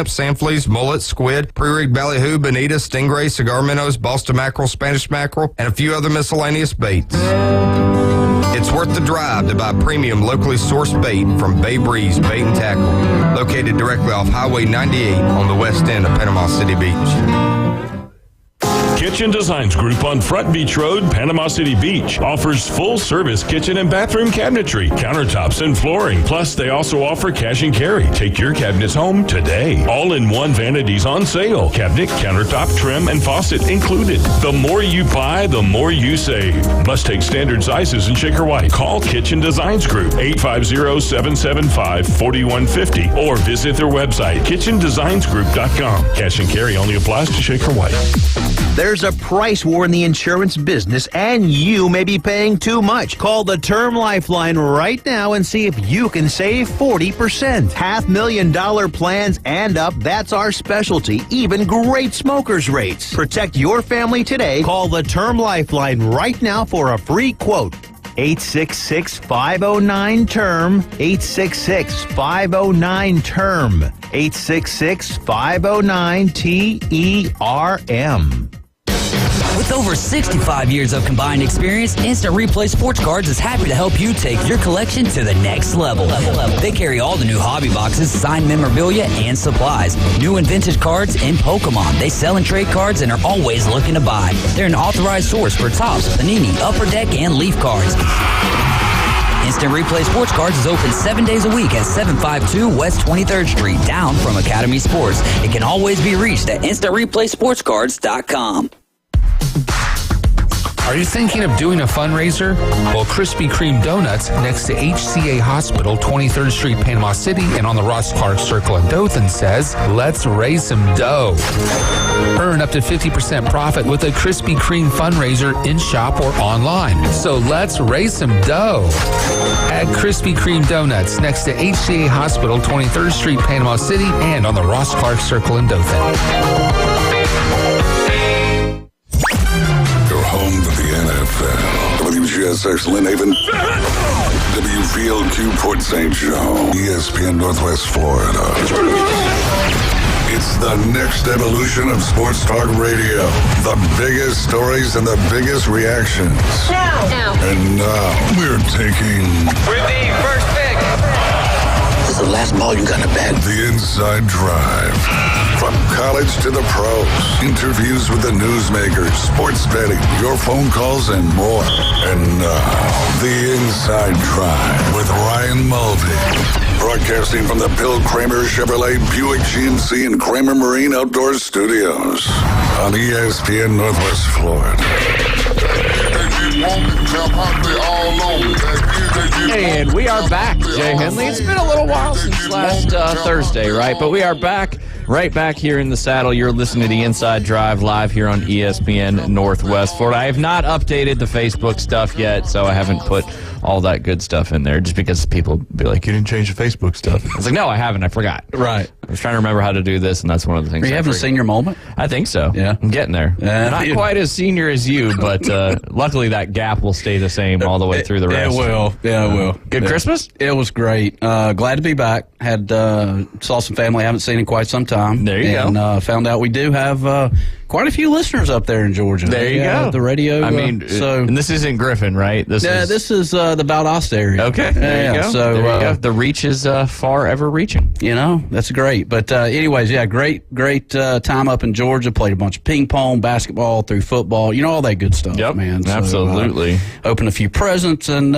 shrimp, sand fleas, mullet, squid, pre-rigged ballyhoo, bonita, stingray, cigar minnows, Boston mackerel, Spanish mackerel, and a few other miscellaneous baits. It's worth the drive to buy premium locally sourced bait from Bay Breeze Bait and Tackle, located directly off Highway 98 on the west end of Panama City Beach. Kitchen Designs Group on Front Beach Road, Panama City Beach, offers full-service kitchen and bathroom cabinetry, countertops, and flooring. Plus, they also offer cash and carry. Take your cabinets home today. All-in-one vanities on sale. Cabinet, countertop, trim, and faucet included. The more you buy, the more you save. Must take standard sizes in Shaker White. Call Kitchen Designs Group, 850-775-4150, or visit their website, kitchendesignsgroup.com. Cash and carry only applies to Shaker White. There's a price war in the insurance business, and you may be paying too much. Call the Term Lifeline right now and see if you can save 40%. $500,000 plans and up, that's our specialty. Even great smokers rates. Protect your family today. Call the Term Lifeline right now for a free quote. 866-509-TERM. 866-509-TERM. 866-509-TERM. With over 65 years of combined experience, Instant Replay Sports Cards is happy to help you take your collection to the next level. They carry all the new hobby boxes, signed memorabilia, and supplies. New and vintage cards and Pokemon. They sell and trade cards and are always looking to buy. They're an authorized source for Topps, Panini, Upper Deck, and Leaf cards. Instant Replay Sports Cards is open 7 days a week at 752 West 23rd Street, down from Academy Sports. It can always be reached at InstantReplaySportsCards.com. Are you thinking of doing a fundraiser? Well, Krispy Kreme Donuts next to HCA Hospital, 23rd Street, Panama City, and on the Ross Clark Circle in Dothan says, let's raise some dough. Earn up to 50% profit with a Krispy Kreme fundraiser in-shop or online. So let's raise some dough. At Krispy Kreme Donuts next to HCA Hospital, 23rd Street, Panama City, and on the Ross Clark Circle in Dothan. Home to the NFL. WGSX Lynn Haven. WVLQ Port St. Joe. ESPN Northwest Florida. It's the next evolution of sports talk radio. The biggest stories and the biggest reactions. Now. And now we're taking... With the first pick. This is the last ball you got to bet. The Inside Drive. From college to the pros, interviews with the newsmakers, sports betting, your phone calls, and more. And now, The Inside Drive with Ryan Mulvey. Broadcasting from the Bill Kramer Chevrolet Buick GMC and Kramer Marine Outdoor Studios on ESPN Northwest Florida. And we are back, Jay Henley. It's been a little while since last Thursday, right? But we are back, right back here in the saddle. You're listening to the Inside Drive live here on ESPN Northwest Florida. I have not updated the Facebook stuff yet, so I haven't put all that good stuff in there just because people be like, you didn't change the Facebook stuff. I was like, no, I haven't. I forgot. Right. I was trying to remember how to do this, and that's one of the things. Are you having a senior moment? I think so. Yeah. I'm getting there. Not quite as senior as you, but luckily that gap will stay the same all the way through the rest. It will. Yeah, it will. Good Christmas? It was great. Glad to be back. Had saw some family I haven't seen in quite some time. There you go. And found out we do have quite a few listeners up there in Georgia. There you go. The radio. I mean, and this isn't Griffin, right? This is the Valdosta area. Okay, there you go. So there you go. The reach is far ever reaching. You know, that's great. But anyways, yeah, great time up in Georgia. Played a bunch of ping pong, basketball, through football. You know, all that good stuff, man. So, absolutely. Opened a few presents, and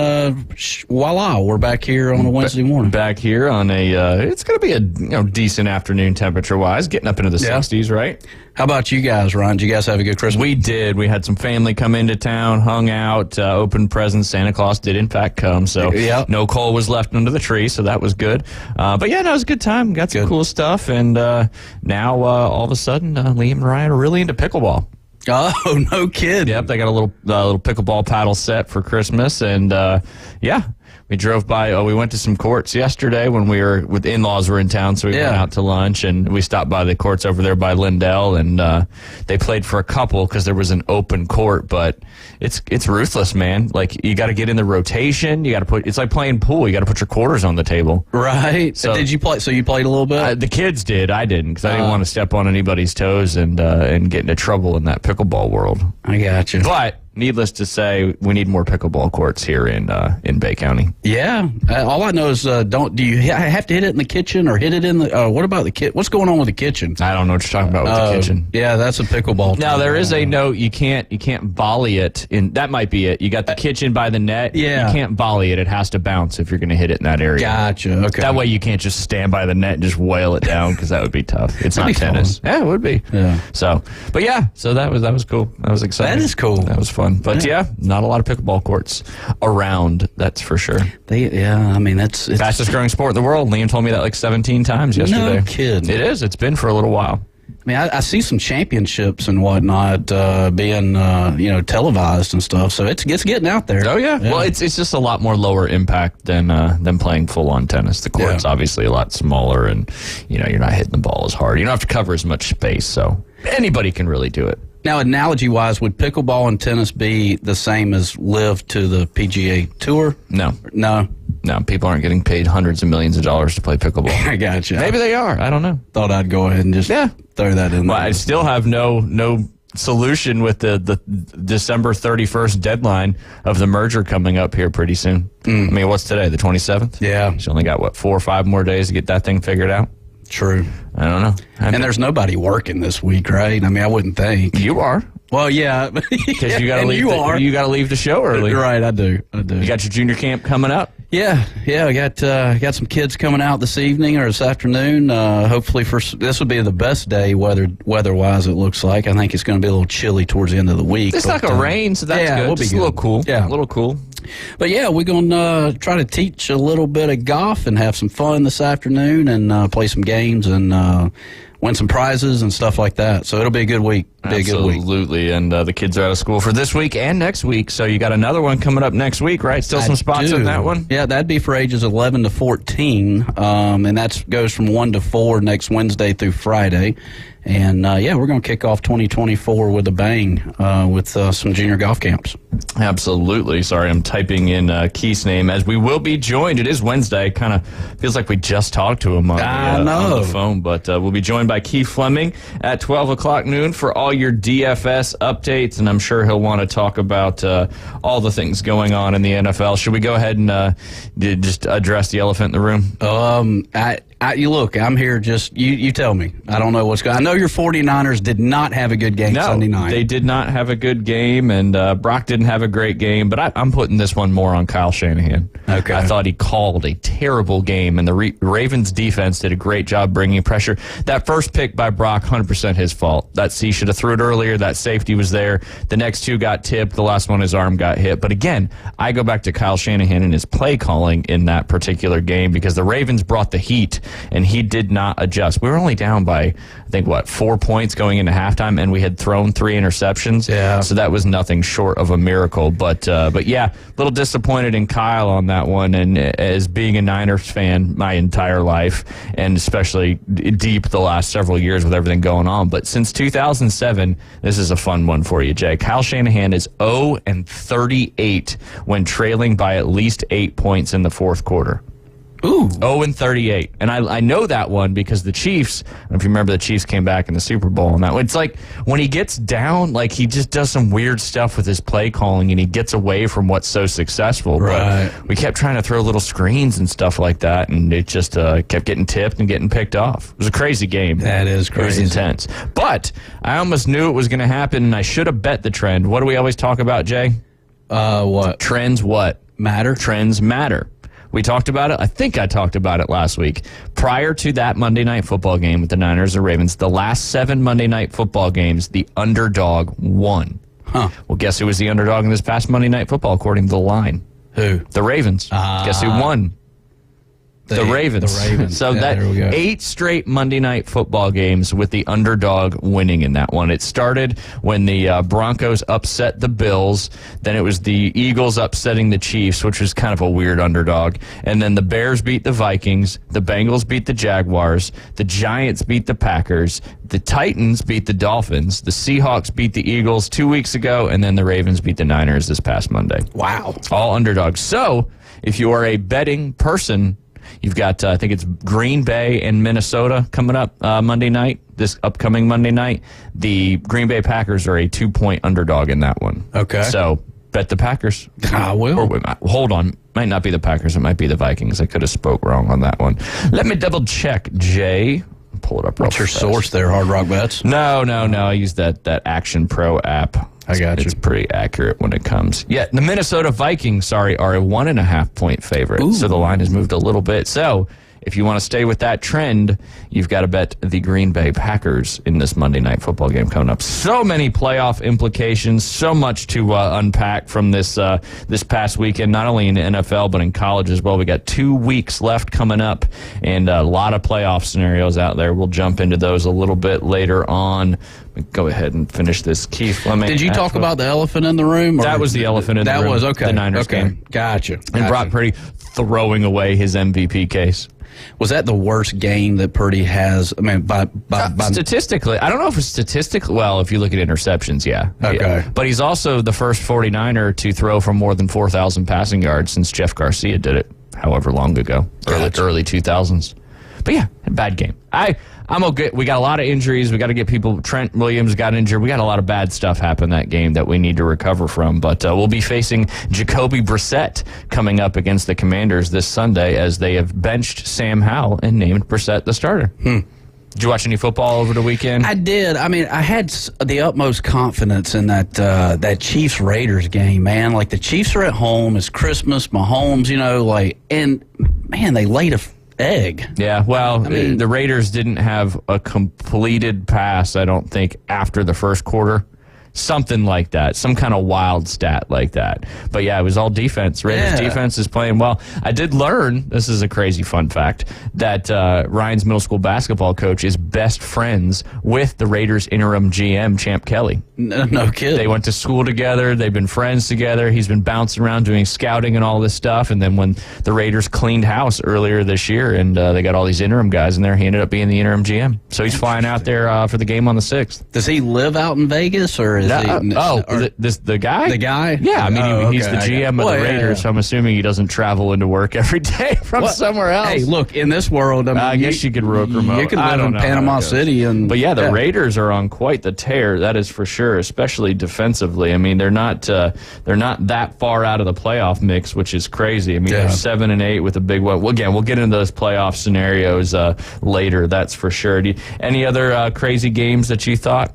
voila, we're back here on a Wednesday morning. Back here on a, it's going to be a decent afternoon temperature-wise, getting up into the 60s, right? How about you guys, Ryan? Did you guys have a good Christmas? We did. We had some family come into town, hung out, opened presents. Santa Claus did, in fact, come. So no coal was left under the tree, so that was good. But, yeah, no, it was a good time. Got some cool stuff. And now, all of a sudden, Liam and Ryan are really into pickleball. Oh, no kidding. Yep, they got a little pickleball paddle set for Christmas. And, yeah, We drove by. We went to some courts yesterday when we were with in-laws were in town, so we went out to lunch and we stopped by the courts over there by Lindell, and they played for a couple because there was an open court. But it's ruthless, man. Like you got to get in the rotation. You got to put. It's like playing pool. You got to put your quarters on the table. Right. So did you play? So you played a little bit. The kids did. I didn't because I didn't want to step on anybody's toes and get into trouble in that pickleball world. I got you. But needless to say, we need more pickleball courts here in Bay County. Yeah. All I know is, do you have to hit it in the kitchen or hit it in the? What about the kit? What's going on with the kitchen? I don't know what you're talking about with the kitchen. Yeah, that's a pickleball. Now there is a note. You can't volley it in. That might be it. You got the kitchen by the net. Yeah. You can't volley it. It has to bounce if you're going to hit it in that area. Gotcha. Okay. That way you can't just stand by the net and just wail it down because that would be tough. It's not tennis. Fun. Yeah, it would be. Yeah. So that was cool. That was exciting. That is cool. That was fun. But yeah, not a lot of pickleball courts around. That's for sure. I mean, it's fastest growing sport in the world. Liam told me that like 17 times yesterday. No kidding. It is. It's been for a little while. I mean, I see some championships and whatnot being televised and stuff. So it's getting out there. Oh yeah. Well, it's just a lot more lower impact than playing full on tennis. The court's obviously a lot smaller, and you're not hitting the ball as hard. You don't have to cover as much space, so anybody can really do it. Now, analogy-wise, would pickleball and tennis be the same as live to the PGA Tour? No. No, people aren't getting paid hundreds of millions of dollars to play pickleball. I gotcha. Maybe they are. I don't know. Thought I'd go ahead and just throw that in there. I still have no solution with the December 31st deadline of the merger coming up here pretty soon. I mean, what's today, the 27th? Yeah. She's only got, 4 or 5 more days to get that thing figured out? True. I don't know. And there's nobody working this week, right? I mean, I wouldn't think. You are. Well, yeah. Because you got to leave. You got to leave the show early. Right, I do. You got your junior camp coming up. Yeah. I got some kids coming out this evening or this afternoon. Hopefully, this would be the best day weather-wise. It looks like. I think it's going to be a little chilly towards the end of the week. It's not going to rain, so that's good. It'll be a little cool. Yeah, a little cool. But yeah, we're going to try to teach a little bit of golf and have some fun this afternoon and play some games and win some prizes and stuff like that. So it'll be a good week. Absolutely. And the kids are out of school for this week and next week. So you got another one coming up next week, right? Still some spots in that one? Yeah, that'd be for ages 11 to 14. And that goes from 1 to 4 next Wednesday through Friday. And, we're going to kick off 2024 with a bang with some junior golf camps. Absolutely. Sorry, I'm typing in Keith's name as we will be joined. It is Wednesday. Kind of feels like we just talked to him on the phone. But we'll be joined by Keith Fleming at 12 o'clock noon for all your DFS updates. And I'm sure he'll want to talk about all the things going on in the NFL. Should we go ahead and just address the elephant in the room? Look, I'm here. Just you tell me. I don't know what's going on. I know your 49ers did not have a good game Sunday night. They did not have a good game, and Brock didn't have a great game. But I'm putting this one more on Kyle Shanahan. Okay. I thought he called a terrible game, and the Ravens defense did a great job bringing pressure. That first pick by Brock, 100% his fault. He should have threw it earlier. That safety was there. The next 2 got tipped. The last one, his arm got hit. But again, I go back to Kyle Shanahan and his play calling in that particular game because the Ravens brought the heat, and he did not adjust. We were only down by, I think, 4 points going into halftime, and we had thrown 3 interceptions. Yeah. So that was nothing short of a miracle. But yeah, a little disappointed in Kyle on that one. And as being a Niners fan my entire life, and especially deep the last several years with everything going on. But since 2007, this is a fun one for you, Jay. Kyle Shanahan is 0-38 when trailing by at least 8 points in the fourth quarter. Ooh. 0-38. And I know that one because the Chiefs, I don't know if you remember, the Chiefs came back in the Super Bowl. And that it's like when he gets down, like he just does some weird stuff with his play calling and he gets away from what's so successful. Right. But we kept trying to throw little screens and stuff like that, and it just kept getting tipped and getting picked off. It was a crazy game. That is crazy. It was intense. But I almost knew it was going to happen, and I should have bet the trend. What do we always talk about, Jay? What? Trends what? Matter. Trends matter. We talked about it. I think I talked about it last week. Prior to that Monday Night Football game with the Niners and Ravens, the last 7 Monday Night Football games, the underdog won. Huh. Well, guess who was the underdog in this past Monday Night Football, according to the line? Who? The Ravens. Guess who won? The Ravens. The Ravens. So Yeah, there we go. 8 straight Monday night football games with the underdog winning in that one. It started when the Broncos upset the Bills. Then it was the Eagles upsetting the Chiefs, which was kind of a weird underdog. And then the Bears beat the Vikings. The Bengals beat the Jaguars. The Giants beat the Packers. The Titans beat the Dolphins. The Seahawks beat the Eagles 2 weeks ago. And then the Ravens beat the Niners this past Monday. Wow. All underdogs. So if you are a betting person, you've got, I think it's Green Bay and Minnesota coming up Monday night, this upcoming Monday night. The Green Bay Packers are a 2-point underdog in that one. Okay. So bet the Packers. I will. Or, hold on. Might not be the Packers. It might be the Vikings. I could have spoke wrong on that one. Let me double check, Jay. Pull it up real What's your fast. source there, Hard Rock Bets? No. I use that Action Pro app. I got you. It's pretty accurate when it comes. Yeah, the Minnesota Vikings, are a 1.5-point favorite. Ooh. So the line has moved a little bit. So if you want to stay with that trend, you've got to bet the Green Bay Packers in this Monday night football game coming up. So many playoff implications, so much to unpack from this past weekend, not only in the NFL, but in college as well. We got 2 weeks left coming up and a lot of playoff scenarios out there. We'll jump into those a little bit later on. Go ahead and finish this. Keith, Did you talk about the elephant in the room? That was the elephant in the room. That was, okay. The Niners okay. game. Gotcha. And Brock Purdy throwing away his MVP case. Was that the worst game that Purdy has? I mean, by statistically, I don't know if it's statistically. Well, if you look at interceptions, yeah. Okay. Yeah. But he's also the first 49er to throw for more than 4,000 passing yards since Jeff Garcia did it, however long ago, early 2000s. But yeah, bad game. I'm okay. We got a lot of injuries. We got to get people. Trent Williams got injured. We got a lot of bad stuff happen that game that we need to recover from. But we'll be facing Jacoby Brissett coming up against the Commanders this Sunday as they have benched Sam Howell and named Brissett the starter. Did you watch any football over the weekend? I did. I mean, I had the utmost confidence in that Chiefs-Raiders game, man. Like, the Chiefs are at home. It's Christmas. Mahomes, and, man, they laid a egg. Yeah, well, the Raiders didn't have a completed pass, I don't think, after the first quarter. Something like that. Some kind of wild stat like that. But yeah, it was all defense. Raiders defense is playing well. I did learn, this is a crazy fun fact, that Ryan's middle school basketball coach is best friends with the Raiders interim GM, Champ Kelly. No kidding. They went to school together. They've been friends together. He's been bouncing around doing scouting and all this stuff. And then when the Raiders cleaned house earlier this year and they got all these interim guys in there, he ended up being the interim GM. So he's flying out there for the game on the 6th. Does he live out in Vegas or is he? The guy? The guy? Yeah, I mean, he's the GM of the Raiders, so I'm assuming he doesn't travel into work every day from somewhere else. Hey, look, in this world, I guess you could work remote. You can live in Panama City. But yeah, the Raiders are on quite the tear, that is for sure, especially defensively. I mean, they're not that far out of the playoff mix, which is crazy. I mean, they're 7-8 with a big one. Well, again, we'll get into those playoff scenarios later, that's for sure. Any other crazy games that you thought?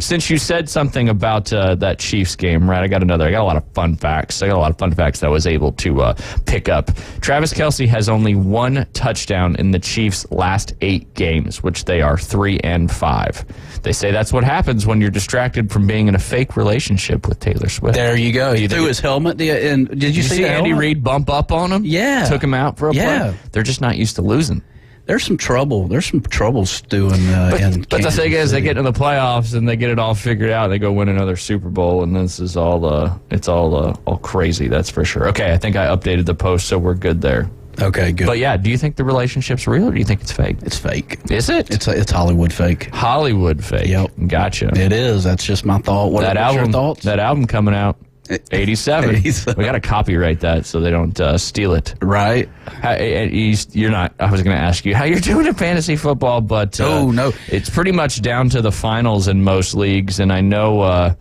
Since you said something about that Chiefs game, right? I got a lot of fun facts. I was able to pick up. Travis Kelce has only 1 touchdown in the Chiefs' last 8 games, which they are 3-5. They say that's what happens when you're distracted from being in a fake relationship with Taylor Swift. There you go. He threw his helmet. And did you see Andy Reid bump up on him? Yeah. Took him out for a play? They're just not used to losing. There's some trouble. There's some trouble stewing in But the thing is, they get into the playoffs and they get it all figured out. They go win another Super Bowl, and this is all it's all crazy. That's for sure. Okay, I think I updated the post, so we're good there. Okay, good. But yeah, do you think the relationship's real, or do you think it's fake? It's fake. Is it? It's Hollywood fake. Hollywood fake. Yep. Gotcha. It is. That's just my thought. What's your thoughts? That album coming out. 87. We got to copyright that so they don't steal it. Right. You're not. I was going to ask you how you're doing in fantasy football, but no, it's pretty much down to the finals in most leagues, and I know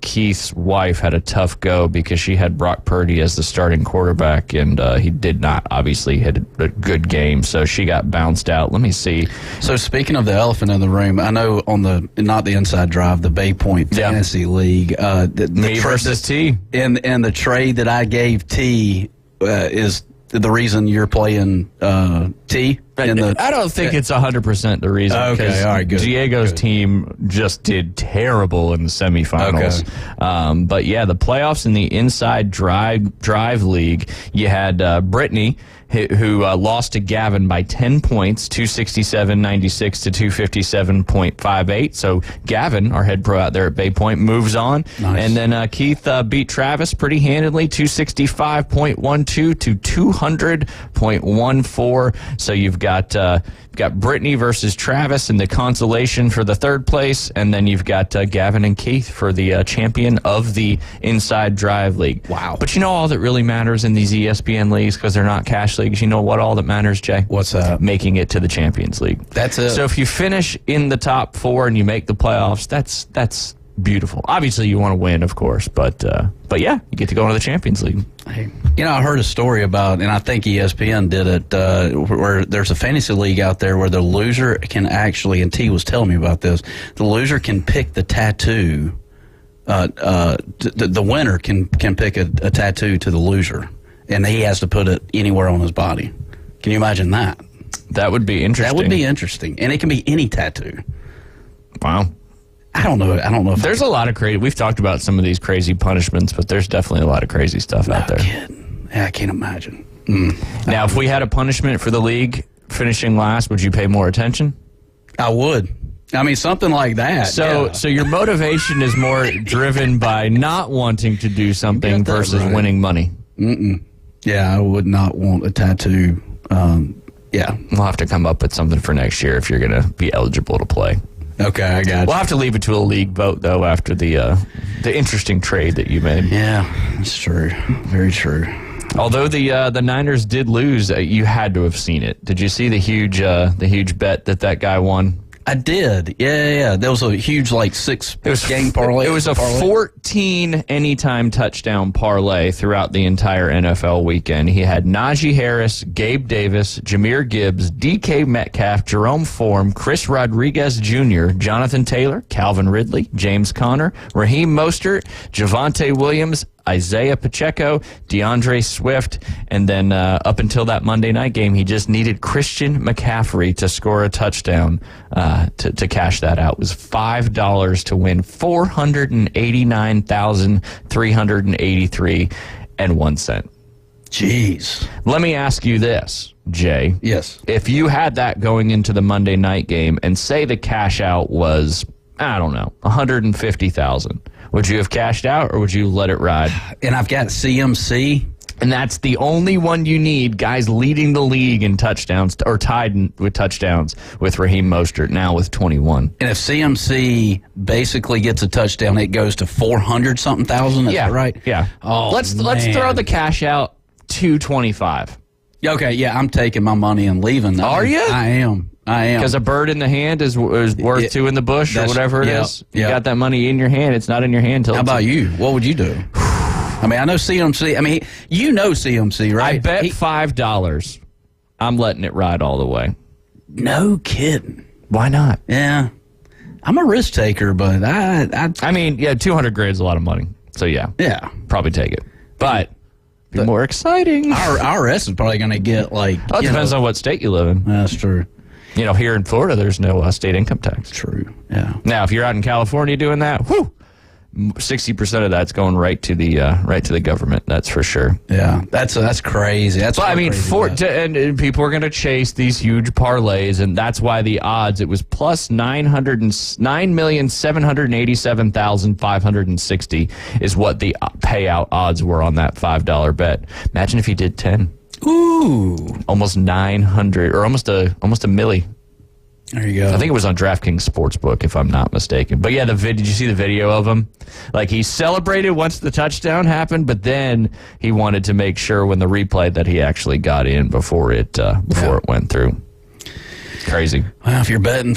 Keith's wife had a tough go because she had Brock Purdy as the starting quarterback, and he did not obviously hit a good game, so she got bounced out. Let me see. So speaking of the elephant in the room, I know on not the Inside Drive, the Bay Point Fantasy League, me versus T, and the trade that I gave T is the reason you're playing T. I don't think it's 100% the reason. Okay, all right, good. Diego's team just did terrible in the semifinals. Okay. But yeah, the playoffs in the Inside Drive League, you had Brittany, who lost to Gavin by 10 points, 267.96 to 257.58. So Gavin, our head pro out there at Bay Point, moves on. Nice. And then Keith beat Travis pretty handedly, 265.12 to 200.14. So you've got Brittany versus Travis in the consolation for the third place, and then you've got Gavin and Keith for the champion of the Inside Drive League. Wow. But you know all that really matters in these ESPN leagues, because they're not cash leagues, you know what all that matters, Jay? What's that? Making it to the Champions League. That's it. So if you finish in the top 4 and you make the playoffs, that's beautiful. Obviously you want to win, of course, but yeah, you get to go into the Champions League. Hey, I heard a story about, and I think ESPN did it, where there's a fantasy league out there where the loser can actually, and T was telling me about this, the loser can pick the tattoo. The winner can pick a tattoo to the loser, and he has to put it anywhere on his body. Can you imagine that? That would be interesting. That would be interesting, and it can be any tattoo. Wow. I don't know. If there's a lot of crazy. We've talked about some of these crazy punishments, but there's definitely a lot of crazy stuff out there. Kidding. Yeah, I can't imagine. Now, if we had a punishment for the league finishing last, would you pay more attention? I would. I mean, something like that. So your motivation is more driven by not wanting to do something versus winning money. Yeah, I would not want a tattoo. Yeah. We'll have to come up with something for next year if you're going to be eligible to play. Okay, I got it. We'll have to leave it to a league vote, though, after the interesting trade that you made. Yeah, that's true. Very true. Although the Niners did lose, you had to have seen it. Did you see the huge bet that guy won? I did. Yeah. There was a huge, 6-game parlay. It was a 14 anytime touchdown parlay throughout the entire NFL weekend. He had Najee Harris, Gabe Davis, Jahmyr Gibbs, DK Metcalf, Jerome Form, Chris Rodriguez Jr., Jonathan Taylor, Calvin Ridley, James Conner, Raheem Mostert, Javonte Williams, Isaiah Pacheco, DeAndre Swift, and then up until that Monday night game, he just needed Christian McCaffrey to score a touchdown to cash that out. It was $5 to win $489,383.01. Jeez. Let me ask you this, Jay. Yes. If you had that going into the Monday night game, and say the cash out was, I don't know, $150,000. Would you have cashed out, or would you let it ride? And I've got CMC. And that's the only one you need. Guys leading the league in touchdowns, or tied with touchdowns, with Raheem Mostert now with 21. And if CMC basically gets a touchdown, it goes to 400-something thousand. Is that right? Yeah. Oh, let's throw the cash out $225. Okay. Yeah, I'm taking my money and leaving. Are you? I am. Because a bird in the hand is worth two in the bush, or whatever it is. You got that money in your hand. It's not in your hand till. How about you? What would you do? I mean, I know CMC. I mean, you know CMC, right? I bet $5. I'm letting it ride all the way. No kidding. Why not? Yeah, I'm a risk taker, but I mean, yeah, $200,000 is a lot of money. So yeah, probably take it. But be more exciting. Our IRS is probably going to get it depends on what state you live in. That's true. You know, here in Florida, there's no state income tax. True. Yeah. Now, if you're out in California doing that, 60% of that's going right to the government. That's for sure. Yeah, that's crazy. That's. Well, I mean, and people are going to chase these huge parlays, and that's why the odds. It was plus 9,787,560 is what the payout odds were on that $5 bet. Imagine if he did 10. Ooh, almost 900, or almost a milli. There you go. I think it was on DraftKings Sportsbook, if I'm not mistaken. But yeah, did you see the video of him? Like, he celebrated once the touchdown happened, but then he wanted to make sure when the replay that he actually got in before it went through. Crazy. Well, if you're betting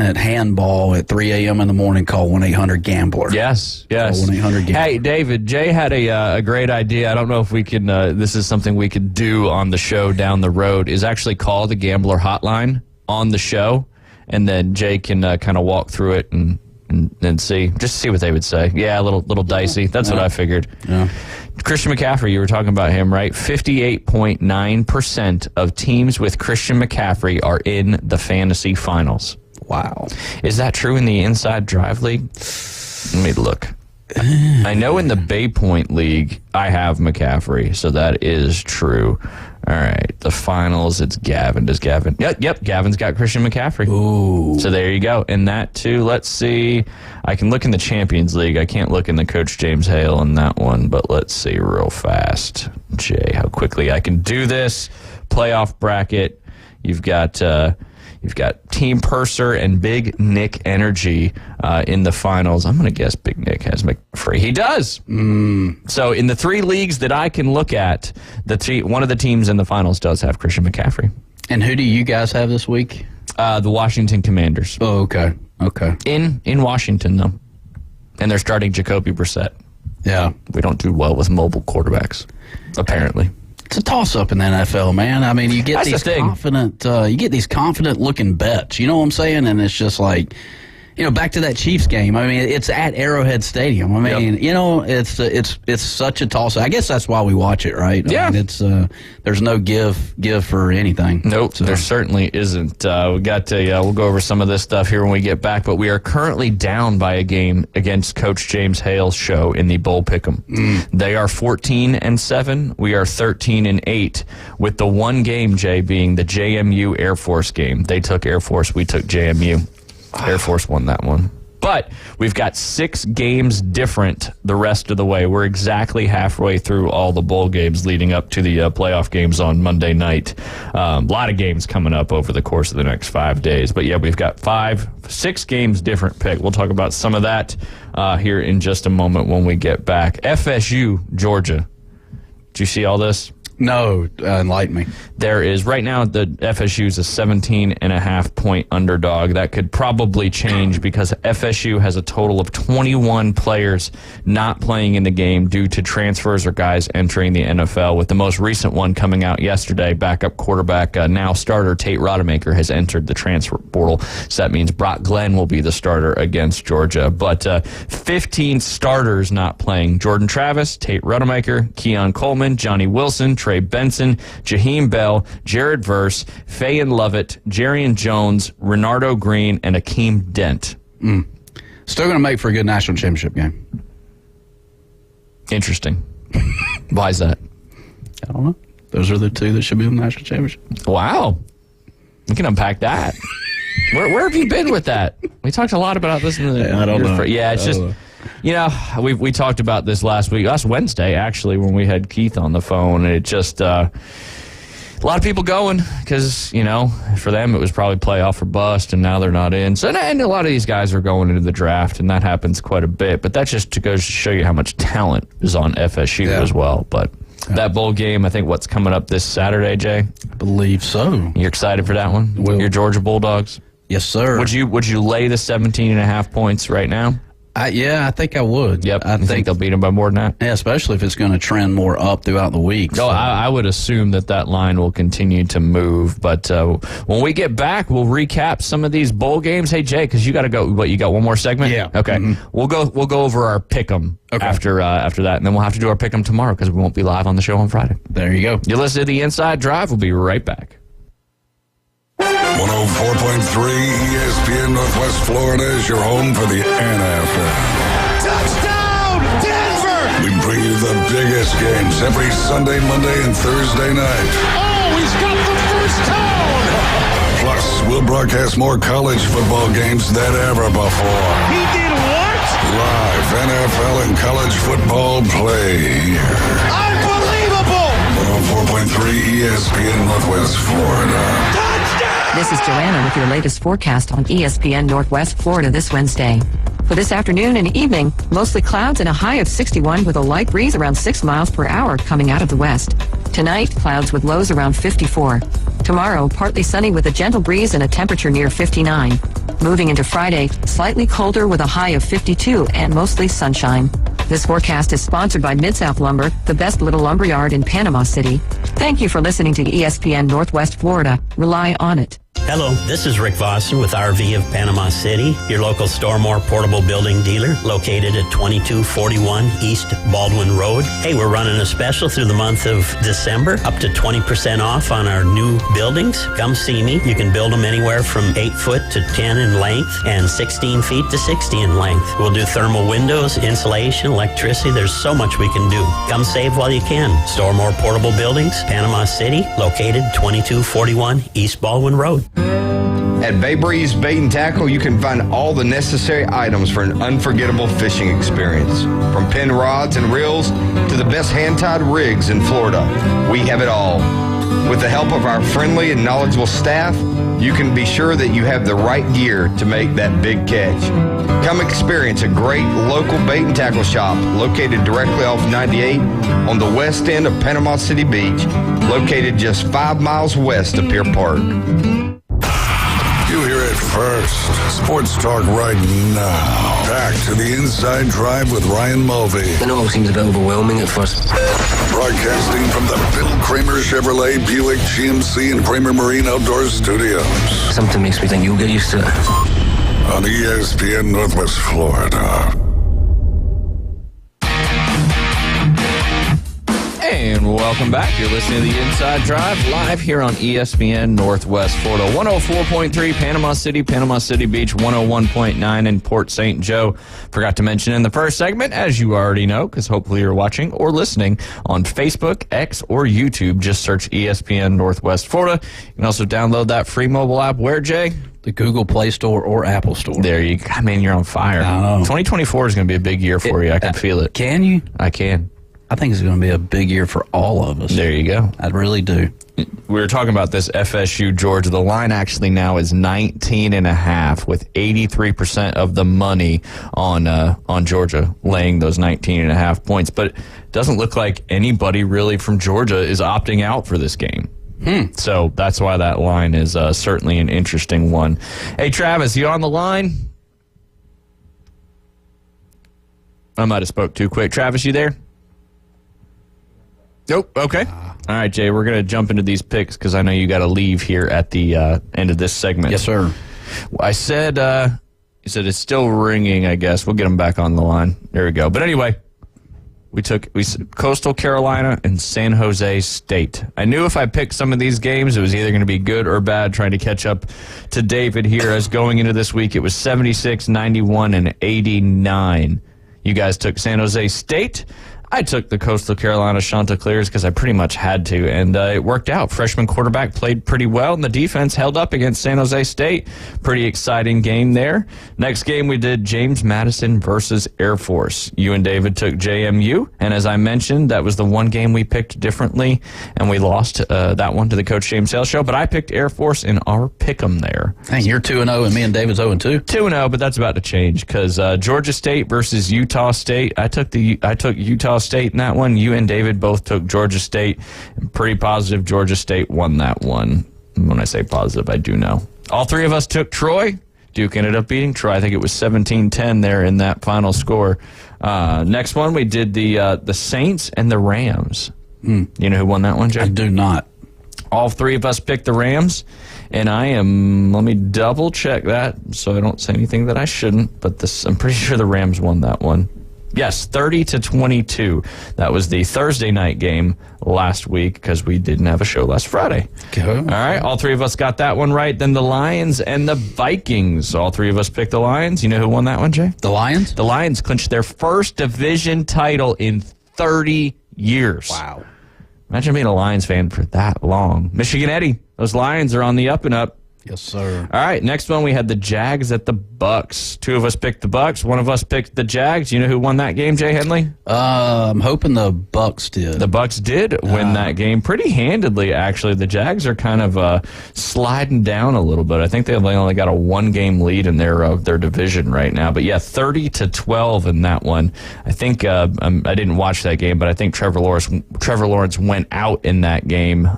at handball at 3 a.m. in the morning, call 1-800-GAMBLER. Yes. Call 1-800-GAMBLER. Hey, David, Jay had a great idea. I don't know if we can. This is something we could do on the show down the road. Is actually call the Gambler Hotline on the show, and then Jay can kind of walk through it and see what they would say. Yeah, a little dicey. That's what I figured. Yeah. Christian McCaffrey, you were talking about him, right? 58.9% of teams with Christian McCaffrey are in the fantasy finals. Wow. Is that true in the Inside Drive League? Let me look. I know in the Bay Point League, I have McCaffrey, so that is true. All right, the finals, it's Gavin. Does Gavin? Yep, Gavin's got Christian McCaffrey. Ooh. So there you go. And that, too, let's see. I can look in the Champions League. I can't look in the Coach James Hale in that one, but let's see real fast. Jay, how quickly I can do this. Playoff bracket. You've got Team Purser and Big Nick Energy in the finals. I'm going to guess Big Nick has McCaffrey. He does. So in the 3 leagues that I can look at, one of the teams in the finals does have Christian McCaffrey. And who do you guys have this week? The Washington Commanders. Oh, okay. In Washington, though. And they're starting Jacoby Brissett. Yeah. We don't do well with mobile quarterbacks, apparently. It's a toss-up in the NFL, man. I mean, you get That's these confident looking bets. You know what I'm saying? And it's just like, back to that Chiefs game. I mean, it's at Arrowhead Stadium. I mean, it's such a toss-up. I guess that's why we watch it, right? Yeah. I mean, it's there's no give for anything. Nope, there certainly isn't. We'll go over some of this stuff here when we get back, but we are currently down by a game against Coach James Hale's show in the Bowl Pick'em. They are 14-7. We are 13-8, with the one game, Jay, being the JMU Air Force game. They took Air Force, we took JMU. Air Force won that one. But we've got 6 games different the rest of the way. We're exactly halfway through all the bowl games leading up to the playoff games on Monday night. A lot of games coming up over the course of the next 5 days. But, yeah, we've got 6 games different pick. We'll talk about some of that here in just a moment when we get back. FSU, Georgia. Do you see all this? No, enlighten me. There is, right now, the FSU is a 17.5-point underdog. That could probably change because FSU has a total of 21 players not playing in the game due to transfers or guys entering the NFL, with the most recent one coming out yesterday. Backup quarterback, now starter Tate Rodemaker, has entered the transfer portal. So that means Brock Glenn will be the starter against Georgia. But 15 starters not playing. Jordan Travis, Tate Rodemaker, Keon Coleman, Johnny Wilson, Trey Benson, Jaheim Bell, Jared Verse, Fayen Lovett, Jarian Jones, Renardo Green, and Akeem Dent. Still going to make for a good national championship game. Interesting. Why is that? I don't know. Those are the 2 that should be in the national championship. Wow. We can unpack that. Where have you been with that? We talked a lot about this in the... I don't know. Yeah, it's just... we talked about this last Wednesday, actually, when we had Keith on the phone, and it just, a lot of people going, because, for them it was probably playoff or bust, and now they're not in. So, and a lot of these guys are going into the draft, and that happens quite a bit, but that just goes to show you how much talent is on FSU as well. But that bowl game, I think, what's coming up this Saturday, Jay? I believe so. You're excited for that one? Your Georgia Bulldogs? Yes, sir. Would you lay the 17.5 points right now? I think I would. Yep. I think they'll beat them by more than that? Yeah, especially if it's going to trend more up throughout the week. So. I would assume that line will continue to move. But when we get back, we'll recap some of these bowl games. Hey, Jay, because you got to go. What, you got one more segment? Yeah. Okay. We'll go over our pick'em after that, and then we'll have to do our pick'em tomorrow because we won't be live on the show on Friday. There you go. You listen to The Inside Drive. We'll be right back. 104.3 ESPN Northwest Florida is your home for the NFL. Touchdown, Denver! We bring you the biggest games every Sunday, Monday, and Thursday night. Oh, he's got the first down! Plus, we'll broadcast more college football games than ever before. He did what? Live NFL and college football play here. Unbelievable! 104.3 ESPN Northwest Florida. Touchdown! This is Joanna with your latest forecast on ESPN Northwest Florida this Wednesday. For this afternoon and evening, mostly clouds and a high of 61 with a light breeze around 6 miles per hour coming out of the west. Tonight, clouds with lows around 54. Tomorrow, partly sunny with a gentle breeze and a temperature near 59. Moving into Friday, slightly colder with a high of 52 and mostly sunshine. This forecast is sponsored by Mid-South Lumber, the best little lumberyard in Panama City. Thank you for listening to ESPN Northwest Florida. Rely on it. Hello, this is Rick Vossen with RV of Panama City, your local Stormore portable building dealer located at 2241 East Baldwin Road. Hey, we're running a special through the month of December, up to 20% off on our new buildings. Come see me. You can build them anywhere from 8 foot to 10 in length and 16 feet to 60 in length. We'll do thermal windows, insulation, electricity. There's so much we can do. Come save while you can. Stormore Portable Buildings, Panama City, located 2241 East Baldwin Road. At Bay Breeze Bait and Tackle, you can find all the necessary items for an unforgettable fishing experience. From pin rods and reels to the best hand-tied rigs in Florida, we have it all. With the help of our friendly and knowledgeable staff, you can be sure that you have the right gear to make that big catch. Come experience a great local bait and tackle shop located directly off 98 on the west end of Panama City Beach, located just 5 miles west of Pier Park. You hear it first. Sports Talk right now. Back to the Inside Drive with Ryan Mulvey. I know it seems a bit overwhelming at first. Broadcasting from the Bill Kramer Chevrolet, Buick, GMC, and Kramer Marine Outdoor Studios. Something makes me think you'll get used to it. On ESPN Northwest Florida. And welcome back. You're listening to the Inside Drive live here on ESPN Northwest Florida. 104.3 Panama City, Panama City Beach, 101.9 in Port St. Joe. Forgot to mention in the first segment, as you already know, because hopefully you're watching or listening on Facebook, X, or YouTube. Just search ESPN Northwest Florida. You can also download that free mobile app. Where, Jay? The Google Play Store or Apple Store. There you go. Man, you're on fire. I know. 2024 is going to be a big year for you. I can feel it. Can you? I can. I think it's going to be a big year for all of us. There you go. I really do. We were talking about this FSU, Georgia. The line actually now is 19.5 with 83% of the money on Georgia laying those 19.5 points. But it doesn't look like anybody really from Georgia is opting out for this game. So that's why that line is certainly an interesting one. Hey, Travis, you on the line? I might have spoke too quick. Travis, you there? Nope. Okay. All right, Jay, we're going to jump into these picks because I know you got to leave here at the end of this segment. Yes, sir. I said, you said it's still ringing, I guess. We'll get them back on the line. There we go. But anyway, we Coastal Carolina and San Jose State. I knew if I picked some of these games, it was either going to be good or bad, trying to catch up to David here. As going into this week, it was 76, 91, and 89. You guys took San Jose State. I took the Coastal Carolina Chanticleers because I pretty much had to, and it worked out. Freshman quarterback played pretty well, and the defense held up against San Jose State. Pretty exciting game there. Next game we did James Madison versus Air Force. You and David took JMU, and as I mentioned, that was the one game we picked differently, and we lost that one to the Coach James Sales Show, but I picked Air Force in our pick'em there. Hey, you're 2-0, and me and David's 0-2. 2-0, but that's about to change because Georgia State versus Utah State. I took Utah State in that one. You and David both took Georgia State. Pretty positive Georgia State won that one. When I say positive, I do know. All three of us took Troy. Duke ended up beating Troy. I think it was 17-10 there in that final score. Next one, we did the Saints and the Rams. You know who won that one, Jay? I do not. All three of us picked the Rams, and let me double check that so I don't say anything that I shouldn't, but I'm pretty sure the Rams won that one. Yes, 30-22. That was the Thursday night game last week because we didn't have a show last Friday. All right, all three of us got that one right. Then the Lions and the Vikings. All three of us picked the Lions. You know who won that one, Jay? The Lions? The Lions clinched their first division title in 30 years. Wow. Imagine being a Lions fan for that long. Michigan Eddie, those Lions are on the up and up. Yes, sir. All right, next one we had the Jags at the Bucks. Two of us picked the Bucks. One of us picked the Jags. You know who won that game, Jay Henley? I'm hoping the Bucks did. The Bucks did win that game pretty handedly, actually. The Jags are kind of sliding down a little bit. I think they've only got a one-game lead in their division right now. But, yeah, 30-12 in that one. I think I didn't watch that game, but I think Trevor Lawrence went out in that game.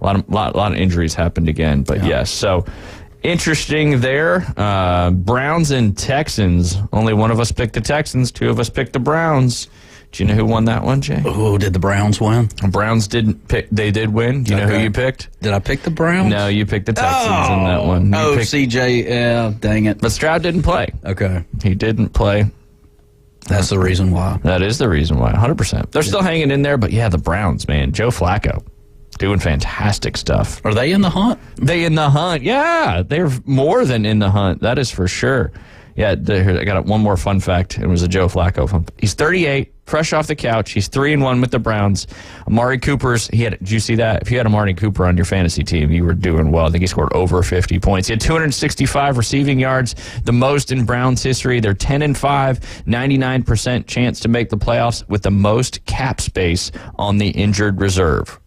A lot of injuries happened again, but yes. So interesting there. Browns and Texans. Only one of us picked the Texans. Two of us picked the Browns. Do you know who won that one, Jay? Oh, did the Browns win? The Browns didn't pick. They did win. Do you know who you picked? Did I pick the Browns? No, you picked the Texans in that one. You picked, CJ. Yeah, dang it. but Stroud didn't play. Okay. He didn't play. That's the reason why. That is the reason why. 100%. They're still hanging in there, but yeah, the Browns, man. Joe Flacco doing fantastic stuff. Are they in the hunt? They in the hunt. Yeah, they're more than in the hunt. That is for sure. Yeah, I got one more fun fact. It was a Joe Flacco fun. He's 38, fresh off the couch. He's 3-1 with the Browns. Amari Cooper's, did you see that? If you had Amari Cooper on your fantasy team, you were doing well. I think he scored over 50 points. He had 265 receiving yards, the most in Browns history. They're 10-5, 99% chance to make the playoffs with the most cap space on the injured reserve.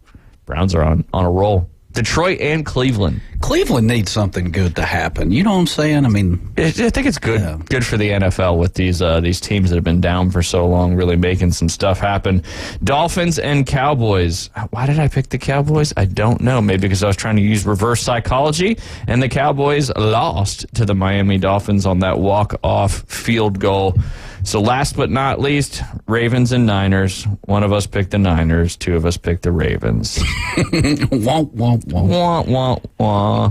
Browns are on a roll. Detroit and Cleveland. Cleveland needs something good to happen. You know what I'm saying? I mean, I think it's good. Good for the NFL with these teams that have been down for so long, really making some stuff happen. Dolphins and Cowboys. Why did I pick the Cowboys? I don't know. Maybe because I was trying to use reverse psychology, and the Cowboys lost to the Miami Dolphins on that walk-off field goal. So last but not least, Ravens and Niners. One of us picked the Niners. Two of us picked the Ravens. Womp, womp, womp. Wah, wah, wah.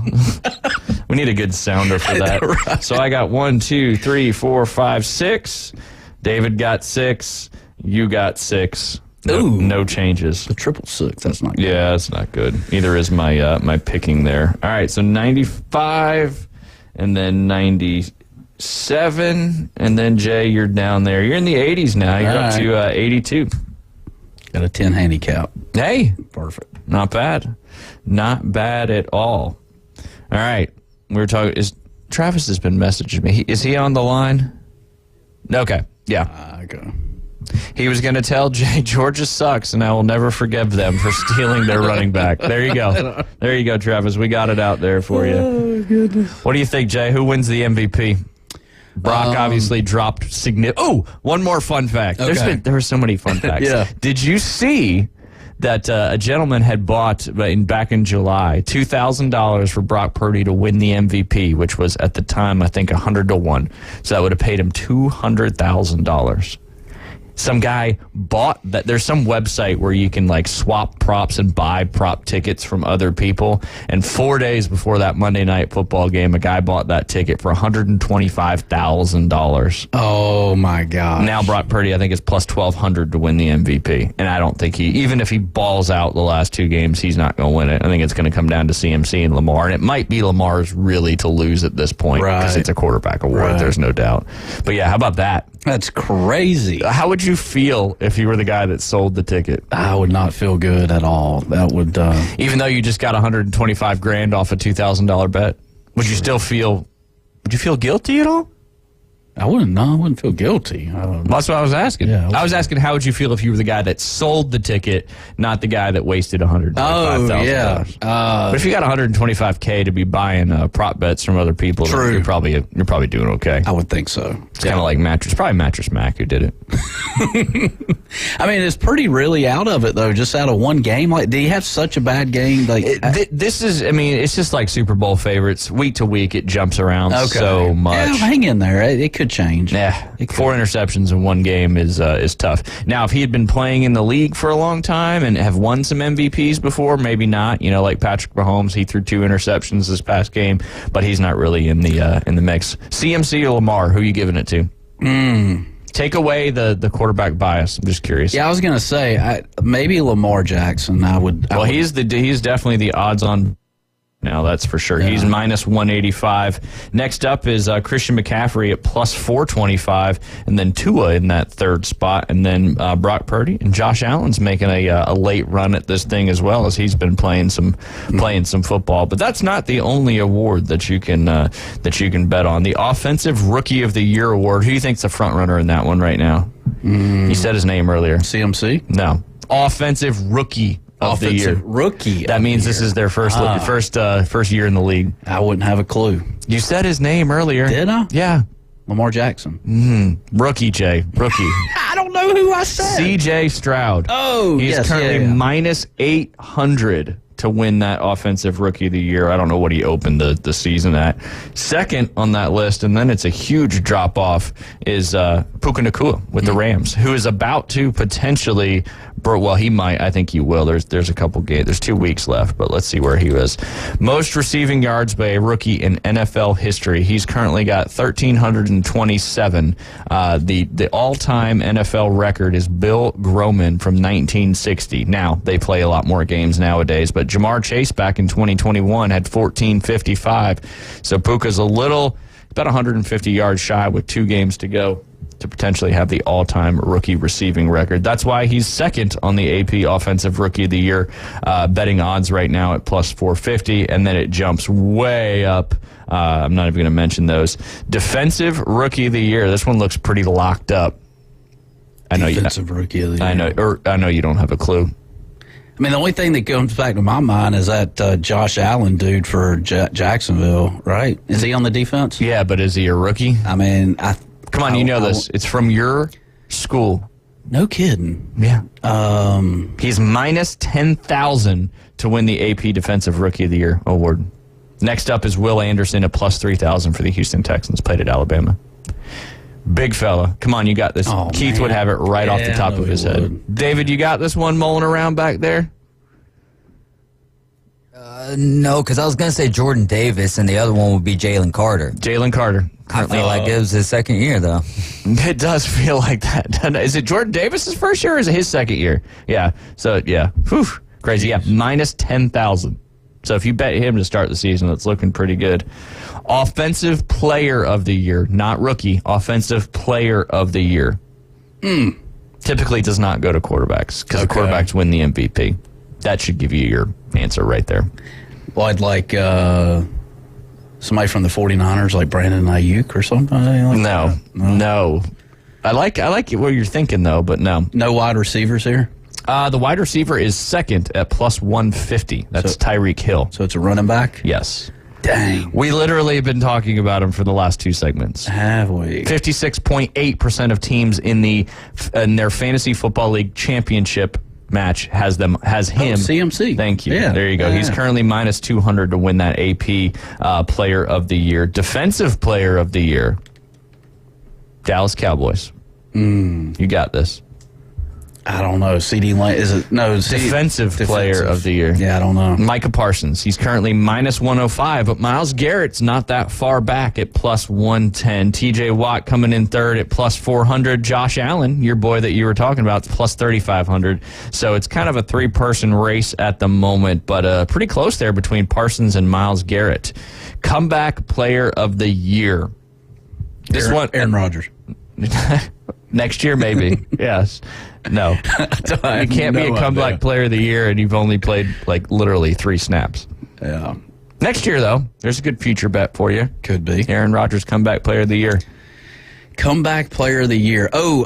We need a good sounder for that. Right. So I got 1, 2, 3, 4, 5, 6. David got 6. You got 6. No changes. The 666. That's not good. Yeah, that's not good. Neither is my picking there. All right, so 95 and then 97. And then, Jay, you're down there. You're in the 80s now. You're up to 82. Got a 10 handicap. Hey. Perfect. Not bad. Not bad at all. All right. We were talking. Travis has been messaging me. Is he on the line? Okay. Yeah. Okay. He was going to tell Jay Georgia sucks, and I will never forgive them for stealing their running back. There you go. There you go, Travis. We got it out there for you. Oh, goodness. What do you think, Jay? Who wins the MVP? Brock obviously dropped significant. Oh, one more fun fact. Okay. There were so many fun facts. Yeah. Did you see that a gentleman had bought back in July $2,000 for Brock Purdy to win the MVP, which was at the time I think 100-1. So that would have paid him $200,000. Some guy bought that. There's some website where you can like swap props and buy prop tickets from other people. And 4 days before that Monday Night Football game, a guy bought that ticket for $125,000. Oh my God! Now Brock Purdy, I think, is plus 1,200 to win the MVP. And I don't think even if he balls out the last 2 games, he's not going to win it. I think it's going to come down to CMC and Lamar. And it might be Lamar's really to lose at this point because it's a quarterback award. There's no doubt. But yeah, how about that? That's crazy. How would you feel if you were the guy that sold the ticket? I would not feel good at all. That would, even though you just got $125,000 off a $2,000 bet, would you still feel? Would you feel guilty at all? I wouldn't. No, I wouldn't feel guilty. That's what I was asking. Yeah, I was asking, how would you feel if you were the guy that sold the ticket, not the guy that wasted $125,000? Oh, yeah. But if you got $125K to be buying prop bets from other people, true. You're probably doing okay. I would think so. It's kind of like probably Mattress Mac who did it. I mean, is Purdy really out of it though? Just out of one game? Like, did he have such a bad game? Like, this is. I mean, it's just like Super Bowl favorites. Week to week, it jumps around so much. Yeah, hang in there. It could change. Yeah, 4 interceptions in one game is tough. Now, if he had been playing in the league for a long time and have won some MVPs before, maybe not. You know, like Patrick Mahomes, he threw 2 interceptions this past game, but he's not really in the mix. CMC or Lamar, who are you giving it to? Take away the quarterback bias. I'm just curious. Yeah, I was gonna say maybe Lamar Jackson. He's definitely the odds-on. Now, that's for sure. Yeah. He's minus 185. Next up is Christian McCaffrey at plus 425, and then Tua in that third spot, and then Brock Purdy and Josh Allen's making a late run at this thing as well, as he's been playing some football. But that's not the only award that you can bet on. The Offensive Rookie of the Year award. Who do you think's the front runner in that one right now? You said his name earlier. CMC? No. Offensive Rookie of the year. Rookie. That means this is their first year in the league. I wouldn't have a clue. You said his name earlier. Did I? Yeah. Lamar Jackson. Rookie, Jay. Rookie. I don't know who I said. C.J. Stroud. Oh, He's currently minus 800 to win that Offensive Rookie of the Year. I don't know what he opened the season at. Second on that list, and then it's a huge drop-off, is Puka Nacua with the Rams, who is about to potentially, well, he might. I think he will. There's a couple games. There's 2 weeks left, but let's see where he was. Most receiving yards by a rookie in NFL history. He's currently got 1,327. The all-time NFL record is Bill Groman from 1960. Now, they play a lot more games nowadays, but Jamar Chase back in 2021 had 1,455. So Puka's about 150 yards shy with 2 games to go to potentially have the all-time rookie receiving record. That's why he's second on the AP Offensive Rookie of the Year betting odds right now at plus 450, and then it jumps way up. I'm not even going to mention those. Defensive Rookie of the Year. This one looks pretty locked up. Defensive Rookie of the Year. I know you don't have a clue. I mean, the only thing that comes back to my mind is that Josh Allen dude for Jacksonville, right? Is he on the defense? Yeah, but is he a rookie? I mean, come on, you know this. It's from your school. No kidding. Yeah. He's minus 10,000 to win the AP Defensive Rookie of the Year award. Next up is Will Anderson at plus 3,000 for the Houston Texans. Played at Alabama. Big fella. Come on, you got this. Oh, Keith man. would have it right off the top of his head. David, you got this one mulling around back there? No, because I was going to say Jordan Davis, and the other one would be Jalen Carter. Jalen Carter. I feel like it was his second year, though. It does feel like that. Is it Jordan Davis's first year or is it his second year? Yeah. So, yeah. Whew. Crazy. Yeah. Minus 10,000. So if you bet him to start the season, it's looking pretty good. Offensive Player of the Year, not rookie. Offensive Player of the Year. Typically does not go to quarterbacks because the quarterbacks win the MVP. That should give you your answer right there. Well, I'd like somebody from the 49ers, like Brandon Ayuk or something. No. I like what you're thinking, though, but no. No wide receivers here? The wide receiver is second at plus 150. That's Tyreek Hill. So it's a running back? Yes. Dang. We literally have been talking about him for the last 2 segments. Have we? 56.8% of teams in their fantasy football league championship match has him. CMC. Thank you. Yeah. There you go. Yeah. He's currently minus 200 to win that AP Player of the Year. Defensive Player of the Year. Dallas Cowboys. You got this. I don't know. CD Lamb, is it? No. Defensive Player of the Year. Yeah, I don't know. Micah Parsons. He's currently minus 105, but Myles Garrett's not that far back at plus 110. TJ Watt coming in third at plus 400. Josh Allen, your boy that you were talking about, is plus 3,500. So it's kind of a 3-person race at the moment, but pretty close there between Parsons and Myles Garrett. Comeback Player of the Year. Aaron Rodgers. Next year, maybe. Yes. No. You can't be a comeback player of the year and you've only played like literally 3 snaps. Yeah. Next year, though, there's a good future bet for you. Could be. Aaron Rodgers, comeback player of the year. Comeback player of the year. Oh,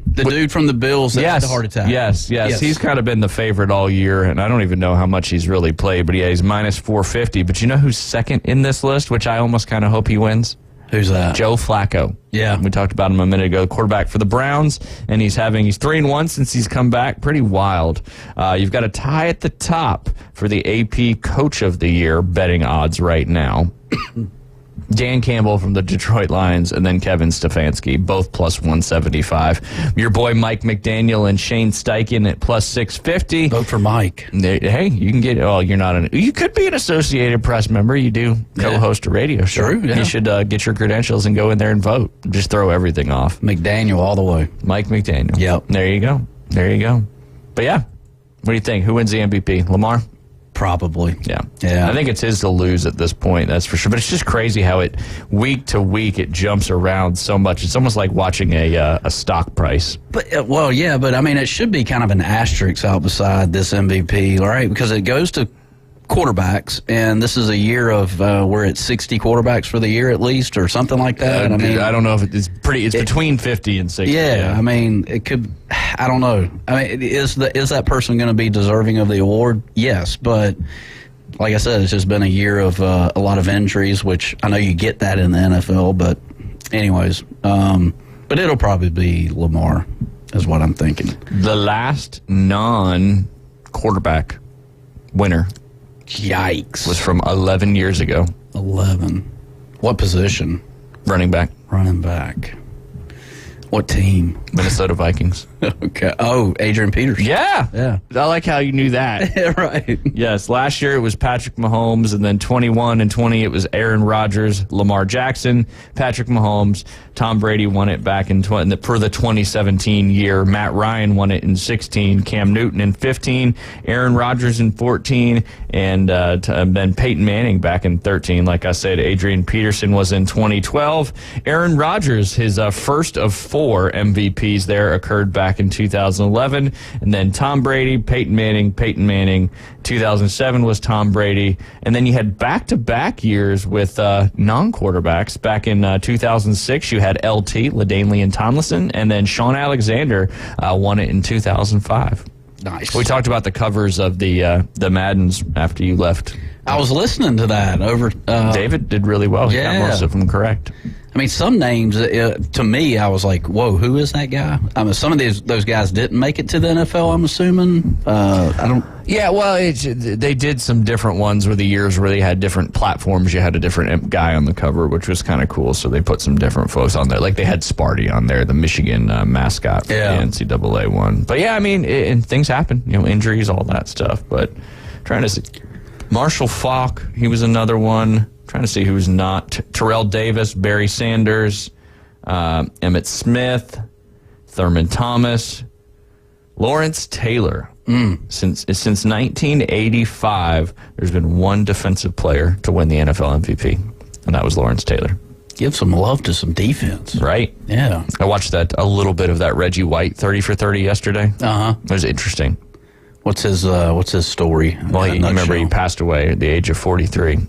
the dude from the Bills that had the heart attack. Yes. He's kind of been the favorite all year, and I don't even know how much he's really played, but he's minus 450. But you know who's second in this list, which I almost kind of hope he wins? Who's that? Joe Flacco. Yeah. We talked about him a minute ago, quarterback for the Browns, and he's 3-1 since he's come back. Pretty wild. You've got a tie at the top for the AP Coach of the Year betting odds right now. Dan Campbell from the Detroit Lions, and then Kevin Stefanski, both plus 175. Your boy Mike McDaniel and Shane Steichen at plus 650. Vote for Mike. Hey, you can get. Oh, you're not you could be an Associated Press member. You do co-host a radio show. True. Yeah. You should get your credentials and go in there and vote. Just throw everything off. McDaniel all the way. Mike McDaniel. Yep. There you go. But yeah, what do you think? Who wins the MVP? Lamar? Probably. Yeah. I think it's his to lose at this point, that's for sure. But it's just crazy how it, week to week, it jumps around so much. It's almost like watching a stock price. But but I mean, it should be kind of an asterisk out beside this MVP, all right? Because it goes to quarterbacks, and this is a year of we're at 60 quarterbacks for the year at least, or something like that. I mean, I don't know if it's between 50 and 60. Yeah, I mean, it could. I don't know. I mean, is that person going to be deserving of the award? Yes, but like I said, it's just been a year of a lot of injuries, which I know you get that in the NFL. But anyways, but it'll probably be Lamar, is what I'm thinking. The last non-quarterback winner Yikes. Was from 11 years ago. 11. What position? Running back. Running back. What team? Minnesota Vikings. Okay. Oh, Adrian Peterson. Yeah. I like how you knew that. Right. Yes. Last year it was Patrick Mahomes, and then 21 and 20 it was Aaron Rodgers, Lamar Jackson, Patrick Mahomes. Tom Brady won it back in for the 2017 year. Matt Ryan won it in 16. Cam Newton in 15. Aaron Rodgers in 14. And then Peyton Manning back in 13. Like I said, Adrian Peterson was in 2012. Aaron Rodgers, his first of 4 MVPs there occurred back in 2011. And then Tom Brady, Peyton Manning. 2007 was Tom Brady. And then you had back-to-back years with non-quarterbacks. Back in 2006, you had LT, LaDainian Tomlinson, and then Sean Alexander won it in 2005. Nice. We talked about the covers of the Maddens after you left. I was listening to that over. David did really well. He got most of them correct. I mean, some names to me, I was like, "Whoa, who is that guy?" I mean, some of those guys didn't make it to the NFL. I'm assuming. I don't. Yeah, well, they did some different ones with the years where they had different platforms. You had a different guy on the cover, which was kind of cool. So they put some different folks on there. Like they had Sparty on there, the Michigan mascot for the NCAA one. But yeah, I mean, and things happen. Injuries, all that stuff. But trying to see. Marshall Faulk, he was another one. Trying to see who's not. Terrell Davis, Barry Sanders, Emmitt Smith, Thurman Thomas, Lawrence Taylor. Since 1985, there's been one defensive player to win the NFL MVP, and that was Lawrence Taylor. Give some love to some defense. Right? Yeah. I watched a little bit of that Reggie White 30 for 30 yesterday. Uh-huh. It was interesting. What's his story? Well, you remember he passed away at the age of 43.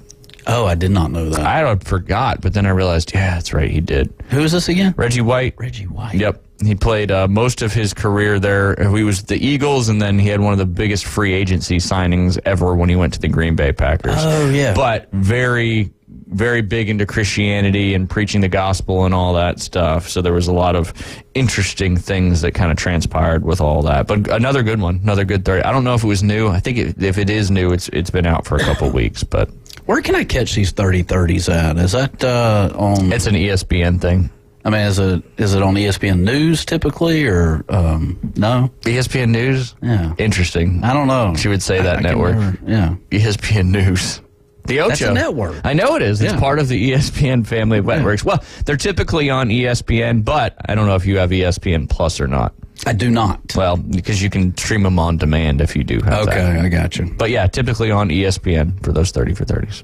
Oh, I did not know that. I forgot, but then I realized, yeah, that's right, he did. Who is this again? Reggie White. Reggie White. Yep. He played most of his career there. He was the Eagles, and then he had one of the biggest free agency signings ever when he went to the Green Bay Packers. Oh, yeah. But very, very big into Christianity and preaching the gospel and all that stuff. So there was a lot of interesting things that kind of transpired with all that. But another good one, another good 30. I don't know if it was new. I think if it is new, it's been out for a couple of weeks. But where can I catch these 30-30s at? Is that on? It's an ESPN thing. I mean, is it on ESPN News typically, or no? ESPN News? Yeah. Interesting. I don't know. She would say that network. ESPN News. The Ocho. That's a network. I know it is. It's part of the ESPN family of networks. Well, they're typically on ESPN, but I don't know if you have ESPN Plus or not. I do not. Well, because you can stream them on demand if you do have that. Okay, I got you. But yeah, typically on ESPN for those 30 for 30s.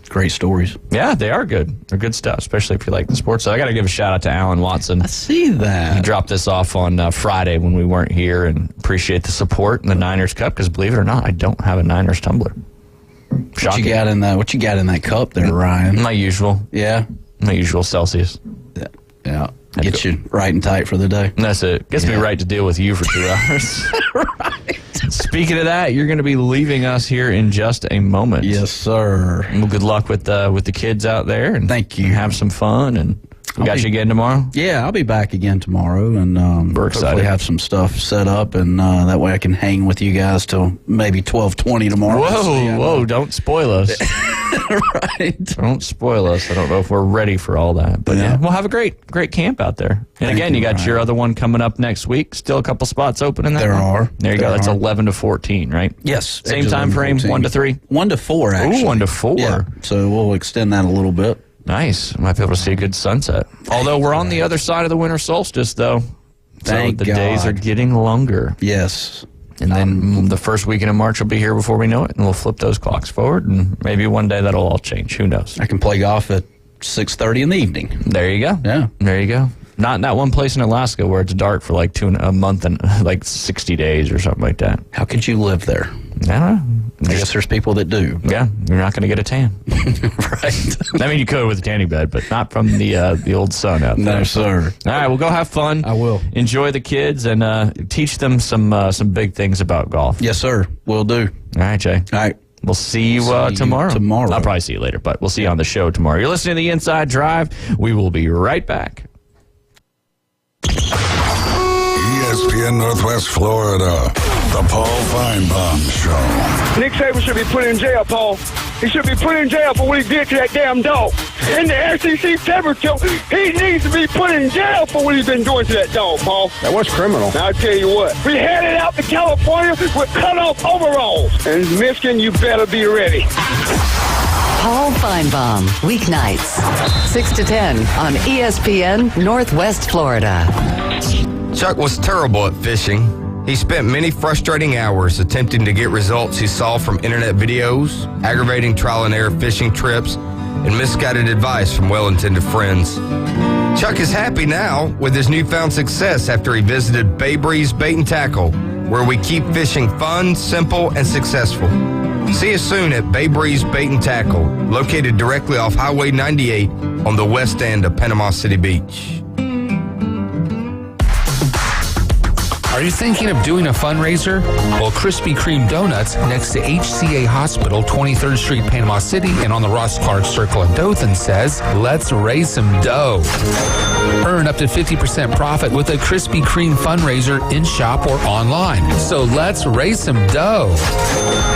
Great stories. Yeah, they are good. They're good stuff, especially if you like the sports. So I got to give a shout out to Alan Watson. I see that. He dropped this off on Friday when we weren't here, and appreciate the support in the Niners Cup, because believe it or not, I don't have a Niners tumbler. What Shocking. you got in that cup there, Ryan? My usual. Yeah. My usual Celsius. Yeah. Get you right and tight for the day. That's it. Gets me right to deal with you for 2 hours. Right. Speaking of that, you're going to be leaving us here in just a moment. Yes, sir. Well, good luck with the kids out there. And thank you. Have some fun. And we got you again tomorrow? Yeah, I'll be back again tomorrow, and we're excited. Hopefully have some stuff set up, and that way I can hang with you guys till maybe 12:20 tomorrow. Whoa, don't spoil us. Right. Don't spoil us. I don't know if we're ready for all that. But yeah, we'll have a great camp out there. And again, you got your other one coming up next week. Still a couple spots open in that There one. are. There you go. That's 11 to 14, right? Yes. Same time frame, 1 to 3? 1 to 4, actually. Ooh, 1 to 4. Yeah. So we'll extend that a little bit. Nice. Might be able to see a good sunset. Although we're on the other side of the winter solstice, though. Thank so the God. days are getting longer. Yes. And then the first weekend of March will be here before we know it, and we'll flip those clocks forward, and maybe one day that'll all change. Who knows? I can play golf at 6:30 in the evening. There you go. Yeah. There you go. Not in that one place in Alaska where it's dark for like a month and like 60 days or something like that. How could you live there? I don't know. I guess there's people that do. Yeah, you're not going to get a tan. Right. I mean, you could with a tanning bed, but not from the old sun out there. No, sir. All right, well, go have fun. I will. Enjoy the kids and teach them some big things about golf. Yes, sir. Will do. All right, Jay. All right. We'll see you tomorrow. I'll probably see you later, but we'll see you on the show tomorrow. You're listening to The Inside Drive. We will be right back. ESPN Northwest Florida. The Paul Feinbaum Show. Nick Saban should be put in jail, Paul. He should be put in jail for what he did to that damn dog. In the SEC championship, he needs to be put in jail for what he's been doing to that dog, Paul. That was criminal. Now, I'll tell you what. We headed out to California with cut-off overalls. And Michigan, you better be ready. Paul Feinbaum, weeknights, 6 to 10 on ESPN Northwest Florida. Chuck was terrible at fishing. He spent many frustrating hours attempting to get results he saw from internet videos, aggravating trial and error fishing trips, and misguided advice from well-intended friends. Chuck is happy now with his newfound success after he visited Bay Breeze Bait and Tackle, where we keep fishing fun, simple, and successful. See us soon at Bay Breeze Bait and Tackle, located directly off Highway 98 on the west end of Panama City Beach. Are you thinking of doing a fundraiser? Well, Krispy Kreme Donuts next to HCA Hospital, 23rd Street, Panama City, and on the Ross Clark Circle in Dothan says, let's raise some dough. Earn up to 50% profit with a Krispy Kreme fundraiser in-shop or online. So let's raise some dough.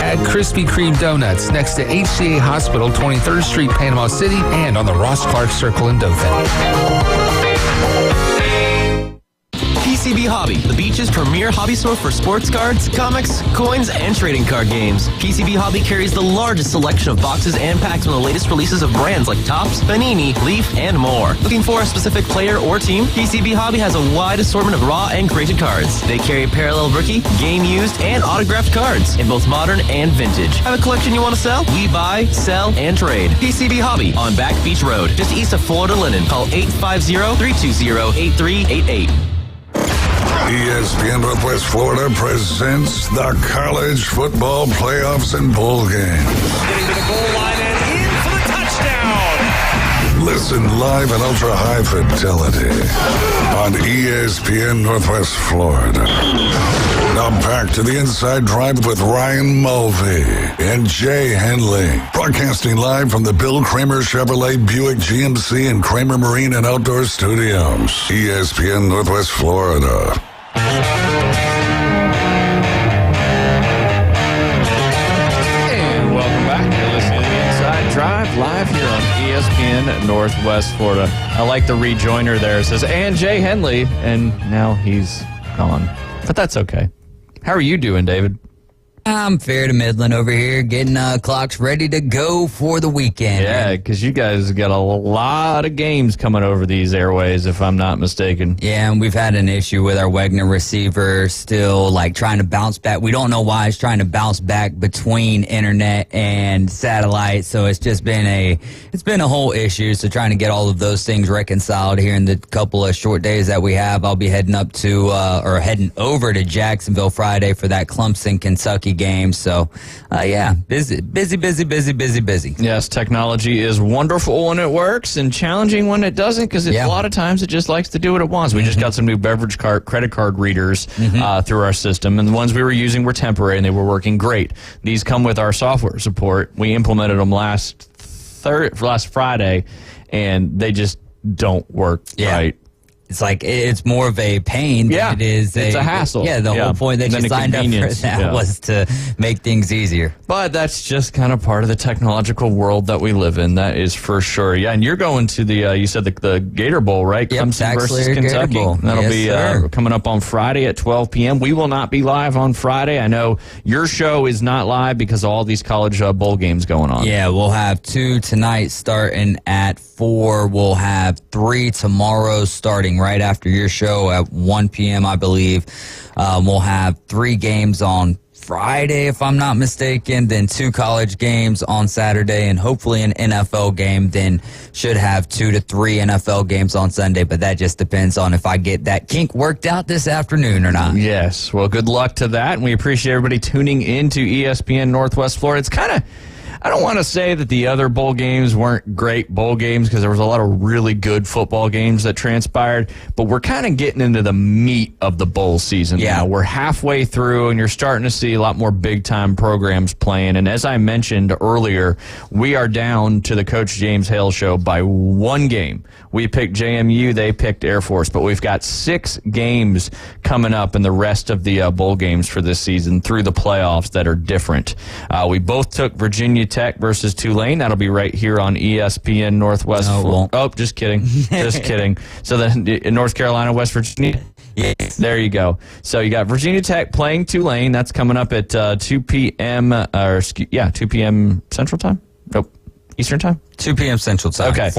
At Krispy Kreme Donuts next to HCA Hospital, 23rd Street, Panama City, and on the Ross Clark Circle in Dothan. PCB Hobby, the beach's premier hobby store for sports cards, comics, coins, and trading card games. PCB Hobby carries the largest selection of boxes and packs from the latest releases of brands like Topps, Panini, Leaf, and more. Looking for a specific player or team? PCB Hobby has a wide assortment of raw and graded cards. They carry parallel rookie, game used, and autographed cards in both modern and vintage. Have a collection you want to sell? We buy, sell, and trade. PCB Hobby on Back Beach Road, just east of Florida Linen. Call 850-320-8388. ESPN Northwest Florida presents the college football playoffs and bowl games. Getting to the goal line and in for the touchdown. Listen live and ultra-high fidelity on ESPN Northwest Florida. Now back to the Inside Drive with Ryan Mulvey and Jay Henley. Broadcasting live from the Bill Kramer Chevrolet Buick GMC and Kramer Marine and Outdoor Studios. ESPN Northwest Florida. And welcome back. You're listening to the Inside Drive live here on ESPN Northwest Florida. I like the rejoiner there. It says, and Jay Henley, and now he's gone. But that's okay. How are you doing, David? I'm fair to middling over here, getting clocks ready to go for the weekend. Yeah, because you guys got a lot of games coming over these airways, if I'm not mistaken. Yeah, and we've had an issue with our Wegner receiver still, like, trying to bounce back. We don't know why it's trying to bounce back between internet and satellite, so it's just been a whole issue. So trying to get all of those things reconciled here in the couple of short days that we have. I'll be heading over to Jacksonville Friday for that Clemson, Kentucky game. So, busy. Yes, technology is wonderful when it works and challenging when it doesn't, because a lot of times it just likes to do what it wants. We just got some new credit card readers through our system, and the ones we were using were temporary and they were working great. These come with our software support. We implemented them last Friday, and they just don't work right. It's like, it's more of a pain than it is it's a hassle. Yeah, the whole point that you signed up for that was to make things easier. But that's just kind of part of the technological world that we live in. That is for sure. Yeah, and you're going to the, you said the Gator Bowl, right? Yep, Clemson versus Kentucky. That'll be coming up on Friday at 12 p.m. We will not be live on Friday. I know your show is not live because of all these college bowl games going on. Yeah, we'll have 2 tonight starting at 4. We'll have 3 tomorrow starting right after your show at 1 p.m., I believe. We'll have 3 games on Friday, if I'm not mistaken, then 2 college games on Saturday, and hopefully an NFL game. Then should have 2 to 3 NFL games on Sunday, but that just depends on if I get that kink worked out this afternoon or not. Yes, well, good luck to that, and we appreciate everybody tuning in to ESPN Northwest Florida. It's kind of, I don't want to say that the other bowl games weren't great bowl games because there was a lot of really good football games that transpired, but we're kind of getting into the meat of the bowl season now. We're halfway through, and you're starting to see a lot more big-time programs playing. And as I mentioned earlier, we are down to the Coach James Hale Show by one game. We picked JMU, they picked Air Force, but we've got 6 games coming up in the rest of the bowl games for this season through the playoffs that are different. We both took Virginia Tech versus Tulane. That'll be right here on ESPN Northwest. Oh, just kidding. Just kidding. So then in North Carolina, West Virginia. Yes. There you go. So you got Virginia Tech playing Tulane. That's coming up at 2 p.m. 2 p.m. Central Time? Nope. Eastern Time? 2 p.m. Central Time. Okay.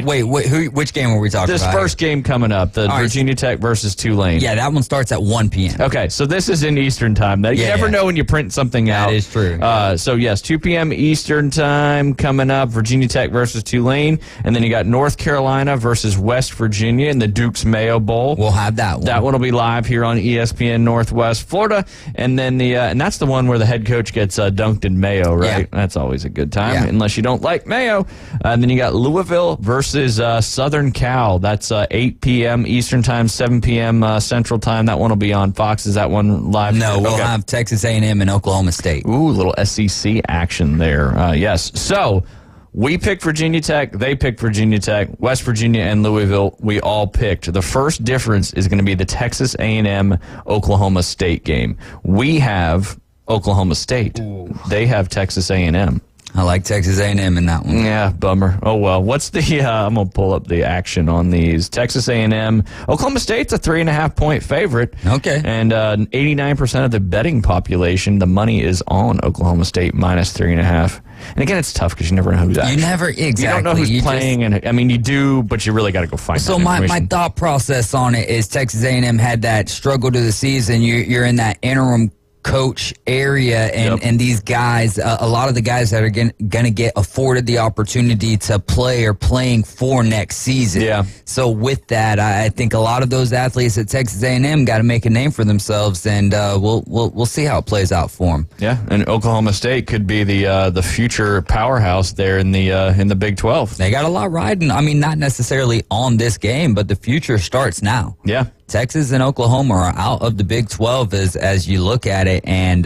Which game were we talking about? This first game coming up, the Virginia Tech versus Tulane. Yeah, that one starts at 1 p.m. Okay, so this is in Eastern Time. You never know when you print something out. That is true. So, yes, 2 p.m. Eastern Time coming up, Virginia Tech versus Tulane. And then you got North Carolina versus West Virginia in the Duke's Mayo Bowl. We'll have that one. That one will be live here on ESPN Northwest Florida. And then and that's the one where the head coach gets dunked in mayo, right? Yeah. That's always a good time, unless you don't like mayo. And then you got Louisville versus Southern Cal. That's 8 p.m. Eastern Time, 7 p.m. Central Time. That one will be on Fox. Is that one live? No, we'll have Texas A&M and Oklahoma State. Ooh, little SEC action there. Yes. So we picked Virginia Tech. They picked Virginia Tech. West Virginia and Louisville, we all picked. The first difference is going to be the Texas A&M Oklahoma State game. We have Oklahoma State. Ooh. They have Texas A&M. I like Texas A&M in that one. Yeah, bummer. Oh, well. What's the I'm going to pull up the action on these. Texas A&M. Oklahoma State's a 3.5-point favorite. Okay. And 89% of the betting population, the money is on Oklahoma State minus 3.5. And again, it's tough because you never know who's actually. Exactly. You don't know who's playing. And I mean, you do, but you really got to go find So my thought process on it is Texas A&M had that struggle to the season. You're in that interim coach area, and these guys, a lot of the guys that are going to get afforded the opportunity to play are playing for next season. Yeah. So with that, I think a lot of those athletes at Texas A&M got to make a name for themselves, and we'll see how it plays out for them. Yeah, and Oklahoma State could be the future powerhouse there in the Big 12. They got a lot riding. I mean, not necessarily on this game, but the future starts now. Yeah. Texas and Oklahoma are out of the Big 12 as you look at it, and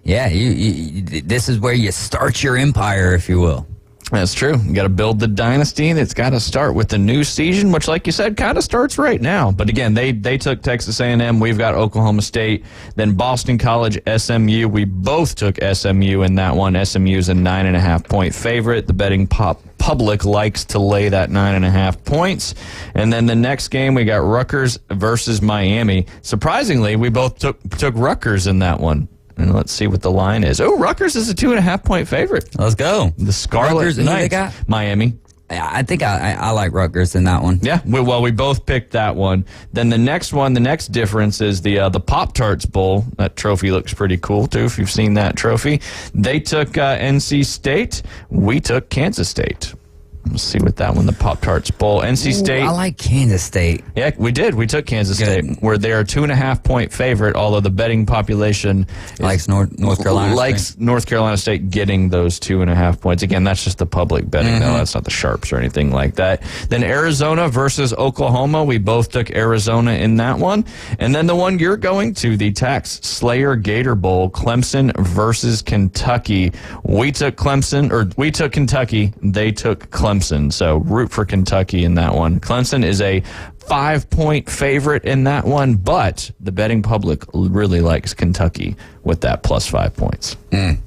this is where you start your empire, if you will. That's true. You got to build the dynasty. That's got to start with the new season, which, like you said, kind of starts right now. But again, they took Texas A&M. We've got Oklahoma State. Then Boston College, SMU. We both took SMU in that one. SMU is a 9.5-point favorite. The betting public likes to lay that 9.5 points. And then the next game, we got Rutgers versus Miami. Surprisingly, we both took Rutgers in that one. And let's see what the line is. Oh, Rutgers is a 2.5-point favorite. Let's go. The Scarlet Rutgers, Knights. who they got? Miami. I think I like Rutgers in that one. Yeah, we both picked that one. Then the next difference is the Pop-Tarts Bowl. That trophy looks pretty cool, too, if you've seen that trophy. They took NC State. We took Kansas State. Let's see what that one, the Pop-Tarts Bowl. NC State. I like Kansas State. Yeah, we did. We took Kansas State, where they're a 2.5-point favorite, although the betting population likes North Carolina State. North Carolina State getting those 2.5 points. Again, that's just the public betting, though. That's not the sharps or anything like that. Then Arizona versus Oklahoma. We both took Arizona in that one. And then the one you're going to, the Tax Slayer Gator Bowl, Clemson versus Kentucky. We took Kentucky. They took Clemson. So root for Kentucky in that one. Clemson is a 5-point favorite in that one, but the betting public really likes Kentucky with that plus 5 points. It's going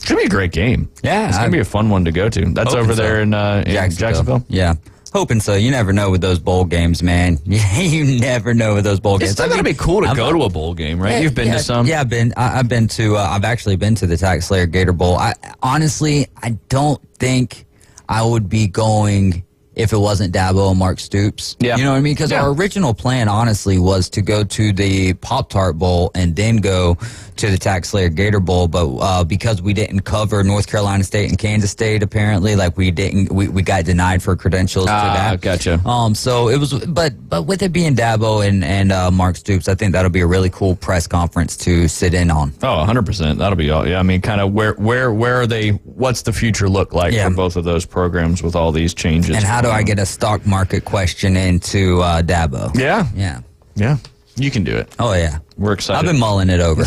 to be a great game. Yeah. It's going to be a fun one to go to. That's over there in Jacksonville. Yeah. Hoping so. You never know with those bowl games, man. You never know with those bowl games. It's still going to be cool to go to a bowl game, right? You've been to some? Yeah, I've actually been to the Tax Slayer Gator Bowl. Honestly, I don't think I would be going if it wasn't Dabo and Mark Stoops. Yeah. You know what I mean? Because our original plan, honestly, was to go to the Pop-Tart Bowl and then go to the Tax Slayer Gator Bowl. But because we didn't cover North Carolina State and Kansas State, apparently, like we got denied for credentials to that. Gotcha. So it was, but with it being Dabo and Mark Stoops, I think that'll be a really cool press conference to sit in on. Oh, 100%. That'll be all. Yeah, I mean, kind of where are they? What's the future look like for both of those programs with all these changes? And how do I get a stock market question into Dabo? Yeah. You can do it. Oh, yeah. We're excited. I've been mulling it over.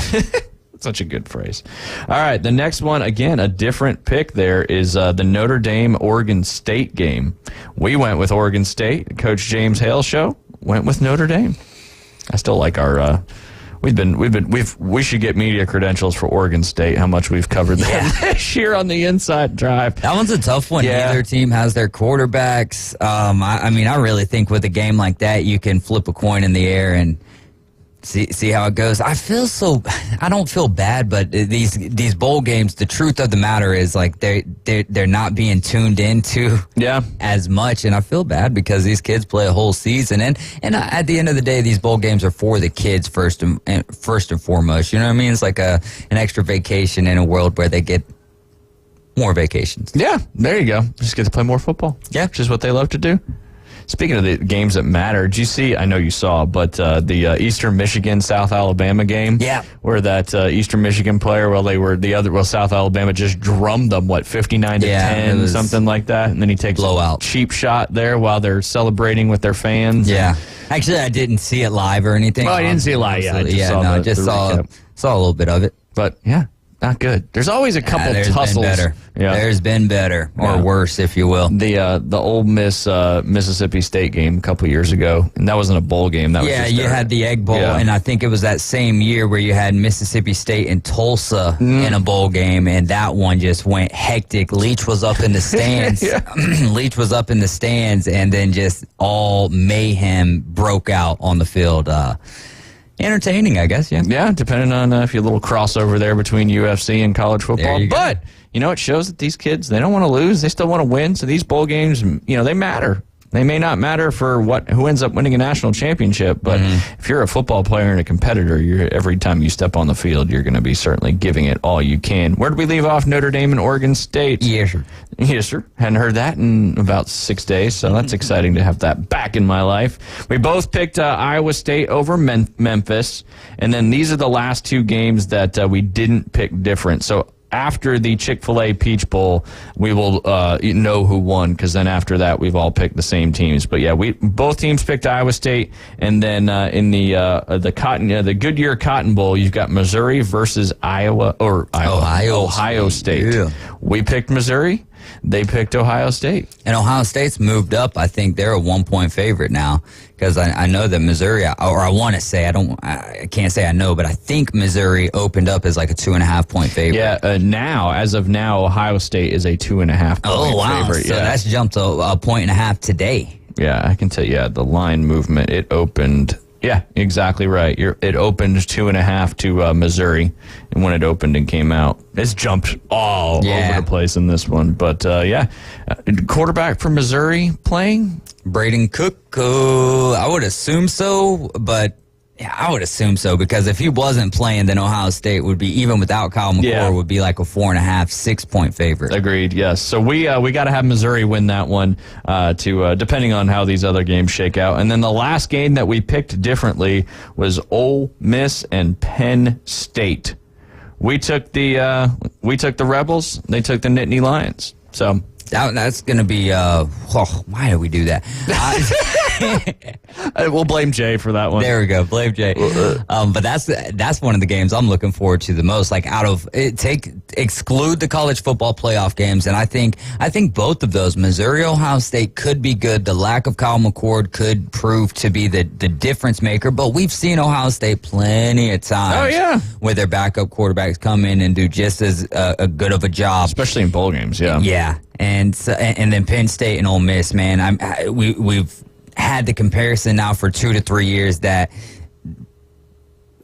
Such a good phrase. All right, the next one, again, a different pick there is the Notre Dame-Oregon State game. We went with Oregon State. Coach James Hale show went with Notre Dame. I still like our... we should get media credentials for Oregon State, how much we've covered them this year on the Inside Drive. That one's a tough one. Yeah. Neither team has their quarterbacks. I mean, I really think with a game like that, you can flip a coin in the air and see how it goes. I don't feel bad, but these bowl games, the truth of the matter is like they're not being tuned into as much, and I feel bad because these kids play a whole season, and at the end of the day, these bowl games are for the kids first and foremost. You know what I mean? It's like an extra vacation in a world where they get more vacations. Yeah, there you go. Just get to play more football. Yeah, which is what they love to do. Speaking of the games that matter, did you see, I know you saw, but the Eastern Michigan, South Alabama game? Yeah. Where that Eastern Michigan player, South Alabama just drummed them, 59-10, something like that? And then he takes blowout. A cheap shot there while they're celebrating with their fans. Yeah. Actually, I didn't see it live or anything. Oh, I didn't see it live. Yeah, I just saw a little bit of it. But, yeah. Not good. There's always a couple tussles. Been better. Yeah. There's been better, or worse, if you will. The Ole Miss Mississippi State game a couple years ago, and that wasn't a bowl game. That was just you had the Egg Bowl, and I think it was that same year where you had Mississippi State and Tulsa in a bowl game, and that one just went hectic. Leach was up in the stands. Leach was up in the stands, and then just all mayhem broke out on the field. Entertaining, I guess, Yeah, depending on if you a little crossover there between UFC and college football. But, it shows that these kids, they don't want to lose. They still want to win. So these bowl games, they matter. They may not matter for who ends up winning a national championship, but if you're a football player and a competitor, every time you step on the field, you're going to be certainly giving it all you can. Where did we leave off? Notre Dame and Oregon State. Yes, sir. Yes, sir. Hadn't heard that in about 6 days, so that's exciting to have that back in my life. We both picked Iowa State over Memphis, and then these are the last two games that we didn't pick different. So after the Chick-fil-A Peach Bowl, we will know who won, because then after that, we've all picked the same teams. But yeah, both teams picked Iowa State, and then in the Goodyear Cotton Bowl, you've got Missouri versus Ohio State. Yeah. We picked Missouri. They picked Ohio State. And Ohio State's moved up. I think they're a 1-point favorite now, because I know that Missouri, or I want to say, I can't say I know, but I think Missouri opened up as like a 2.5-point favorite. Yeah, as of now, Ohio State is a 2.5-point favorite. So that's jumped a 1.5 today. Yeah, I can tell you, the line movement, it opened... Yeah, exactly right. It opened 2.5 to Missouri, and when it opened and came out, it's jumped all over the place in this one. But quarterback from Missouri playing? Braden Cook, I would assume so, but I would assume so, because if he wasn't playing, then Ohio State would be, even without Kyle McCord, would be like a 4.5, 6-point favorite. Agreed. Yes. So we got to have Missouri win that one, depending on how these other games shake out. And then the last game that we picked differently was Ole Miss and Penn State. We took the Rebels. They took the Nittany Lions. So. That's going to be, why did we do that? We'll blame Jay for that one. There we go. Blame Jay. But that's one of the games I'm looking forward to the most. Like exclude the college football playoff games. And I think both of those, Missouri, Ohio State, could be good. The lack of Kyle McCord could prove to be the difference maker. But we've seen Ohio State plenty of times where their backup quarterbacks come in and do just as a good of a job. Especially in bowl games, Yeah. And then Penn State and Ole Miss, man. We've had the comparison now for 2 to 3 years that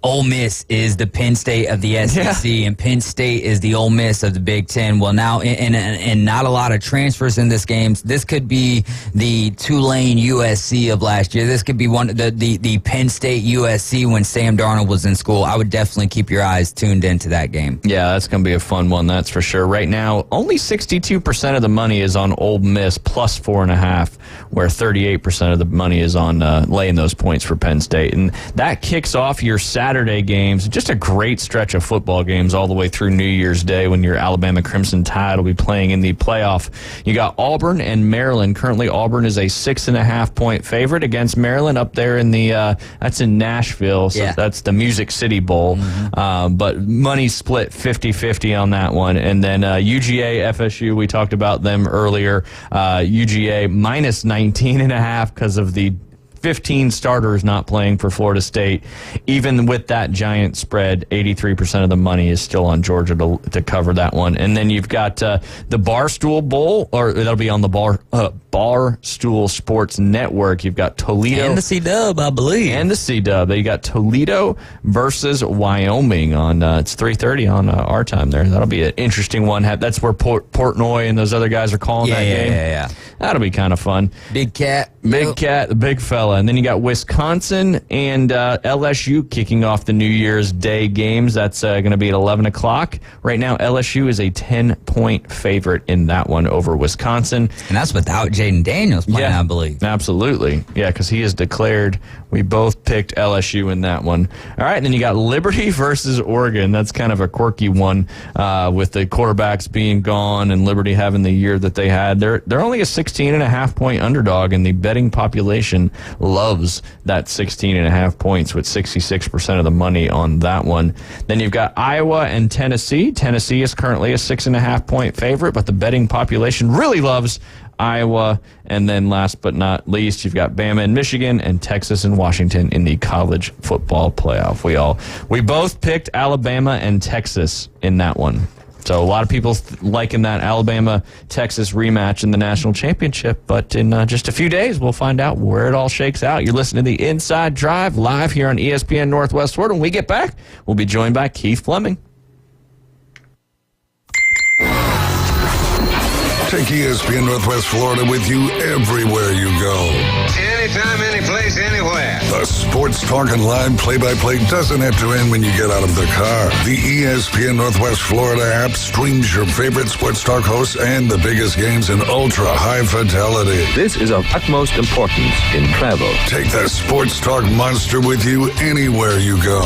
Ole Miss is the Penn State of the SEC, and Penn State is the Ole Miss of the Big Ten. Well, now, and not a lot of transfers in this game. This could be the Tulane USC of last year. This could be the Penn State USC when Sam Darnold was in school. I would definitely keep your eyes tuned into that game. Yeah, that's going to be a fun one, that's for sure. Right now, only 62% of the money is on Ole Miss plus 4.5, where 38% of the money is on laying those points for Penn State. And that kicks off your Saturday games. Just a great stretch of football games all the way through New Year's Day when your Alabama Crimson Tide will be playing in the playoff. You got Auburn and Maryland. Currently, Auburn is a 6.5-point favorite against Maryland up there in the that's in Nashville, so that's the Music City Bowl. But money split 50-50 on that one. And then UGA, FSU, we talked about them earlier. UGA minus 19.5 because of the 15 starters not playing for Florida State. Even with that giant spread, 83% of the money is still on Georgia to cover that one. And then you've got the Barstool Bowl, or that'll be on the Barstool Sports Network. You've got Toledo. And the C-Dub, I believe. And the C-Dub. You got Toledo versus Wyoming on, it's 3:30 on our time there. That'll be an interesting one. That's where Portnoy and those other guys are calling that game. Yeah. That'll be kind of fun. Big Cat. The big fella. And then you got Wisconsin and LSU kicking off the New Year's Day games. That's going to be at 11 o'clock. Right now, LSU is a 10-point favorite in that one over Wisconsin. And that's without Jaden Daniels playing, I believe. Absolutely. Yeah, because he is declared. We both picked LSU in that one. All right, and then you got Liberty versus Oregon. That's kind of a quirky one with the quarterbacks being gone and Liberty having the year that they had. They're only a 16.5-point underdog, and the betting population loves that 16.5 points with 66% of the money on that one. Then you've got Iowa and Tennessee. Tennessee is currently a 6.5-point favorite, but the betting population really loves Iowa. And then last but not least, you've got Bama and Michigan and Texas and Washington in the college football playoff. We both picked Alabama and Texas in that one. So a lot of people liking that Alabama-Texas rematch in the national championship. But in just a few days, we'll find out where it all shakes out. You're listening to the Inside Drive live here on ESPN Northwest Florida. When we get back, we'll be joined by Keith Fleming. Take ESPN Northwest Florida with you everywhere you go. Anytime, anyplace, anywhere. The sports talk and live play-by-play doesn't have to end when you get out of the car. The ESPN Northwest Florida app streams your favorite sports talk hosts and the biggest games in ultra-high fidelity. This is of utmost importance in travel. Take the sports talk monster with you anywhere you go.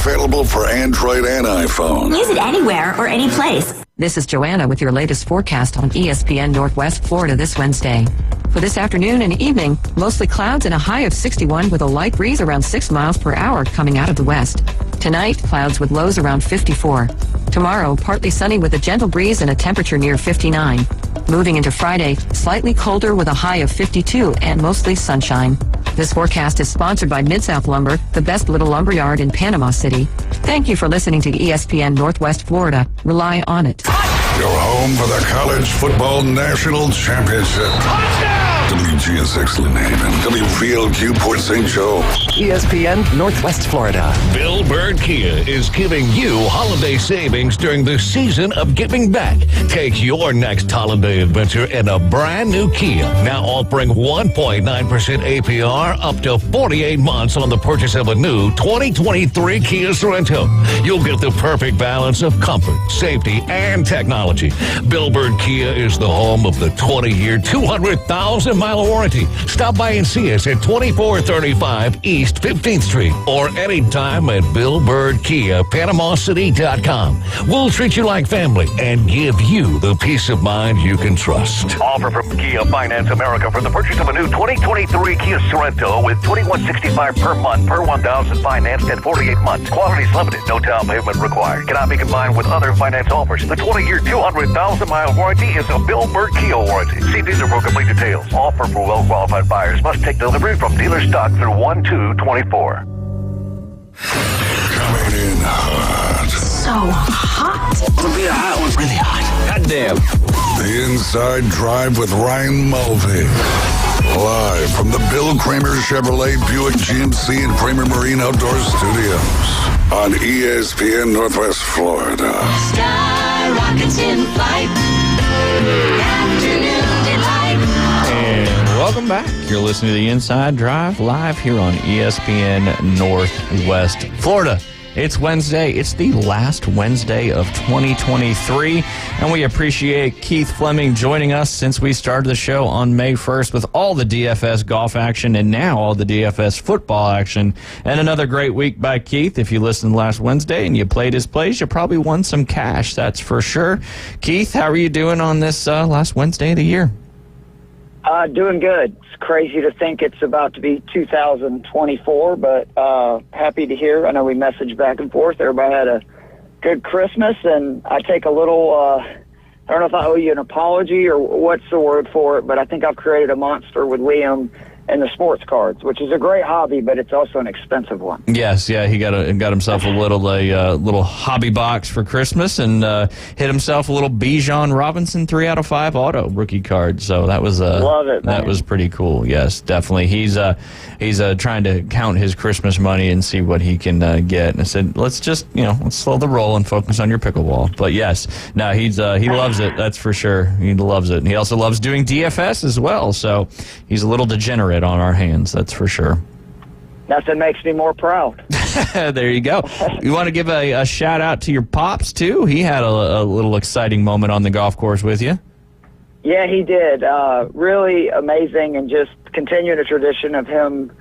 Available for Android and iPhone. Use it anywhere or any place. This is Joanna with your latest forecast on ESPN Northwest Florida this Wednesday. For this afternoon and evening, mostly clouds and a high of 61 with a light breeze around 6 miles per hour coming out of the west. Tonight, clouds with lows around 54. Tomorrow, partly sunny with a gentle breeze and a temperature near 59. Moving into Friday, slightly colder with a high of 52 and mostly sunshine. This forecast is sponsored by Mid-South Lumber, the best little lumberyard in Panama City. Thank you for listening to ESPN Northwest Florida. Rely on it. Your home for the College Football National Championship. WGSX Lynn Haven, WVLQ Port St. Joe. ESPN Northwest Florida. Bill Bird Kia is giving you holiday savings during the season of giving back. Take your next holiday adventure in a brand new Kia. Now offering 1.9% APR up to 48 months on the purchase of a new 2023 Kia Sorento. You'll get the perfect balance of comfort, safety, and technology. Bill Bird Kia is the home of the 20-year, 200,000-mile warranty. Stop by and see us at 2435 East 15th Street or anytime at Bill Bird Kia, PanamaCity.com. We'll treat you like family and give you the peace of mind you can trust. Offer from Kia Finance America for the purchase of a new 2023 Kia Sorento with $2,165 per month per 1,000 financed at 48 months. Quality is limited. No down payment required. Cannot be combined with other finance offers. The 20-year, 200,000-mile warranty is a Bill Bird Kia warranty. See dealer for complete details. Offer for well-qualified buyers. Must take delivery from dealer stock through 1/2/24. Coming in hot. So hot. It'll be a hot one. Really hot. Goddamn. The Inside Drive with Ryan Mulvey. Live from the Bill Kramer Chevrolet Buick GMC and Kramer Marine Outdoor Studios on ESPN Northwest Florida. Sky rockets in flight. Afternoon delight. And welcome back. You're listening to the Inside Drive live here on ESPN Northwest Florida. It's Wednesday. It's the last Wednesday of 2023, and we appreciate Keith Fleming joining us since we started the show on May 1st with all the DFS golf action and now all the DFS football action. And another great week by Keith. If you listened last Wednesday and you played his plays, you probably won some cash, that's for sure. Keith, how are you doing on this last Wednesday of the year? Doing good. It's crazy to think it's about to be 2024, but happy to hear. I know we messaged back and forth. Everybody had a good Christmas, and I take a little, I don't know if I owe you an apology or what's the word for it, but I think I've created a monster with Liam and the sports cards, which is a great hobby, but it's also an expensive one. Yes, yeah, he got himself a little hobby box for Christmas and hit himself a little Bijan Robinson 3 out of 5 auto rookie card. So that was love it, man. That was pretty cool. Yes, definitely. He's trying to count his Christmas money and see what he can get. And I said, let's slow the roll and focus on your pickleball. But yes, no, he loves it. That's for sure. He loves it. And he also loves doing DFS as well. So he's a little degenerate on our hands, that's for sure. Nothing makes me more proud. There you go. You want to give a shout out to your pops too? He had a little exciting moment on the golf course with you. Yeah, he did. Really amazing, and just continuing a tradition of him,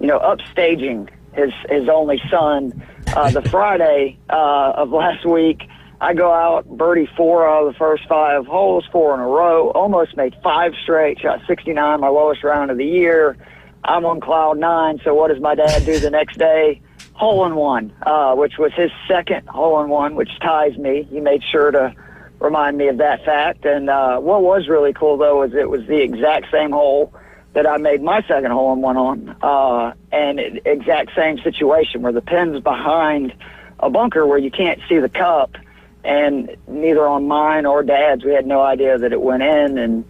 upstaging his only son. The Friday of last week, I go out, birdie 4 out of the first 5 holes, 4 in a row, almost made 5 straight, shot 69, my lowest round of the year. I'm on cloud 9, so what does my dad do the next day? Hole-in-one, which was his second hole-in-one, which ties me. He made sure to remind me of that fact. And what was really cool, though, is it was the exact same hole that I made my second hole-in-one on, and exact same situation where the pin's behind a bunker where you can't see the cup. And neither on mine or Dad's, we had no idea that it went in, and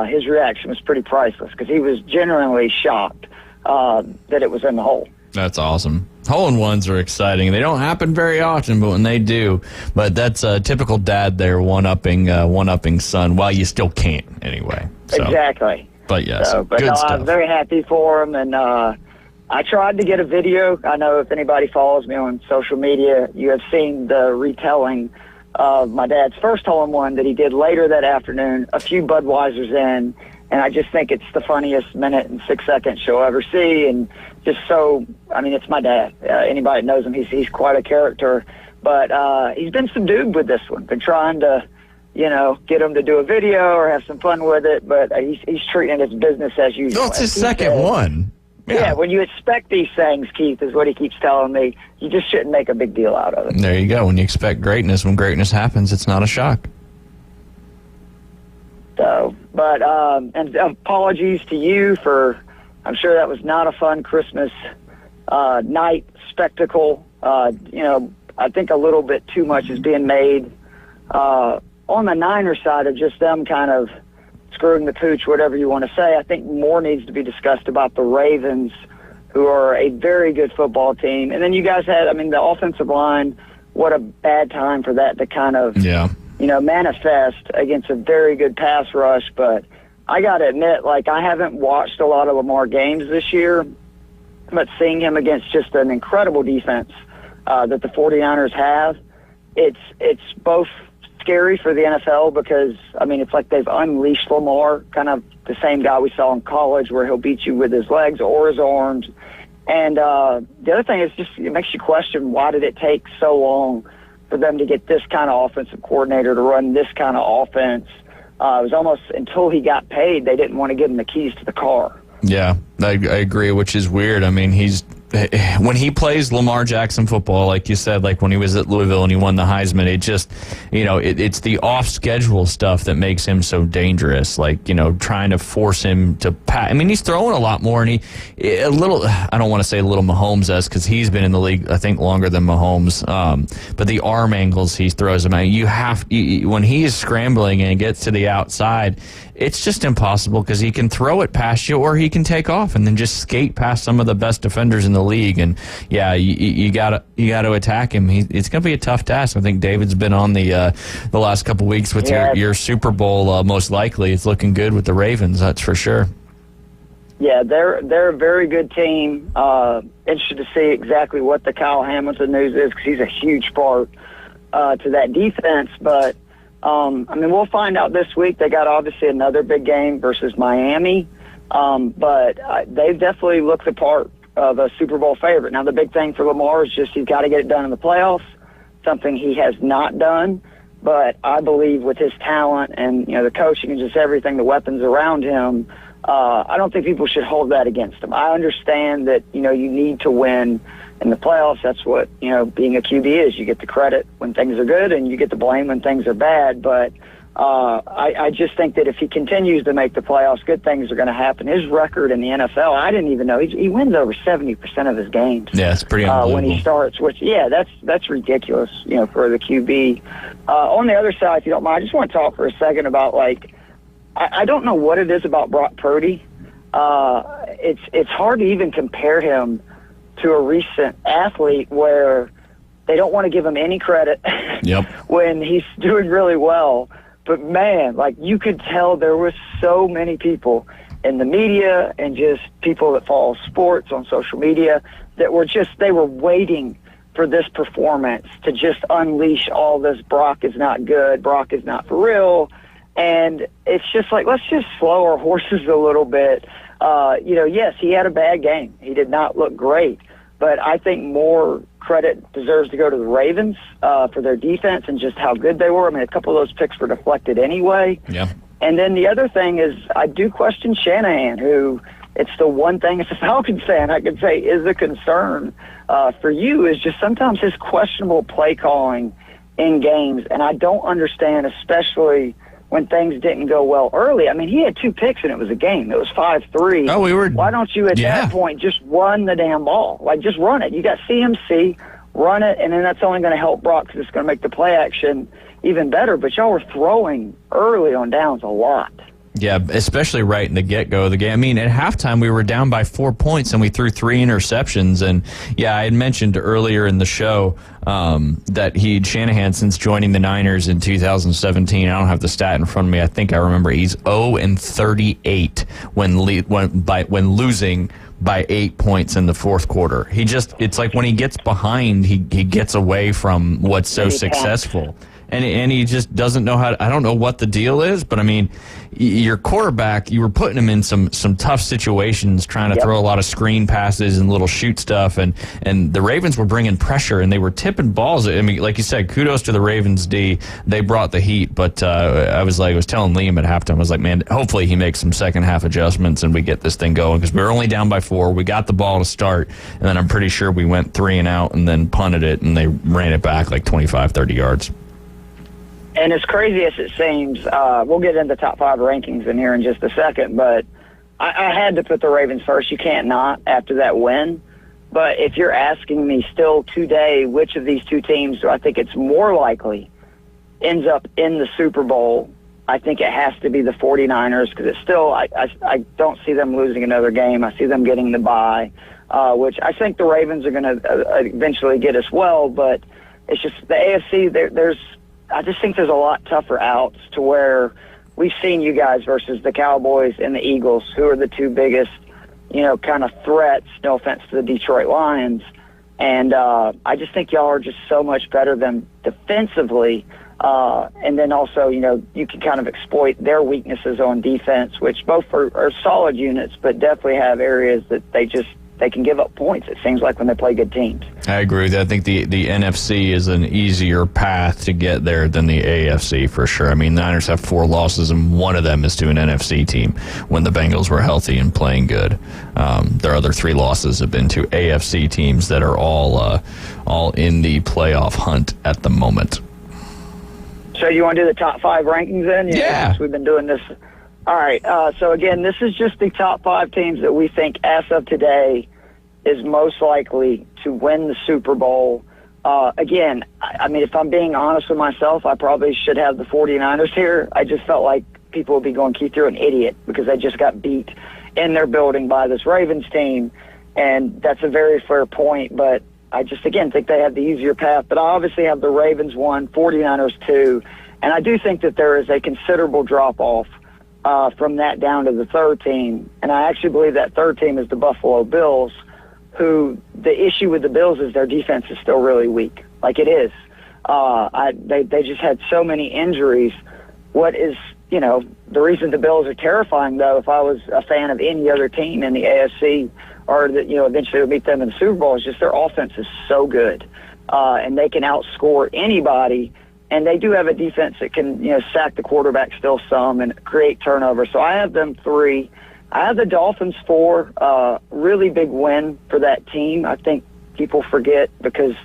his reaction was pretty priceless because he was genuinely shocked that it was in the hole. That's awesome. Hole-in-ones are exciting. They don't happen very often, but when they do, but that's a typical dad there, one-upping son. Well, you still can't anyway. So. Exactly. But yes, but good stuff. I'm very happy for him, and I tried to get a video. I know if anybody follows me on social media, you have seen the retelling of my dad's first hole-in-one that he did later that afternoon, a few Budweisers in, and I just think it's the funniest minute and 6 seconds you'll ever see, and just it's my dad. Anybody that knows him, he's quite a character, but he's been subdued with this one. Been trying to, get him to do a video or have some fun with it, but he's treating it as business as usual. No, it's his second one. Yeah, when you expect these things, Keith, is what he keeps telling me, you just shouldn't make a big deal out of it. There you go. When you expect greatness, when greatness happens, it's not a shock. So, but, and apologies to you for, I'm sure that was not a fun Christmas night spectacle. I think a little bit too much is being made on the Niners side of just them kind of screwing the pooch, whatever you want to say. I think more needs to be discussed about the Ravens, who are a very good football team. And then you guys had, the offensive line, what a bad time for that to kind of, manifest against a very good pass rush. But I got to admit, I haven't watched a lot of Lamar games this year, but seeing him against just an incredible defense that the 49ers have, it's both scary for the NFL because, it's like they've unleashed Lamar, kind of the same guy we saw in college where he'll beat you with his legs or his arms. And the other thing is just it makes you question, why did it take so long for them to get this kind of offensive coordinator to run this kind of offense? It was almost until he got paid, they didn't want to give him the keys to the car. Yeah, I agree, which is weird. When he plays Lamar Jackson football, like you said, like when he was at Louisville and he won the Heisman, it just, it's the off-schedule stuff that makes him so dangerous. Trying to force him to pass. He's throwing a lot more, and I don't want to say a little Mahomes-esque because he's been in the league, I think, longer than Mahomes. But the arm angles he throws him at, when he is scrambling and gets to the outside, it's just impossible because he can throw it past you or he can take off and then just skate past some of the best defenders in the league. And yeah, you gotta attack him. It's going to be a tough task. I think David's been on the last couple weeks with your Super Bowl. Most likely, it's looking good with the Ravens. That's for sure. Yeah, they're a very good team. Interested to see exactly what the Kyle Hamilton news is because he's a huge part to that defense. But we'll find out this week. They got obviously another big game versus Miami, but they've definitely looked the part of a Super Bowl favorite. Now, the big thing for Lamar is just he's got to get it done in the playoffs, something he has not done. But I believe with his talent and the coaching and just everything, the weapons around him, I don't think people should hold that against him. I understand that you need to win in the playoffs. That's what being a QB is. You get the credit when things are good, and you get the blame when things are bad. But I just think that if he continues to make the playoffs, good things are going to happen. His record in the NFL, I didn't even know he wins over 70% of his games. Yeah, it's pretty unbelievable when he starts. Which that's ridiculous. For the QB. On the other side, if you don't mind, I just want to talk for a second about I don't know what it is about Brock Purdy. It's hard to even compare him to a recent athlete where they don't want to give him any credit when he's doing really well. But man, you could tell there was so many people in the media and just people that follow sports on social media that they were waiting for this performance to just unleash all this Brock is not good, Brock is not for real. And it's just let's just slow our horses a little bit. Yes, he had a bad game. He did not look great. But I think more credit deserves to go to the Ravens for their defense and just how good they were. A couple of those picks were deflected anyway. Yeah. And then the other thing is I do question Shanahan, who it's the one thing as a Falcons fan I could say is a concern for you is just sometimes his questionable play calling in games. And I don't understand, especially – when things didn't go well early. He had 2 picks and it was a game. It was 5-3. Oh, Why don't you at that point just run the damn ball? Just run it. You got CMC, run it, and then that's only going to help Brock because it's going to make the play action even better. But y'all were throwing early on downs a lot. Yeah, especially right in the get-go of the game. At halftime, we were down by 4 points, and we threw 3 interceptions. And, I had mentioned earlier in the show that Shanahan, since joining the Niners in 2017, I don't have the stat in front of me. I think I remember he's 0-38 when losing by 8 points in the fourth quarter. It's like when he gets behind, he gets away from what's so successful. And he just doesn't know I don't know what the deal is, but your quarterback, you were putting him in some tough situations, trying to throw a lot of screen passes and little shoot stuff, and the Ravens were bringing pressure and they were tipping balls. Like you said, kudos to the Ravens D. They brought the heat, but I was telling Liam at halftime, I was like, man, hopefully he makes some second half adjustments and we get this thing going because we were only down by 4. We got the ball to start, and then I'm pretty sure we went 3 and out and then punted it and they ran it back 25, 30 yards. And as crazy as it seems, we'll get into top 5 rankings in here in just a second, but I had to put the Ravens first. You can't not after that win. But if you're asking me still today which of these 2 teams do I think it's more likely ends up in the Super Bowl, I think it has to be the 49ers because it's still I don't see them losing another game. I see them getting the bye, which I think the Ravens are going to eventually get as well. But it's just the AFC, I just think there's a lot tougher outs to where we've seen you guys versus the Cowboys and the Eagles, who are the 2 biggest, kind of threats, no offense to the Detroit Lions. And I just think y'all are just so much better than defensively. And then also, you can kind of exploit their weaknesses on defense, which both are solid units, but definitely have areas that they can give up points, it seems like, when they play good teams. I agree with that. I think the NFC is an easier path to get there than the AFC for sure. The Niners have 4 losses, and one of them is to an NFC team when the Bengals were healthy and playing good. Their other 3 losses have been to AFC teams that are all in the playoff hunt at the moment. So you want to do the top 5 rankings then? Yeah. We've been doing this. All right, so again, this is just the top 5 teams that we think, as of today, is most likely to win the Super Bowl. If I'm being honest with myself, I probably should have the 49ers here. I just felt like people would be going, Keith, you're an idiot because they just got beat in their building by this Ravens team. And that's a very fair point, but I just, again, think they have the easier path. But I obviously have the Ravens 1, 49ers 2, and I do think that there is a considerable drop-off from that down to the third team. And I actually believe that third team is the Buffalo Bills, who the issue with the Bills is their defense is still really weak. Like it is. They just had so many injuries. What is, the reason the Bills are terrifying, though, if I was a fan of any other team in the AFC or that, eventually will beat them in the Super Bowl, is just their offense is so good. And they can outscore anybody. And they do have a defense that can, sack the quarterback still some and create turnovers. So I have them 3. I have the Dolphins 4. Really big win for that team. I think people forget because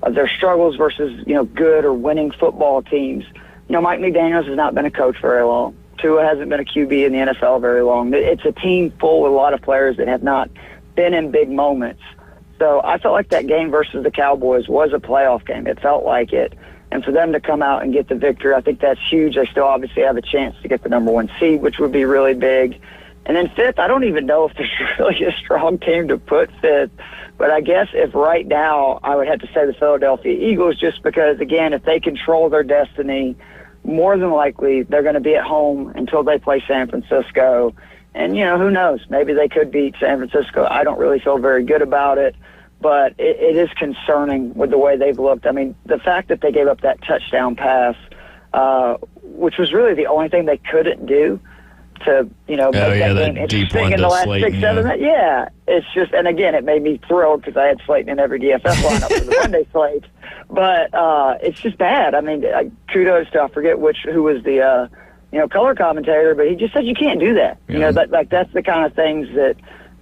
of their struggles versus, good or winning football teams. Mike McDaniels has not been a coach very long. Tua hasn't been a QB in the NFL very long. It's a team full with a lot of players that have not been in big moments. So I felt like that game versus the Cowboys was a playoff game. It felt like it. And for them to come out and get the victory, I think that's huge. They still obviously have a chance to get the number 1 seed, which would be really big. And then 5th, I don't even know if there's really a strong team to put 5th. But I guess if right now I would have to say the Philadelphia Eagles, just because, again, if they control their destiny, more than likely they're going to be at home until they play San Francisco. And, who knows? Maybe they could beat San Francisco. I don't really feel very good about it. But it is concerning with the way they've looked. I mean, the fact that they gave up that touchdown pass, which was really the only thing they couldn't do to, make that game interesting in the last Slayton, 6-7 minutes. Yeah, it's just, and again, it made me thrilled because I had Slayton in every DFS lineup for the Monday slate. But it's just bad. I mean, kudos to, I forget who was the, color commentator, but he just said you can't do that. Yeah. That's the kind of things that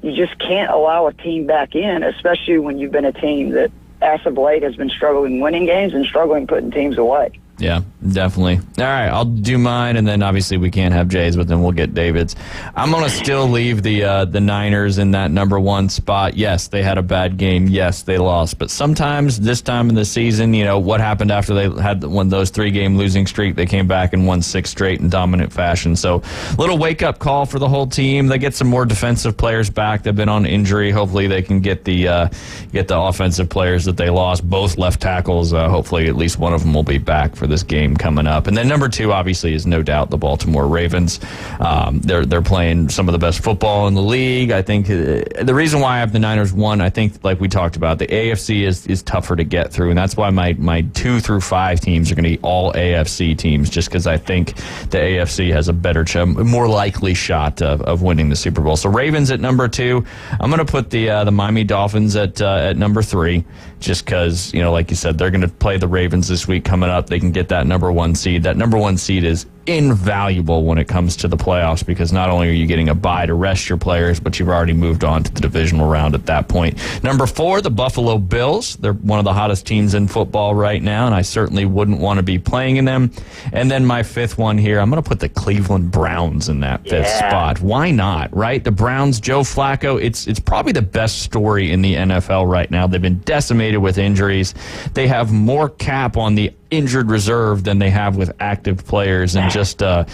you just can't allow a team back in, especially when you've been a team that, as of late, has been struggling winning games and struggling putting teams away. Yeah, definitely. All right, I'll do mine, and then obviously we can't have Jay's, but then we'll get David's. I'm going to still leave the Niners in that number 1 spot. Yes, they had a bad game. Yes, they lost. But sometimes this time in the season, what happened after they had those 3-game losing streak? They came back and won 6 straight in dominant fashion. So little wake-up call for the whole team. They get some more defensive players back. They've been on injury. Hopefully they can get the offensive players that they lost, both left tackles. Hopefully at least one of them will be back for this game coming up. And then number 2 obviously is no doubt the Baltimore Ravens. They're playing some of the best football in the league. I think the reason why I have the Niners 1, I think like we talked about, the AFC is tougher to get through, and that's why my 2 through 5 teams are going to be all AFC teams, just because I think the AFC has a better more likely shot of winning the Super Bowl. So Ravens at number 2. I'm going to put the Miami Dolphins at number 3, just because, like you said, they're going to play the Ravens this week coming up. They can get that number 1 seed. That number 1 seed is invaluable when it comes to the playoffs, because not only are you getting a bye to rest your players, but you've already moved on to the divisional round at that point. Number 4, the Buffalo Bills. They're one of the hottest teams in football right now, and I certainly wouldn't want to be playing in them. And then my 5th one here, I'm going to put the Cleveland Browns in that 5th spot. Why not, right? The Browns, Joe Flacco, it's probably the best story in the NFL right now. They've been decimated with injuries. They have more cap on the injured reserve than they have with active players, and just a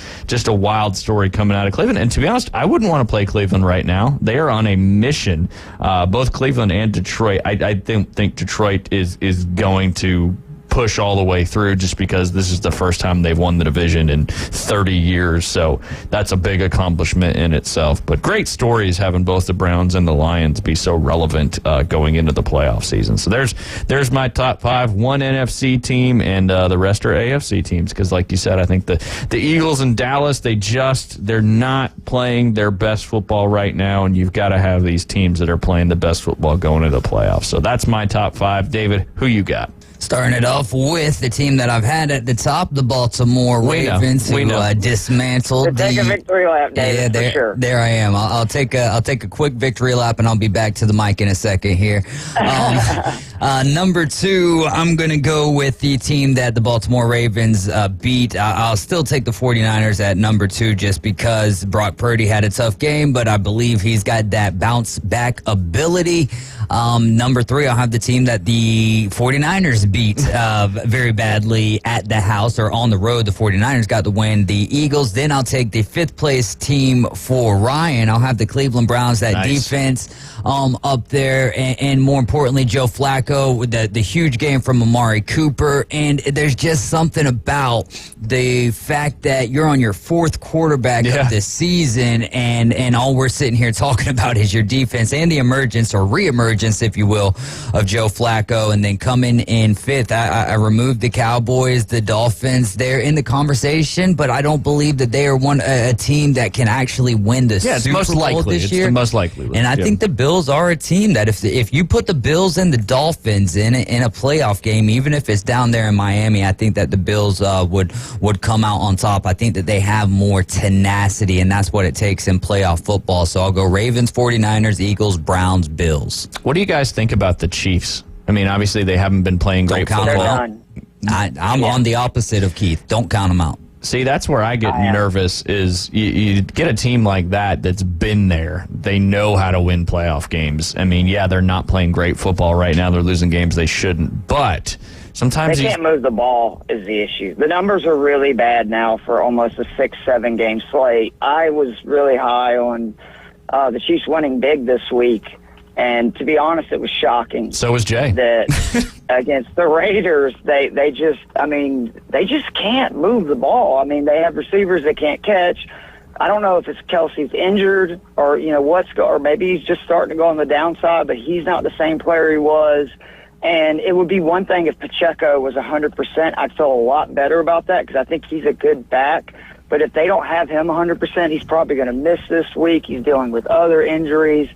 wild story coming out of Cleveland. And to be honest, I wouldn't want to play Cleveland right now. They are on a mission, both Cleveland and Detroit. I think Detroit is going to push all the way through, just because this is the first time they've won the division in 30 years. So that's a big accomplishment in itself. But great stories having both the Browns and the Lions be so relevant going into the playoff season. So there's my top 5. 1 NFC team, and the rest are AFC teams, because like you said, I think the Eagles and Dallas, they're not playing their best football right now, and you've got to have these teams that are playing the best football going into the playoffs. So that's my top 5. David, who you got? Starting it off with the team that I've had at the top, the Baltimore Ravens, who dismantled take a victory lap, David, for sure. There I am. I'll take a quick victory lap, and I'll be back to the mic in a second here. Number 2, I'm going to go with the team that the Baltimore Ravens beat. I'll still take the 49ers at number 2 just because Brock Purdy had a tough game, but I believe he's got that bounce back ability. Number 3, I'll have the team that the 49ers beat very badly at the house or on the road. The 49ers got the win. The Eagles. Then I'll take the 5th place team for Ryan. I'll have the Cleveland Browns, that defense up there, and more importantly, Joe Flacco, the huge game from Amari Cooper. And there's just something about the fact that you're on your 4th quarterback of the season, and all we're sitting here talking about is your defense and the emergence or reemergence, if you will, of Joe Flacco. And then coming in 5th, I removed the Cowboys, the Dolphins. They're in the conversation, but I don't believe that they are a team that can actually win the Super most Bowl likely. this year. It's the most likely. And I think the Bills are a team that if you put the Bills and the Dolphins in a playoff game, even if it's down there in Miami, I think that the Bills would come out on top. I think that they have more tenacity, and that's what it takes in playoff football. So I'll go Ravens, 49ers, Eagles, Browns, Bills. What do you guys think about the Chiefs? I mean, obviously they haven't been playing great football. I'm on the opposite of Keith. Don't count them out. See, that's where I get nervous is you get a team like that's been there. They know how to win playoff games. I mean, they're not playing great football right now. They're losing games they shouldn't. But sometimes they can't move the ball is the issue. The numbers are really bad now for almost a 6-7 game slate. I was really high on the Chiefs winning big this week. And to be honest, it was shocking. So was Jay. That against the Raiders, they just can't move the ball. I mean, they have receivers that can't catch. I don't know if it's Kelsey's injured or, or maybe he's just starting to go on the downside, but he's not the same player he was. And it would be one thing if Pacheco was 100%. I'd feel a lot better about that because I think he's a good back. But if they don't have him 100%, he's probably going to miss this week. He's dealing with other injuries.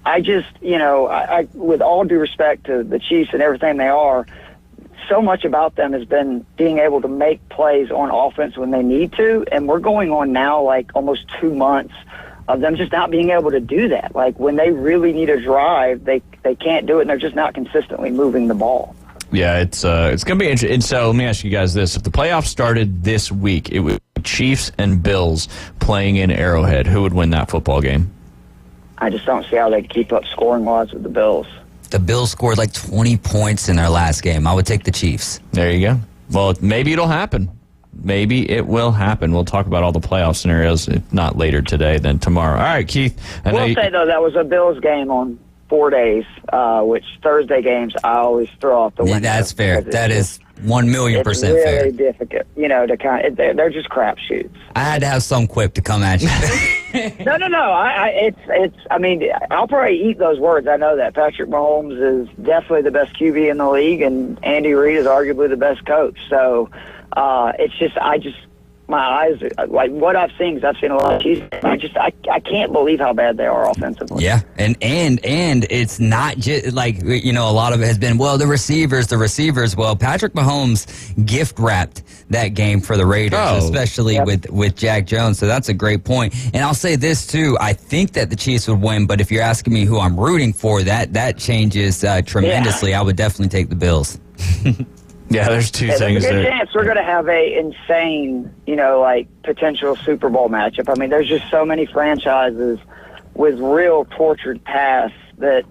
I just, I with all due respect to the Chiefs and everything they are, so much about them has been being able to make plays on offense when they need to, and we're going on now like almost 2 months of them just not being able to do that. Like when they really need a drive, they can't do it, and they're just not consistently moving the ball. Yeah, it's going to be interesting. And so let me ask you guys this. If the playoffs started this week, it would be Chiefs and Bills playing in Arrowhead. Who would win that football game? I just don't see how they keep up scoring-wise with the Bills. The Bills scored like 20 points in their last game. I would take the Chiefs. There you go. Well, maybe it'll happen. Maybe it will happen. We'll talk about all the playoff scenarios, if not later today, then tomorrow. All right, Keith. We'll say, though, that was a Bills game on 4 days, which Thursday games I always throw off the window. That's fair. That is 1,000,000% fair. It's really difficult, to they're just crapshoots. I had to have some quip to come at you. No. I'll probably eat those words. I know that. Patrick Mahomes is definitely the best QB in the league, and Andy Reid is arguably the best coach. So my eyes, like what I've seen, because I've seen a lot of Chiefs, I can't believe how bad they are offensively. Yeah, and it's not just like, a lot of it has been, the receivers. Well, Patrick Mahomes gift wrapped that game for the Raiders, especially with Jack Jones. So that's a great point. And I'll say this too, I think that the Chiefs would win, but if you're asking me who I'm rooting for, that changes tremendously. I would definitely take the Bills. Yeah, there's two things there. There's a good chance we're going to have a insane, potential Super Bowl matchup. I mean, there's just so many franchises with real tortured paths that,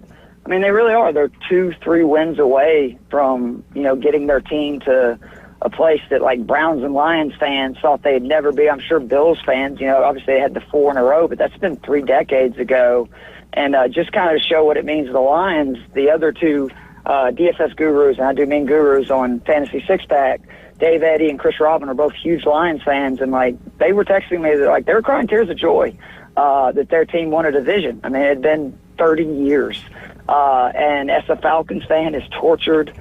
they really are. They're 2-3 wins away from, getting their team to a place that, like, Browns and Lions fans thought they'd never be. I'm sure Bills fans, obviously they had the 4 in a row, but that's been 3 decades ago. And just kind of to show what it means to the Lions, the other two DFS gurus, and I do mean gurus on Fantasy Six-Pack, Dave Eddy and Chris Robin are both huge Lions fans, and they were texting me that they were crying tears of joy that their team won a division. It had been 30 years, and as a Falcons fan, as tortured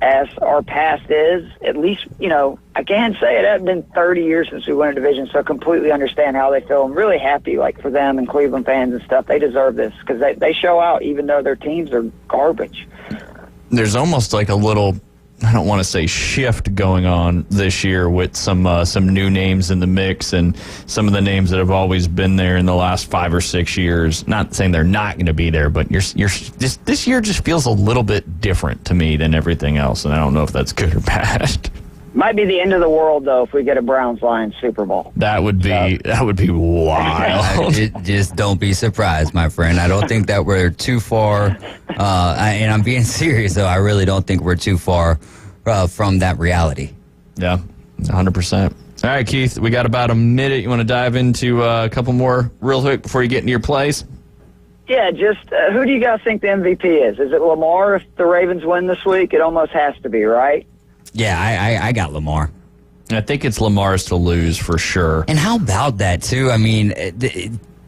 as our past is, at least I can say it hasn't been 30 years since we won a division, so I completely understand how they feel. I'm really happy, for them and Cleveland fans and stuff. They deserve this because they show out even though their teams are garbage. There's almost like a little I don't want to say shift going on this year with some new names in the mix and some of the names that have always been there in the last 5 or 6 years. Not saying they're not going to be there, but this year just feels a little bit different to me than everything else, and I don't know if that's good or bad. Might be the end of the world, though, if we get a Browns-Lions Super Bowl. That would be wild. Just don't be surprised, my friend. I don't think that we're too far, and I'm being serious, though. I really don't think we're too far from that reality. Yeah, 100%. All right, Keith, we got about a minute. You want to dive into a couple more real quick before you get into your plays? Yeah, just who do you guys think the MVP is? Is it Lamar if the Ravens win this week? It almost has to be, right? Yeah, I got Lamar. I think it's Lamar's to lose for sure. And how about that, too? I mean,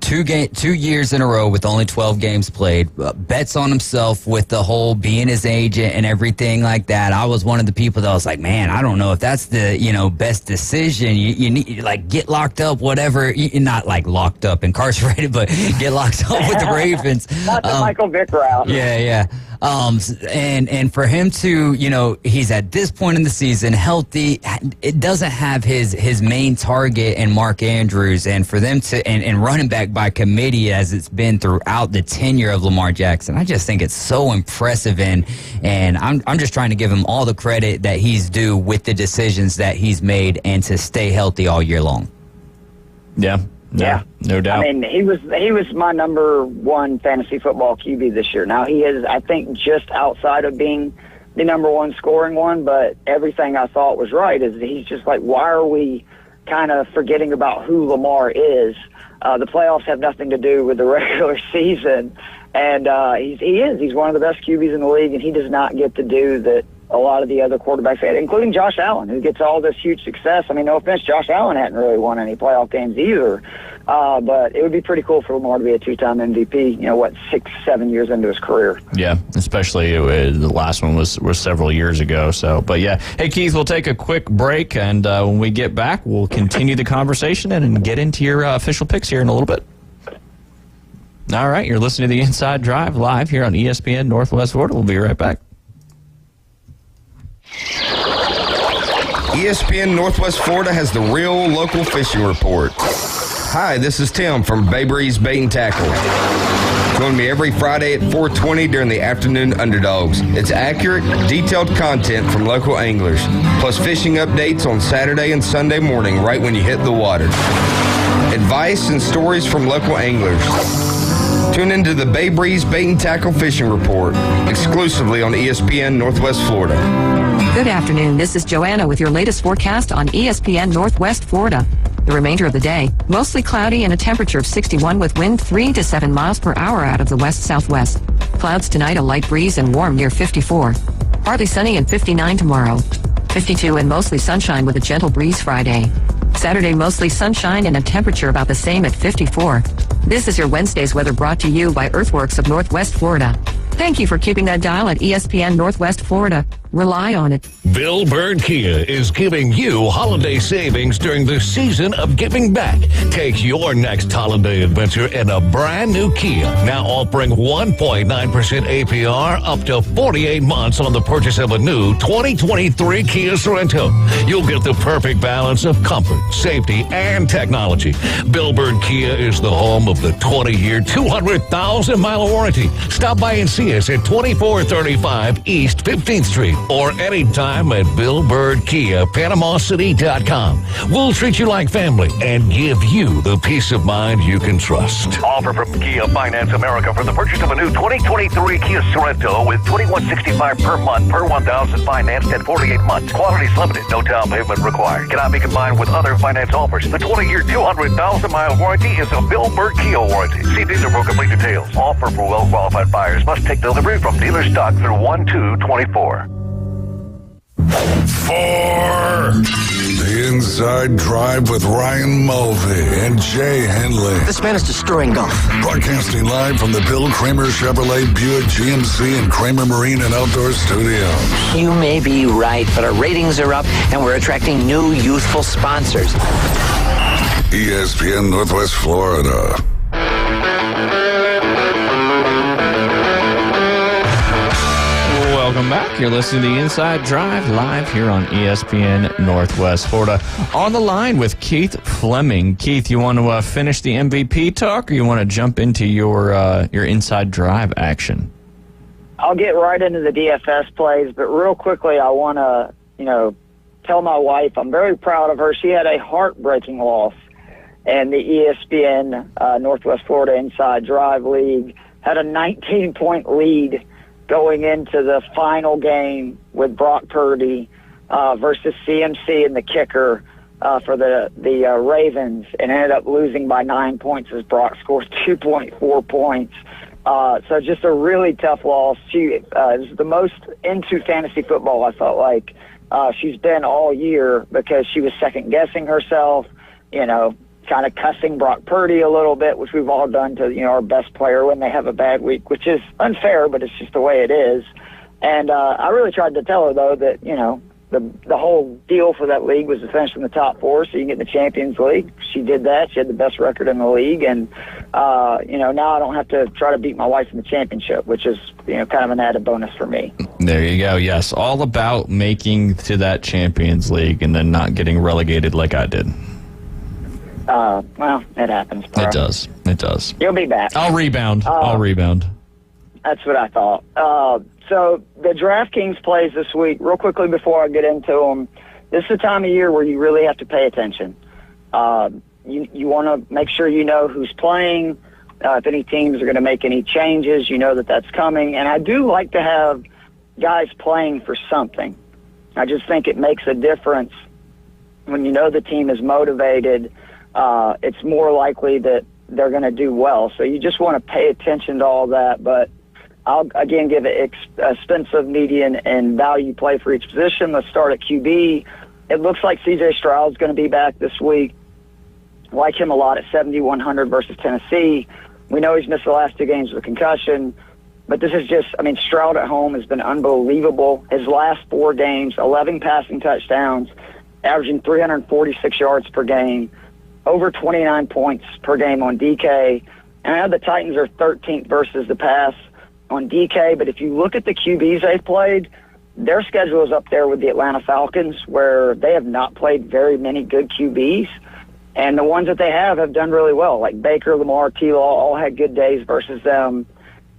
2 years in a row with only 12 games played, bets on himself with the whole being his agent and everything like that. I was one of the people that was like, man, I don't know if that's the, best decision. You need, like, get locked up, whatever. Not like locked up, incarcerated, but get locked up with the Ravens. Not the Michael Vick route. Yeah. And for him to, he's at this point in the season healthy. It doesn't have his main target and Mark Andrews, and for them to and running back by committee as it's been throughout the tenure of Lamar Jackson, I just think it's so impressive, and I'm just trying to give him all the credit that he's due with the decisions that he's made and to stay healthy all year long. Yeah. Yeah, no doubt. I mean, he was my number one fantasy football QB this year. Now he is, I think, just outside of being the number one scoring one, but everything I thought was right is he's just like, why are we kind of forgetting about who Lamar is? The playoffs have nothing to do with the regular season, and he's one of the best QBs in the league, and he does not get to do that a lot of the other quarterbacks had, including Josh Allen, who gets all this huge success. I mean, no offense, Josh Allen hadn't really won any playoff games either. But it would be pretty cool for Lamar to be a two-time MVP, 6-7 years into his career. Yeah, especially the last one was several years ago. So, but yeah. Hey, Keith, we'll take a quick break, and when we get back, we'll continue the conversation and get into your official picks here in a little bit. All right, you're listening to the Inside Drive live here on ESPN Northwest Florida. We'll be right back. ESPN Northwest Florida has the real local fishing report. Hi, this is Tim from Bay Breeze Bait and Tackle. Join me every Friday at 4:20 during the afternoon Underdogs. It's accurate, detailed content from local anglers, plus fishing updates on Saturday and Sunday morning right when you hit the water. Advice and stories from local anglers. Tune into the Bay Breeze Bait and Tackle Fishing Report, exclusively on ESPN Northwest Florida. Good afternoon. This is Joanna with your latest forecast on ESPN Northwest Florida. The remainder of the day, mostly cloudy and a temperature of 61 with wind 3 to 7 miles per hour out of the west-southwest. Clouds tonight, a light breeze and warm near 54. Partly sunny and 59 tomorrow. 52 and mostly sunshine with a gentle breeze Friday. Saturday, mostly sunshine and a temperature about the same at 54. This is your Wednesday's weather brought to you by Earthworks of Northwest Florida. Thank you for keeping that dial at ESPN Northwest Florida. Rely on it. Bill Bird Kia is giving you holiday savings during the season of giving back. Take your next holiday adventure in a brand new Kia. Now offering 1.9% APR up to 48 months on the purchase of a new 2023 Kia Sorento. You'll get the perfect balance of comfort, safety, and technology. Bill Bird Kia is the home of the 20-year, 200,000-mile warranty. Stop by and see us at 2435 East 15th Street. Or anytime at Bill Bird Kia, PanamaCity.com. We'll treat you like family and give you the peace of mind you can trust. Offer from Kia Finance America for the purchase of a new 2023 Kia Sorento with $2,165 per month per $1,000 financed at 48 months. Quality's limited. No down payment required. Cannot be combined with other finance offers. The 20-year, 200,000-mile warranty is a Bill Bird Kia warranty. See dealer for complete details. Offer for well-qualified buyers. Must take delivery from dealer stock through 1/2/24. For the Inside Drive with Ryan Mulvey and Jay Henley. This man is destroying golf. Broadcasting live from the Bill Kramer Chevrolet Buick GMC and Kramer Marine and Outdoor Studios. You may be right, but our ratings are up and we're attracting new youthful sponsors. ESPN Northwest Florida. Welcome back. You're listening to the Inside Drive live here on ESPN Northwest Florida. On the line with Keith Fleming. Keith, you want to finish the MVP talk, or you want to jump into your Inside Drive action? I'll get right into the DFS plays, but real quickly, I want to, tell my wife I'm very proud of her. She had a heartbreaking loss in the ESPN Northwest Florida Inside Drive League. Had a 19-point lead going into the final game with Brock Purdy versus CMC and the kicker for the Ravens, and ended up losing by 9 points as Brock scores 2.4 points. So just a really tough loss. She is the most into fantasy football, I felt like, she's been all year, because she was second-guessing herself, kind of cussing Brock Purdy a little bit, which we've all done to, our best player when they have a bad week, which is unfair, but it's just the way it is. And I really tried to tell her, though, that, the whole deal for that league was to finish in the top 4 so you can get in the Champions League. She did that. She had the best record in the league. And, now I don't have to try to beat my wife in the championship, which is, kind of an added bonus for me. There you go. Yes, all about making to that Champions League and then not getting relegated like I did. Well, it happens, bro. It does. It does. You'll be back. I'll rebound. That's what I thought. So the DraftKings plays this week, real quickly before I get into them, this is the time of year where you really have to pay attention. You want to make sure you know who's playing, if any teams are going to make any changes, that's coming. And I do like to have guys playing for something. I just think it makes a difference when the team is motivated. It's more likely that they're going to do well. So you just want to pay attention to all that. But I'll, again, give it expensive, median, and value play for each position. Let's start at QB. It looks like C.J. Stroud's going to be back this week. Like him a lot at 7,100 versus Tennessee. We know he's missed the last 2 games with a concussion. But this is just, Stroud at home has been unbelievable. His last 4 games, 11 passing touchdowns, averaging 346 yards per game, over 29 points per game on DK. And I know the Titans are 13th versus the pass on DK, but if you look at the QBs they've played, their schedule is up there with the Atlanta Falcons, where they have not played very many good QBs. And the ones that they have done really well, like Baker, Lamar, T-Law, all had good days versus them.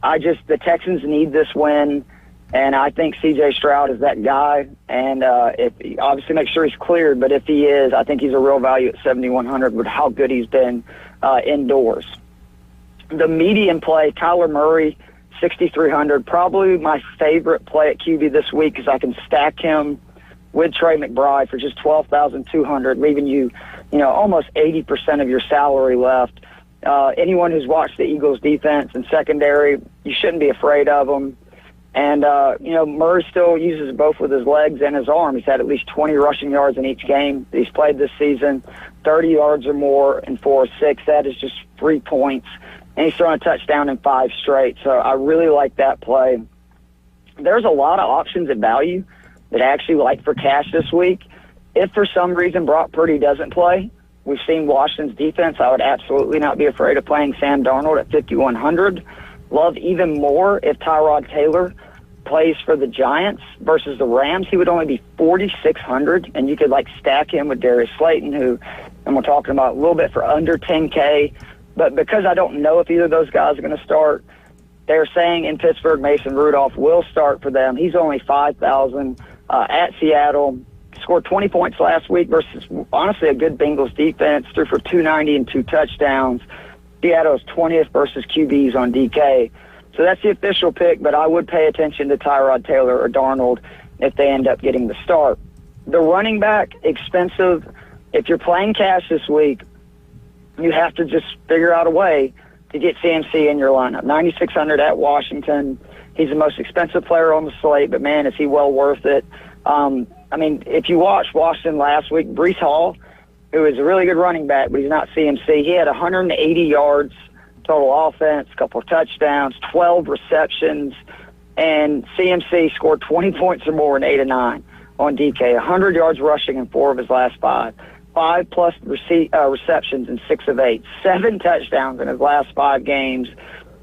The Texans need this win, and I think C.J. Stroud is that guy. And obviously make sure he's cleared, but if he is, I think he's a real value at 7,100 with how good he's been indoors. The median play, Kyler Murray, 6,300, probably my favorite play at QB this week, because I can stack him with Trey McBride for just 12,200, leaving you, almost 80% of your salary left. Anyone who's watched the Eagles defense and secondary, you shouldn't be afraid of them. And, Murray still uses both with his legs and his arm. He's had at least 20 rushing yards in each game that he's played this season, 30 yards or more in 4 or 6. That is just 3 points. And he's thrown a touchdown in 5 straight. So I really like that play. There's a lot of options at value that I actually like for cash this week. If for some reason Brock Purdy doesn't play, we've seen Washington's defense. I would absolutely not be afraid of playing Sam Darnold at 5,100. Love even more if Tyrod Taylor plays for the Giants versus the Rams. He would only be 4,600, and you could stack him with Darius Slayton, who, and we're talking about a little bit for under 10K. But because I don't know if either of those guys are going to start, they're saying in Pittsburgh Mason Rudolph will start for them. He's only 5,000 at Seattle. Scored 20 points last week versus, honestly, a good Bengals defense. Threw for 290 and 2 touchdowns. Seattle's 20th versus QBs on DK. So that's the official pick, but I would pay attention to Tyrod Taylor or Darnold if they end up getting the start. The running back, expensive. If you're playing cash this week, you have to just figure out a way to get CMC in your lineup. 9,600 at Washington. He's the most expensive player on the slate, but, man, is he well worth it. If you watched Washington last week, Breece Hall, who is a really good running back, but he's not CMC, he had 180 yards total offense, a couple of touchdowns, 12 receptions, and CMC scored 20 points or more in 8 of 9 on DK, 100 yards rushing in 4 of his last 5. 5+ receptions in 6 of 8, 7 touchdowns in his last 5 games.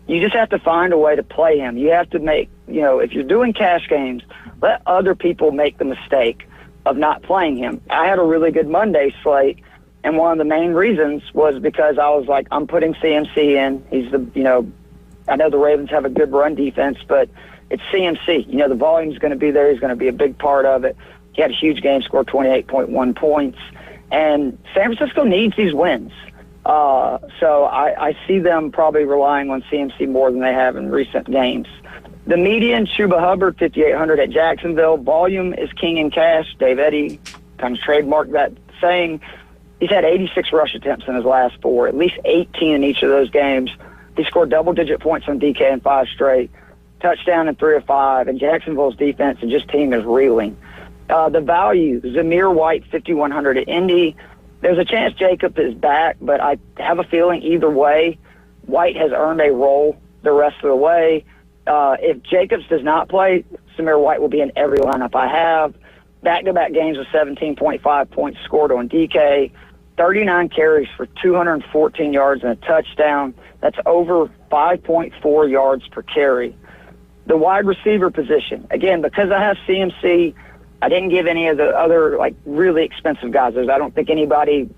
you just have to find a way to play him. You have to make, if you're doing cash games, let other people make the mistake of not playing him. I had a really good Monday slate, and one of the main reasons was because I was like, I'm putting CMC in. He's I know the Ravens have a good run defense, but it's CMC. The volume's going to be there. He's going to be a big part of it. He had a huge game, scored 28.1 points. And San Francisco needs these wins. So I see them probably relying on CMC more than they have in recent games. The median, Chuba Hubbard, 5,800 at Jacksonville. Volume is king in cash. Dave Eddy kind of trademarked that saying. He's had 86 rush attempts in his last 4, at least 18 in each of those games. He scored double-digit points on DK in 5 straight, touchdown in 3 of 5, and Jacksonville's defense and just team is reeling. The value, Zamir White, 5,100 at Indy. There's a chance Jacob is back, but I have a feeling either way, White has earned a role the rest of the way. If Jacobs does not play, Zamir White will be in every lineup I have. Back-to-back games with 17.5 points scored on DK, 39 carries for 214 yards and a touchdown. That's over 5.4 yards per carry. The wide receiver position, again, because I have CMC, I didn't give any of the other, really expensive guys. I don't think anybody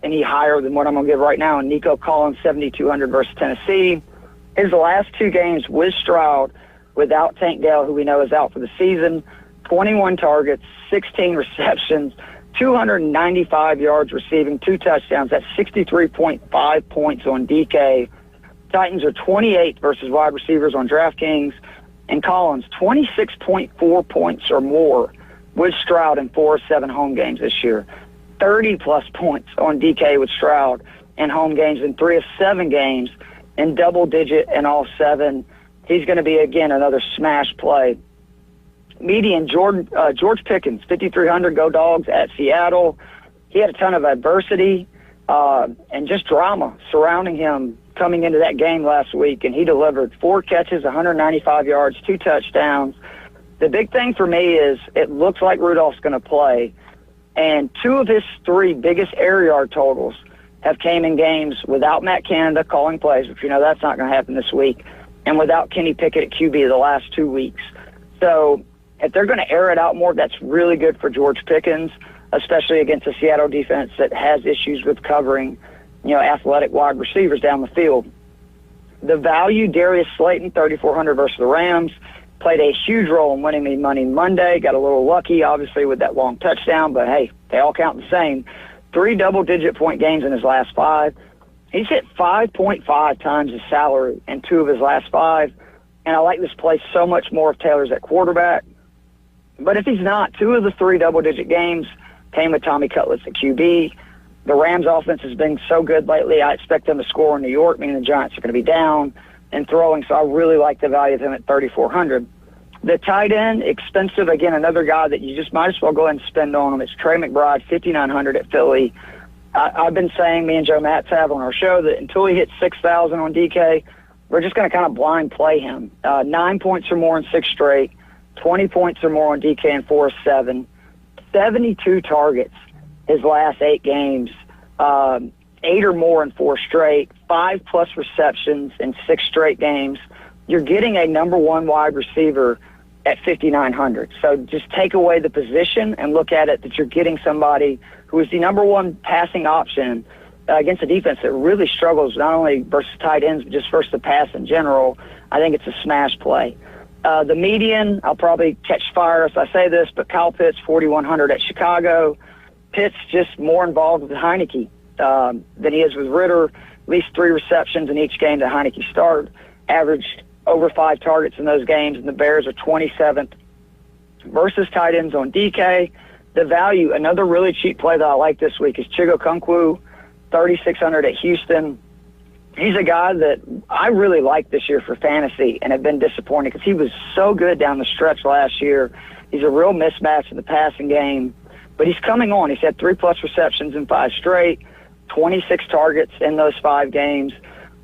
any higher than what I'm going to give right now. And Nico Collins, 7,200 versus Tennessee. His last 2 games with Stroud, without Tank Dell, who we know is out for the season, 21 targets, 16 receptions, 295 yards receiving, 2 touchdowns. That's 63.5 points on DK. Titans are 28th versus wide receivers on DraftKings. And Collins, 26.4 points or more with Stroud in 4 of 7 home games this year. 30-plus points on DK with Stroud in home games in 3 of 7 games in double-digit in all 7. He's going to be, again, another smash play. Median, George Pickens, 5,300, go Dogs at Seattle. He had a ton of adversity and just drama surrounding him coming into that game last week, and he delivered 4 catches, 195 yards, 2 touchdowns. The big thing for me is it looks like Rudolph's going to play, and 2 of his 3 biggest air yard totals have came in games without Matt Canada calling plays, which that's not going to happen this week, and without Kenny Pickett at QB the last 2 weeks. So if they're going to air it out more, that's really good for George Pickens, especially against a Seattle defense that has issues with covering, athletic wide receivers down the field. The value, Darius Slayton, 3,400 versus the Rams, played a huge role in winning me money Monday. Got a little lucky, obviously, with that long touchdown, but hey, they all count the same. 3 double-digit point games in his last 5. He's hit 5.5 times his salary in 2 of his last 5, and I like this play so much more if Taylor's at quarterback. But if he's not, 2 of the 3 double-digit games came with Tommy Cutlets at QB. The Rams' offense has been so good lately. I expect them to score in New York, meaning the Giants are going to be down and throwing, so I really like the value of him at 3,400. The tight end, expensive, again, another guy that you just might as well go ahead and spend on him. It's Trey McBride, 5,900 at Philly. I've been saying, me and Joe Matz have on our show, that until he hits 6,000 on DK, we're just going to kind of blind play him. 9 points or more in 6 straight, 20 points or more on DK in 4 of 7, 72 targets his last 8 games, 8 or more in 4 straight, 5-plus receptions in 6 straight games. You're getting a number 1 wide receiver at 5,900. So just take away the position and look at it that you're getting somebody who is the number 1 passing option against a defense that really struggles not only versus tight ends, but just versus the pass in general. I think it's a smash play. The median, I'll probably catch fire as I say this, but Kyle Pitts, 4,100 at Chicago. Pitts just more involved with Heineke than he is with Ritter. At least 3 receptions in each game that Heineke started. Averaged over 5 targets in those games, and the Bears are 27th versus tight ends on DK. The value, another really cheap play that I like this week is Chigo Okonkwo, 3,600 at Houston. He's a guy that I really like this year for fantasy and have been disappointed because he was so good down the stretch last year. He's a real mismatch in the passing game, but he's coming on. He's had 3-plus receptions in 5 straight, 26 targets in those 5 games.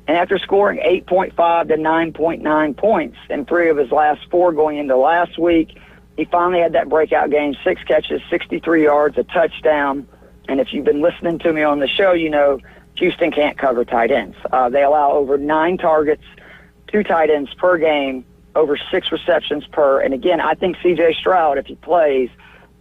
And after scoring 8.5 to 9.9 points in 3 of his last 4 going into last week, he finally had that breakout game, 6 catches, 63 yards, a touchdown. And if you've been listening to me on the show, you know Houston can't cover tight ends. They allow over 9 targets 2 tight ends per game, over 6 receptions per. And again, I think C.J. Stroud, if he plays,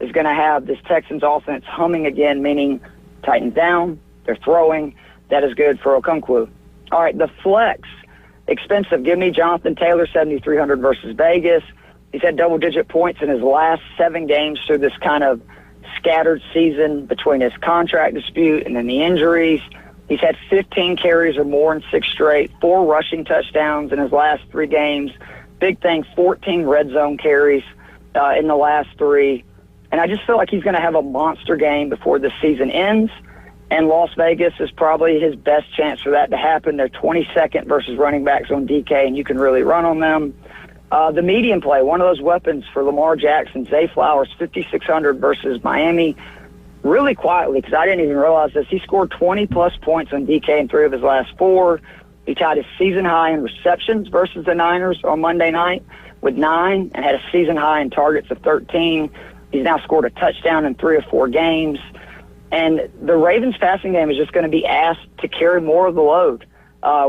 is going to have this Texans offense humming again, meaning Titans down, they're throwing. That is good for Okonkwo. All right, the flex, expensive. Give me Jonathan Taylor, 7,300 versus Vegas. He's had double-digit points in his last 7 games through this kind of scattered season between his contract dispute and then the injuries. He's had 15 carries or more in 6 straight, 4 rushing touchdowns in his last 3 games. Big thing, 14 red zone carries in the last 3. And I just feel like he's going to have a monster game before the season ends. And Las Vegas is probably his best chance for that to happen. They're 22nd versus running backs on DK, and you can really run on them. The medium play, one of those weapons for Lamar Jackson, Zay Flowers, 5,600 versus Miami. Really quietly, because I didn't even realize this, he scored 20-plus points on DK in 3 of his last 4. He tied his season high in receptions versus the Niners on Monday night with 9 and had a season high in targets of 13. He's now scored a touchdown in 3 or 4 games. And the Ravens passing game is just going to be asked to carry more of the load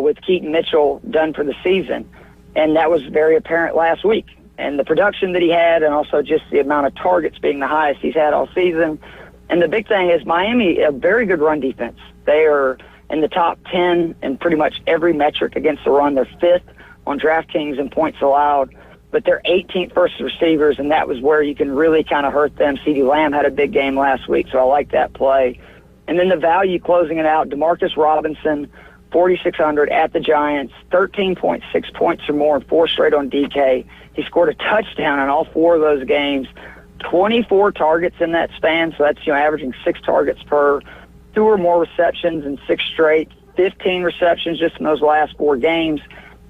with Keaton Mitchell done for the season. And that was very apparent last week. And the production that he had, and also just the amount of targets being the highest he's had all season. And the big thing is Miami, a very good run defense. They are in the top 10 in pretty much every metric against the run. They're 5th on DraftKings in points allowed. But they're 18th versus receivers, and that was where you can really kind of hurt them. CeeDee Lamb had a big game last week, so I like that play. And then the value closing it out, Demarcus Robinson, 4,600 at the Giants, 13.6 points or more and 4 straight on DK. He scored a touchdown in all 4 of those games, 24 targets in that span, so that's averaging 6 targets per, 2 or more receptions in 6 straight, 15 receptions just in those last 4 games.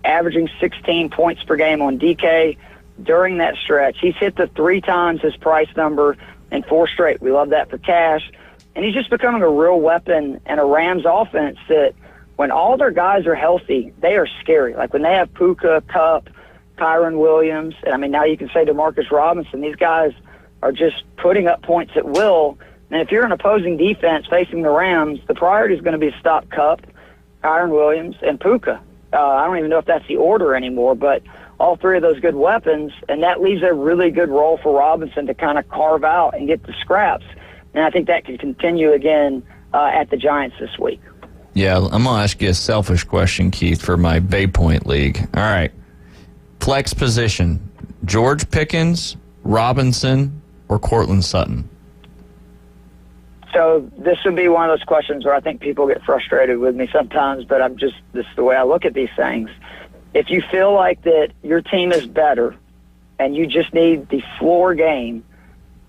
Averaging 16 points per game on DK during that stretch. He's hit the 3 times his price number in 4 straight. We love that for cash. And he's just becoming a real weapon and a Rams offense that when all their guys are healthy, they are scary. Like when they have Puka, Kupp, Kyron Williams, and I mean now you can say Demarcus Robinson, these guys are just putting up points at will. And if you're an opposing defense facing the Rams, the priority is going to be to stop Kupp, Kyron Williams, and Puka. I don't even know if that's the order anymore, but all 3 of those good weapons, and that leaves a really good role for Robinson to kind of carve out and get the scraps. And I think that can continue again at the Giants this week. Yeah, I'm going to ask you a selfish question, Keith, for my Bay Point League. All right. Flex position, George Pickens, Robinson, or Cortland Sutton? So this would be one of those questions where I think people get frustrated with me sometimes, but this is the way I look at these things. If you feel like that your team is better and you just need the floor game,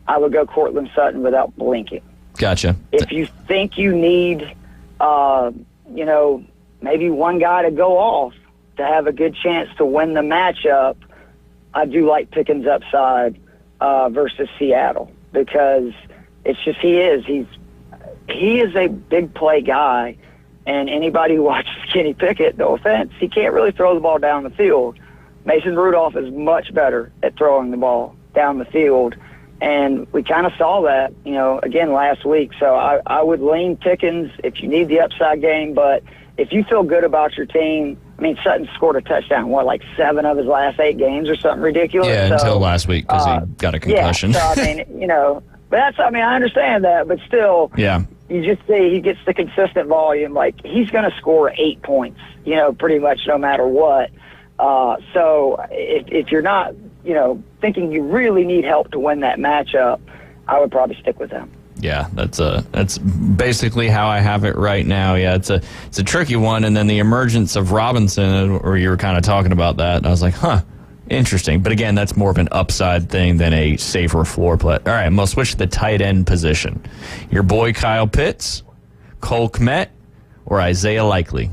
I would go Cortland Sutton without blinking. Gotcha. If you think you need, maybe one guy to go off to have a good chance to win the matchup, I do like Pickens' upside versus Seattle because it's just he is a big play guy, and anybody who watches Kenny Pickett, no offense, he can't really throw the ball down the field. Mason Rudolph is much better at throwing the ball down the field, and we kind of saw that, again last week. So I would lean Pickens if you need the upside game, but if you feel good about your team, I mean, Sutton scored a touchdown, like 7 of his last 8 games or something ridiculous? Yeah, until last week because he got a concussion. Yeah, so I mean, but I understand that, but still, yeah, you just see he gets the consistent volume. Like, he's going to score 8 points, pretty much no matter what. So if you're not, thinking you really need help to win that matchup, I would probably stick with him. Yeah, that's basically how I have it right now. Yeah, it's a tricky one, and then the emergence of Robinson, or you were kind of talking about that, and I was like, interesting. But again, that's more of an upside thing than a safer floor play. All right, I'm going to switch to the tight end position. Your boy Kyle Pitts, Cole Kmet, or Isaiah Likely?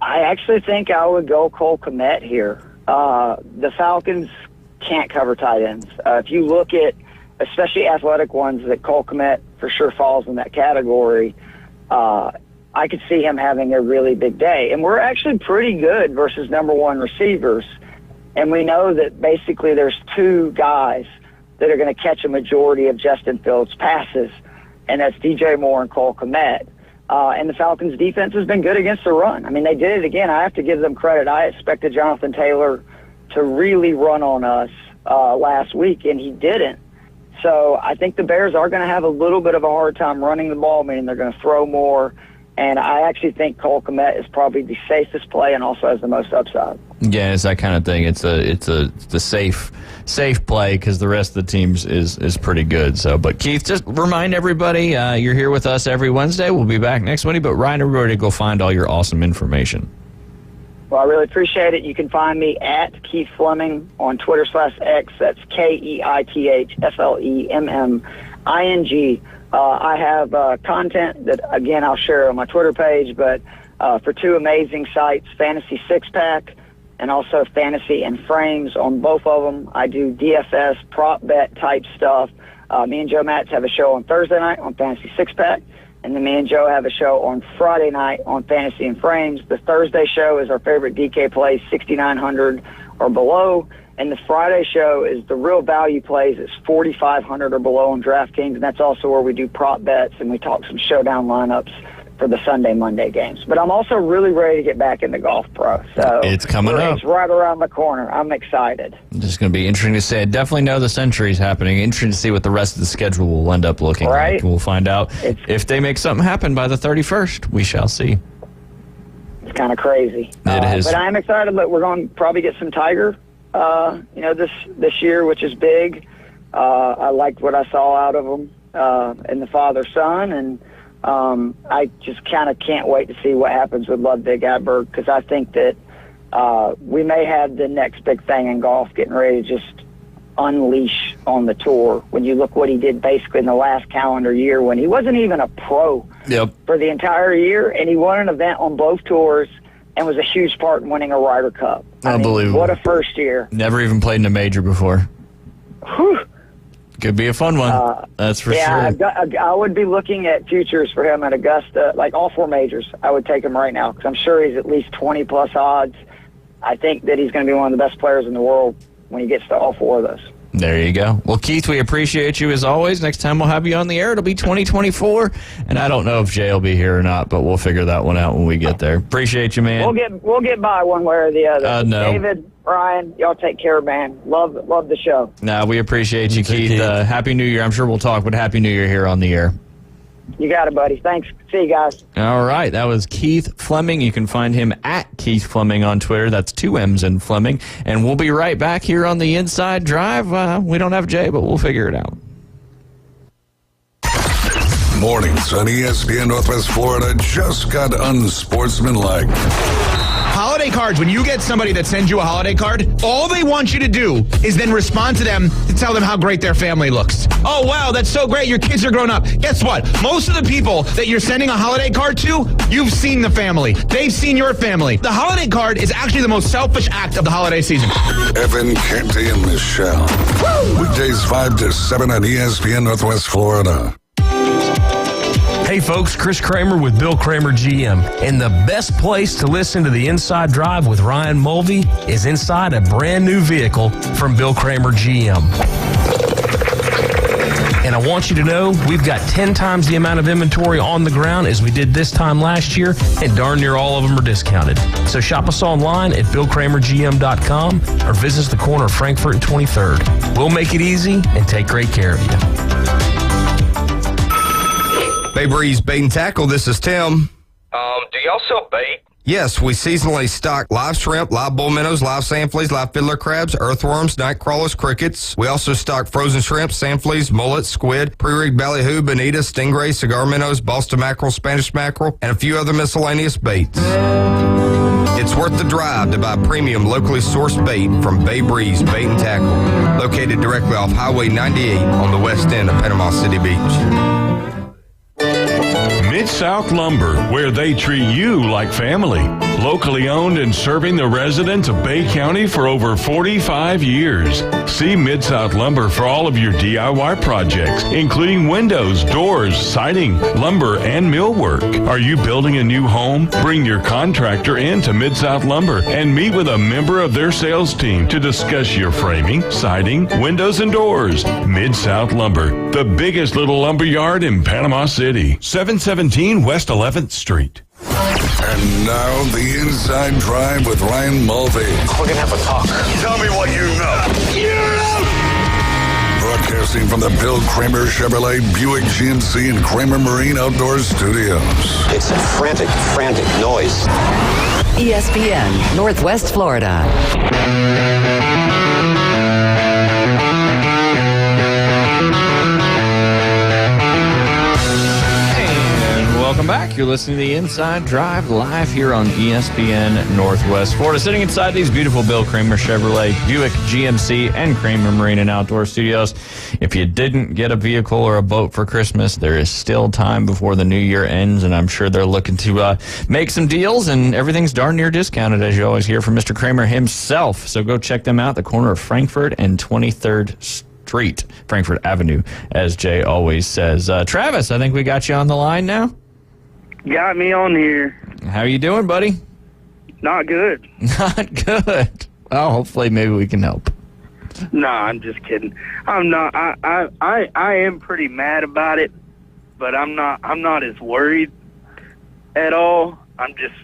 I actually think I would go Cole Kmet here. The Falcons can't cover tight ends. If you look at, especially athletic ones, that Cole Kmet for sure falls in that category, I could see him having a really big day. And we're actually pretty good versus number 1 receivers. And we know that basically there's 2 guys that are going to catch a majority of Justin Fields' passes, and that's DJ Moore and Cole Kmet. And the Falcons' defense has been good against the run. I mean, they did it again. I have to give them credit. I expected Jonathan Taylor to really run on us last week, and he didn't. So I think the Bears are going to have a little bit of a hard time running the ball, meaning they're going to throw more. And I actually think Cole Kmet is probably the safest play and also has the most upside. Yeah, it's that kind of thing. It's the safe play because the rest of the teams is pretty good. So, but Keith, just remind everybody you're here with us every Wednesday. We'll be back next Wednesday. But remind everybody to go find all your awesome information. Well, I really appreciate it. You can find me at Keith Fleming on Twitter/X. That's KeithFlemming. I have content that, again, I'll share on my Twitter page, but for two amazing sites, Fantasy Six Pack and also Fantasy and Frames. On both of them, I do DFS, prop bet type stuff. Me and Joe Matz have a show on Thursday night on Fantasy Six Pack, and then me and Joe have a show on Friday night on Fantasy and Frames. The Thursday show is our favorite DK plays, 6,900 or below. And the Friday show is the real value plays. It's 4,500 or below on DraftKings, and that's also where we do prop bets and we talk some showdown lineups for the Sunday, Monday games. But I'm also really ready to get back into golf pro. So it's coming up. It's right around the corner. I'm excited. It's just going to be interesting to see. I definitely know the Century's happening. Interesting to see what the rest of the schedule will end up looking like. We'll find out if they make something happen by the 31st. We shall see. It's kind of crazy. It is. But I'm excited that we're going to probably get some Tiger this year, which is big. I liked what I saw out of him and the father-son, and I just kind of can't wait to see what happens with Ludwig Aberg, because I think that we may have the next big thing in golf getting ready to just unleash on the tour. When you look what he did basically in the last calendar year when he wasn't even a pro for the entire year, and he won an event on both tours and was a huge part in winning a Ryder Cup. Unbelievable. What a first year. Never even played in a major before. Whew. Could be a fun one. That's for sure. I would be looking at futures for him at Augusta, like all four majors. I would take him right now because I'm sure he's at least 20-plus odds. I think that he's going to be one of the best players in the world when he gets to all four of those. There you go. Well, Keith, we appreciate you as always. Next time we'll have you on the air, it'll be 2024. And I don't know if Jay will be here or not, but we'll figure that one out when we get there. Appreciate you, man. We'll get by one way or the other. No. David, Ryan, y'all take care, man. Love the show. No, we appreciate you, Keith. Happy New Year. I'm sure we'll talk, but Happy New Year here on the air. You got it, buddy. Thanks. See you guys. All right. That was Keith Fleming. You can find him at Keith Fleming on Twitter. That's 2 M's in Fleming. And we'll be right back here on the Inside Drive. We don't have Jay, but we'll figure it out. Mornings on ESPN Northwest Florida just got unsportsmanlike. Holiday cards, when you get somebody that sends you a holiday card, all they want you to do is then respond to them to tell them how great their family looks. Oh, wow, that's so great. Your kids are grown up. Guess what? Most of the people that you're sending a holiday card to, you've seen the family. They've seen your family. The holiday card is actually the most selfish act of the holiday season. Evan, Canty, and Michelle. Weekdays 5 to 7 on ESPN Northwest Florida. Hey folks, Chris Kramer with Bill Kramer GM. And the best place to listen to the Inside Drive with Ryan Mulvey is inside a brand new vehicle from Bill Kramer GM. And I want you to know we've got 10 times the amount of inventory on the ground as we did this time last year, and darn near all of them are discounted. So shop us online at BillKramerGM.com or visit us the corner of Frankfurt and 23rd. We'll make it easy and take great care of you. Bay Breeze Bait and Tackle, this is Tim. Do y'all sell bait? Yes, we seasonally stock live shrimp, live bull minnows, live sand fleas, live fiddler crabs, earthworms, night crawlers, crickets. We also stock frozen shrimp, sand fleas, mullet, squid, pre-rigged ballyhoo, bonita, stingray, cigar minnows, Boston mackerel, Spanish mackerel, and a few other miscellaneous baits. It's worth the drive to buy premium locally sourced bait from Bay Breeze Bait and Tackle, located directly off Highway 98 on the west end of Panama City Beach. Mid-South Lumber, where they treat you like family. Locally owned and serving the residents of Bay County for over 45 years. See Mid-South Lumber for all of your DIY projects, including windows, doors, siding, lumber, and millwork. Are you building a new home? Bring your contractor in to Mid-South Lumber and meet with a member of their sales team to discuss your framing, siding, windows, and doors. Mid-South Lumber, the biggest little lumber yard in Panama City. 717 West 11th Street. And now the Inside Drive with Ryan Mulvey. We're gonna have a talk. Tell me what you know. Broadcasting from the Bill Kramer Chevrolet Buick GMC and Kramer Marine Outdoor Studios. It's a frantic noise. ESPN, Northwest Florida. Welcome back. You're listening to the Inside Drive live here on ESPN Northwest Florida. Sitting inside these beautiful Bill Kramer Chevrolet, Buick GMC, and Kramer Marine and Outdoor Studios. If you didn't get a vehicle or a boat for Christmas, there is still time before the new year ends, and I'm sure they're looking to make some deals, and everything's darn near discounted, as you always hear from Mr. Kramer himself. So go check them out, the corner of Frankfurt and 23rd Street, Frankfurt Avenue, as Jay always says. Travis, I think we got you on the line now. Got me on here. How you doing, buddy? Not good. Not good. Well, hopefully maybe we can help. Nah, I'm just kidding. I'm not. I am pretty mad about it, but I'm not as worried at all. I'm just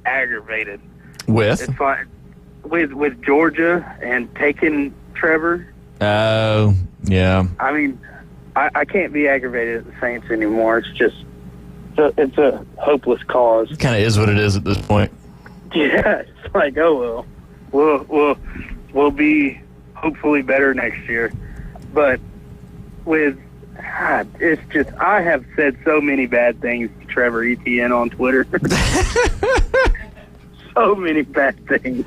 aggravated. With? It's like with Georgia and taking Trevor. Oh, yeah. I mean, I can't be aggravated at the Saints anymore. It's just it's a hopeless cause. It kind of is what it is at this point. Yeah, it's like, oh well, we'll be hopefully better next year. But with God, it's just I have said so many bad things to Trevor Etienne on Twitter. So many bad things.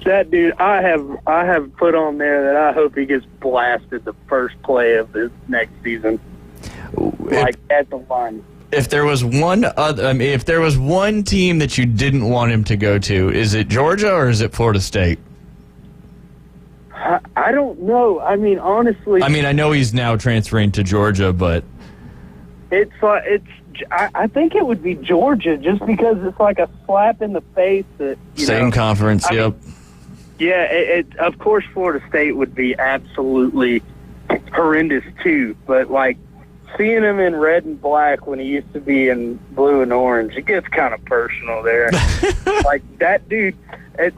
That dude, I have put on there that I hope he gets blasted the first play of this next season, like at the line. If there was if there was one team that you didn't want him to go to, is it Georgia or is it Florida State? I don't know. I mean, honestly. I mean, I know he's now transferring to Georgia, but I think it would be Georgia just because it's like a slap in the face. That same conference. Yep. Yeah, of course Florida State would be absolutely horrendous too, but like seeing him in red and black when he used to be in blue and orange, it gets kind of personal there. Like that dude,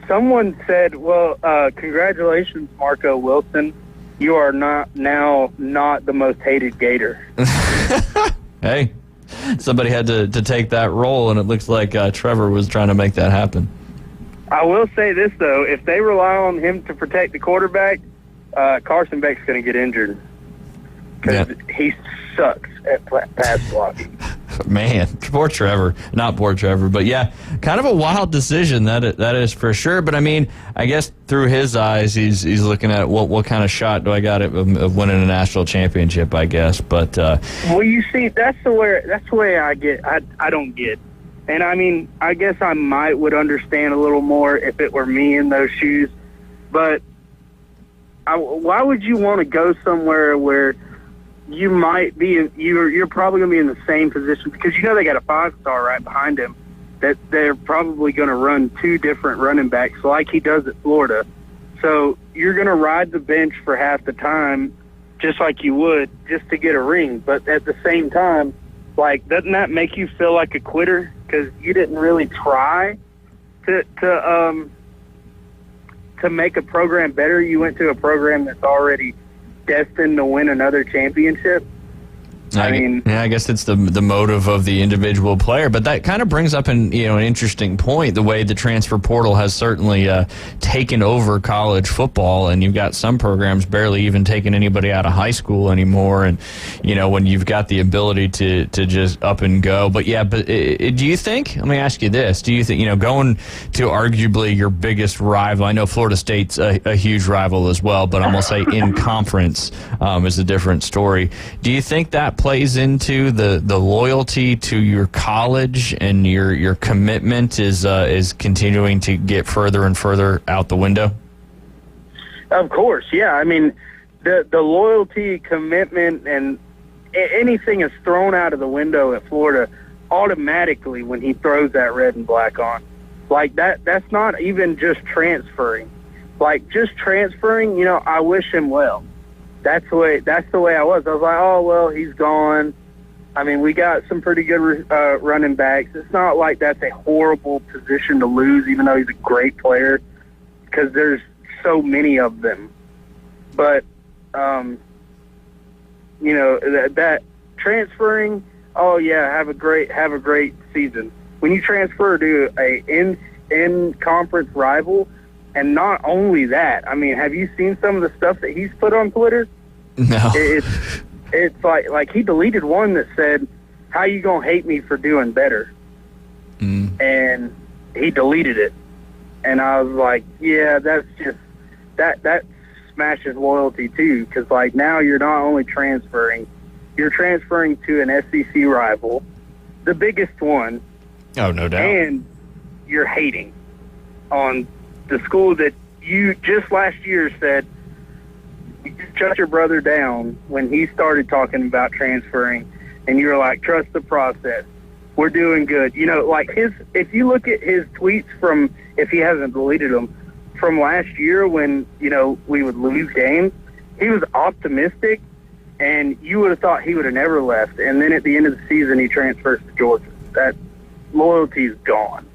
someone said, well, congratulations, Marco Wilson. You are not the most hated Gator. Hey, somebody had to take that role, and it looks like Trevor was trying to make that happen. I will say this, though. If they rely on him to protect the quarterback, Carson Beck's going to get injured because he sucks at pass blocking. Man, poor Trevor. Not poor Trevor, but yeah, kind of a wild decision, that is for sure. But I mean, I guess through his eyes, he's looking at what kind of shot do I got of winning a national championship, I guess. But well, you see, that's the way I don't get. And I mean, I guess I would understand a little more if it were me in those shoes. But why would you want to go somewhere where you might be, you're probably going to be in the same position because they got a 5-star right behind him that they're probably going to run 2 different running backs like he does at Florida. So you're going to ride the bench for half the time just like you would just to get a ring. But at the same time, like, doesn't that make you feel like a quitter because you didn't really try to make a program better? You went to a program that's already destined to win another championship. I guess it's the motive of the individual player, but that kind of brings up an interesting point. The way the transfer portal has certainly taken over college football, and you've got some programs barely even taking anybody out of high school anymore. And when you've got the ability to just up and go. But yeah, do you think? Let me ask you this: do you think going to arguably your biggest rival? I know Florida State's a huge rival as well, but I'm gonna say in conference is a different story. Do you think that plays into the loyalty to your college and your commitment is continuing to get further and further out the window? Of course, yeah. I mean, the loyalty, commitment, and anything is thrown out of the window at Florida automatically when he throws that red and black on. Like, that's not even just transferring. Like, just transferring, you know, I wish him well. That's the way I was. I was like, oh, well, he's gone. I mean, we got some pretty good running backs. It's not like that's a horrible position to lose, even though he's a great player, because there's so many of them. But, you know, that transferring, oh, yeah, have a great season. When you transfer to a in-conference rival, and not only that, I mean, have you seen some of the stuff that he's put on Twitter? No. It's like he deleted one that said, "How you gonna hate me for doing better?" And he deleted it, and I was like, "Yeah, that's just that smashes loyalty too." Because like now you're not only transferring, you're transferring to an SEC rival, the biggest one. Oh, no doubt. And you're hating on the school that you just last year said you shut your brother down when he started talking about transferring, and you were like, trust the process. We're doing good. You know, like if you look at his tweets from, if he hasn't deleted them, from last year when, you know, we would lose games, he was optimistic, and you would have thought he would have never left. And then at the end of the season, he transfers to Georgia. That loyalty's gone.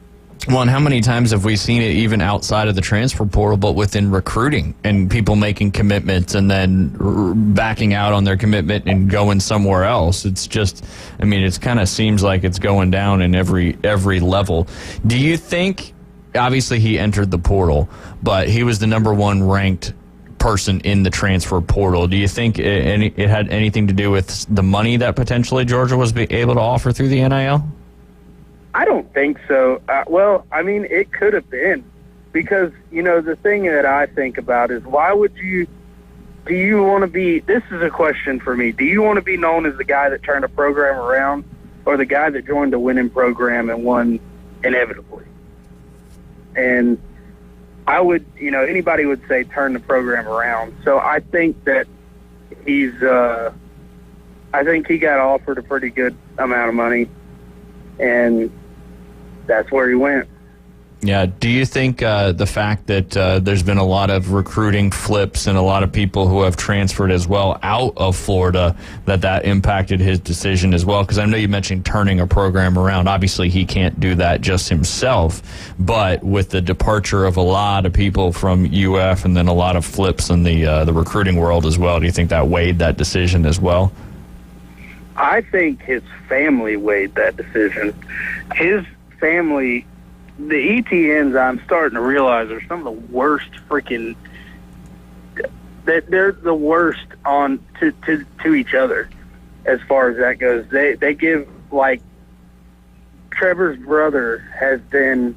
Well, and how many times have we seen it even outside of the transfer portal, but within recruiting and people making commitments and then backing out on their commitment and going somewhere else? It's just, I mean, it kind of seems like it's going down in every level. Do you think, obviously he entered the portal, but he was the number one ranked person in the transfer portal. Do you think it had anything to do with the money that potentially Georgia was able to offer through the NIL? I don't think so. Well, I mean, it could have been, because, you know, the thing that I think about is why would you, do you want to be, this is a question for me, do you want to be known as the guy that turned a program around or the guy that joined a winning program and won inevitably? And I would, you know, anybody would say turn the program around. So I think that he's, I think he got offered a pretty good amount of money, and that's where he went. Yeah. Do you think the fact that there's been a lot of recruiting flips and a lot of people who have transferred as well out of Florida, that impacted his decision as well? Because I know you mentioned turning a program around. Obviously, he can't do that just himself. But with the departure of a lot of people from UF and then a lot of flips in the recruiting world as well, do you think that weighed that decision as well? I think his family weighed that decision. His family, the ETNs, I'm starting to realize, are some of the worst freaking. They're the worst on to each other, as far as that goes. They give, like, Trevor's brother has been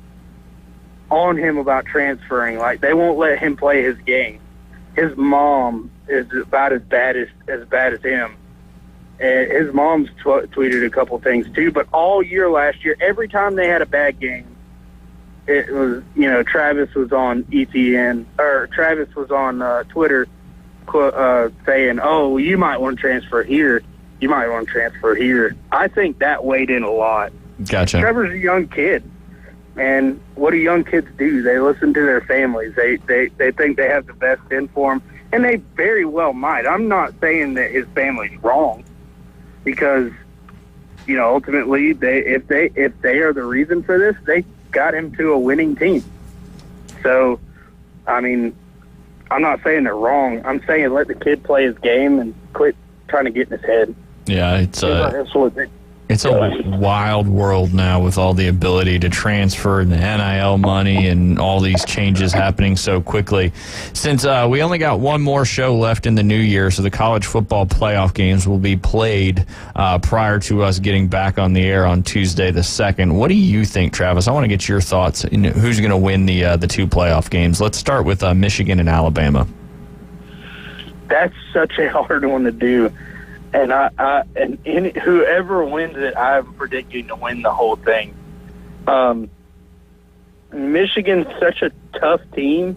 on him about transferring. Like, they won't let him play his game. His mom is about as bad as him. And his mom's tweeted a couple things too, but all year last year, every time they had a bad game, it was, you know, Travis was on ETN, or Travis was on Twitter saying, oh, you might want to transfer here. You might want to transfer here. I think that weighed in a lot. Gotcha. Trevor's a young kid, and what do young kids do? They listen to their families. They think they have the best in for them, and they very well might. I'm not saying that his family's wrong, because, you know, ultimately, if they are the reason for this, they got him to a winning team. So, I mean, I'm not saying they're wrong. I'm saying let the kid play his game and quit trying to get in his head. Yeah, it's a wild world now with all the ability to transfer and the NIL money and all these changes happening so quickly. Since we only got one more show left in the new year, so the college football playoff games will be played prior to us getting back on the air on Tuesday the 2nd. What do you think, Travis? I want to get your thoughts. Who's going to win the two playoff games? Let's start with Michigan and Alabama. That's such a hard one to do. And whoever wins it, I'm predicting to win the whole thing. Michigan's such a tough team.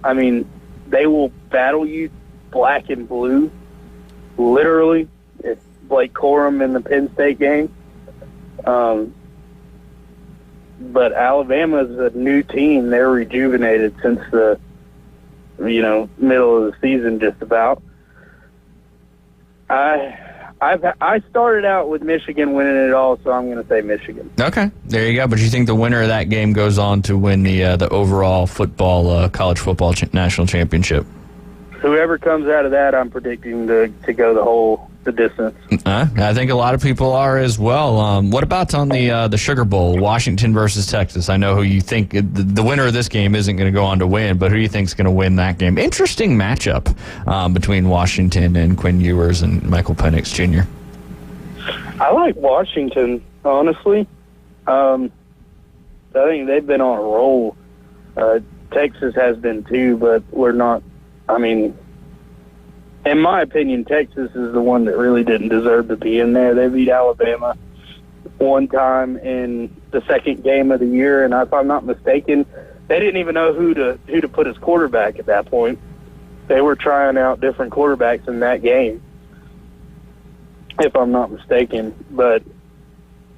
I mean, they will battle you black and blue, literally. It's Blake Corum in the Penn State game. But Alabama's a new team. They're rejuvenated since the, middle of the season just about. I started out with Michigan winning it all, so I'm going to say Michigan. Okay, there you go. But you think the winner of that game goes on to win the overall football college football national championship? Whoever comes out of that, I'm predicting to go the distance. I think a lot of people are as well. What about on the Sugar Bowl, Washington versus Texas? I know who you think the winner of this game isn't going to go on to win, but who do you think is going to win that game? Interesting matchup between Washington and Quinn Ewers and Michael Penix Jr. I like Washington, honestly. I think they've been on a roll. Texas has been too, but we're not. I mean, in my opinion, Texas is the one that really didn't deserve to be in there. They beat Alabama one time in the second game of the year, and if I'm not mistaken, they didn't even know who to put as quarterback at that point. They were trying out different quarterbacks in that game, if I'm not mistaken. But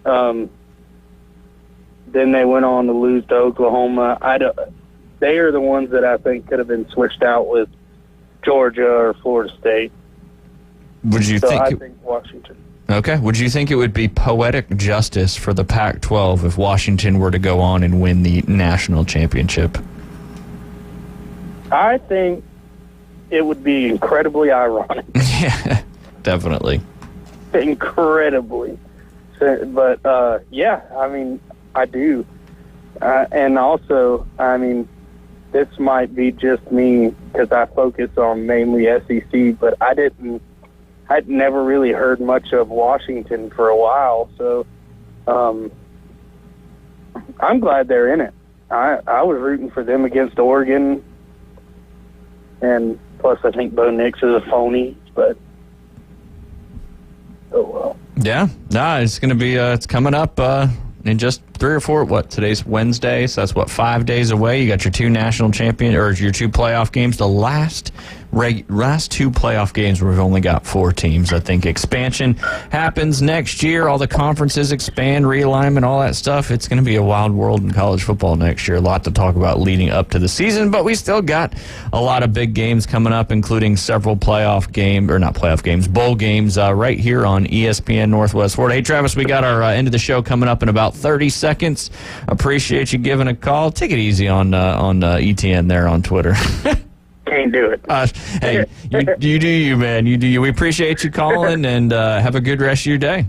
then they went on to lose to Oklahoma. They are the ones that I think could have been switched out with Georgia or Florida State. I think Washington. Okay. Would you think it would be poetic justice for the Pac-12 if Washington were to go on and win the national championship? I think it would be incredibly ironic. Yeah, definitely. Incredibly. But, yeah, I mean, I do. And also, I mean, this might be just me because I focus on mainly SEC, but I'd never really heard much of Washington for a while, so I'm glad they're in it. I was rooting for them against Oregon, and plus I think Bo Nix is a phony, but oh well. Yeah, it's going to be, it's coming up in just 3 or 4, today's Wednesday, so that's 5 days away. You got your 2 national champion, or your 2 playoff games. The last 2 playoff games where we've only got 4 teams. I think expansion happens next year. All the conferences expand, realignment, all that stuff. It's going to be a wild world in college football next year. A lot to talk about leading up to the season, but we still got a lot of big games coming up, including several bowl games right here on ESPN Northwest Florida. Hey, Travis, we got our end of the show coming up in about 30 seconds. Appreciate you giving a call. Take it easy on ETN there on Twitter. Can't do it. Hey, you do you, man. You do you. We appreciate you calling, and have a good rest of your day.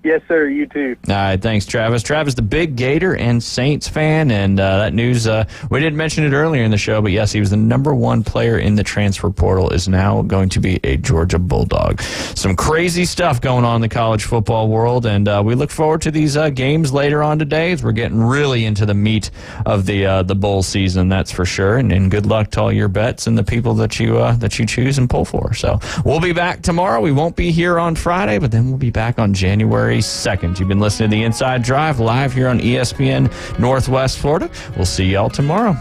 Yes, sir. You too. All right. Thanks, Travis. Travis, the big Gator and Saints fan, and that news, we didn't mention it earlier in the show, but yes, he was the #1 player in the transfer portal, is now going to be a Georgia Bulldog. Some crazy stuff going on in the college football world, and we look forward to these games later on today as we're getting really into the meat of the bowl season, that's for sure, and good luck to all your bets and the people that you choose and pull for. So we'll be back tomorrow. We won't be here on Friday, but then we'll be back on January 2nd. You've been listening to The Inside Drive live here on ESPN Northwest Florida. We'll see y'all tomorrow.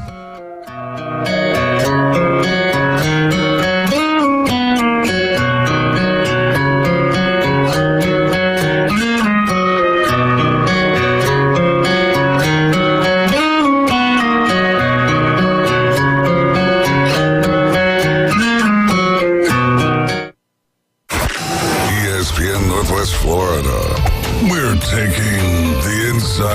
ESPN Northwest Florida. We're taking the inside.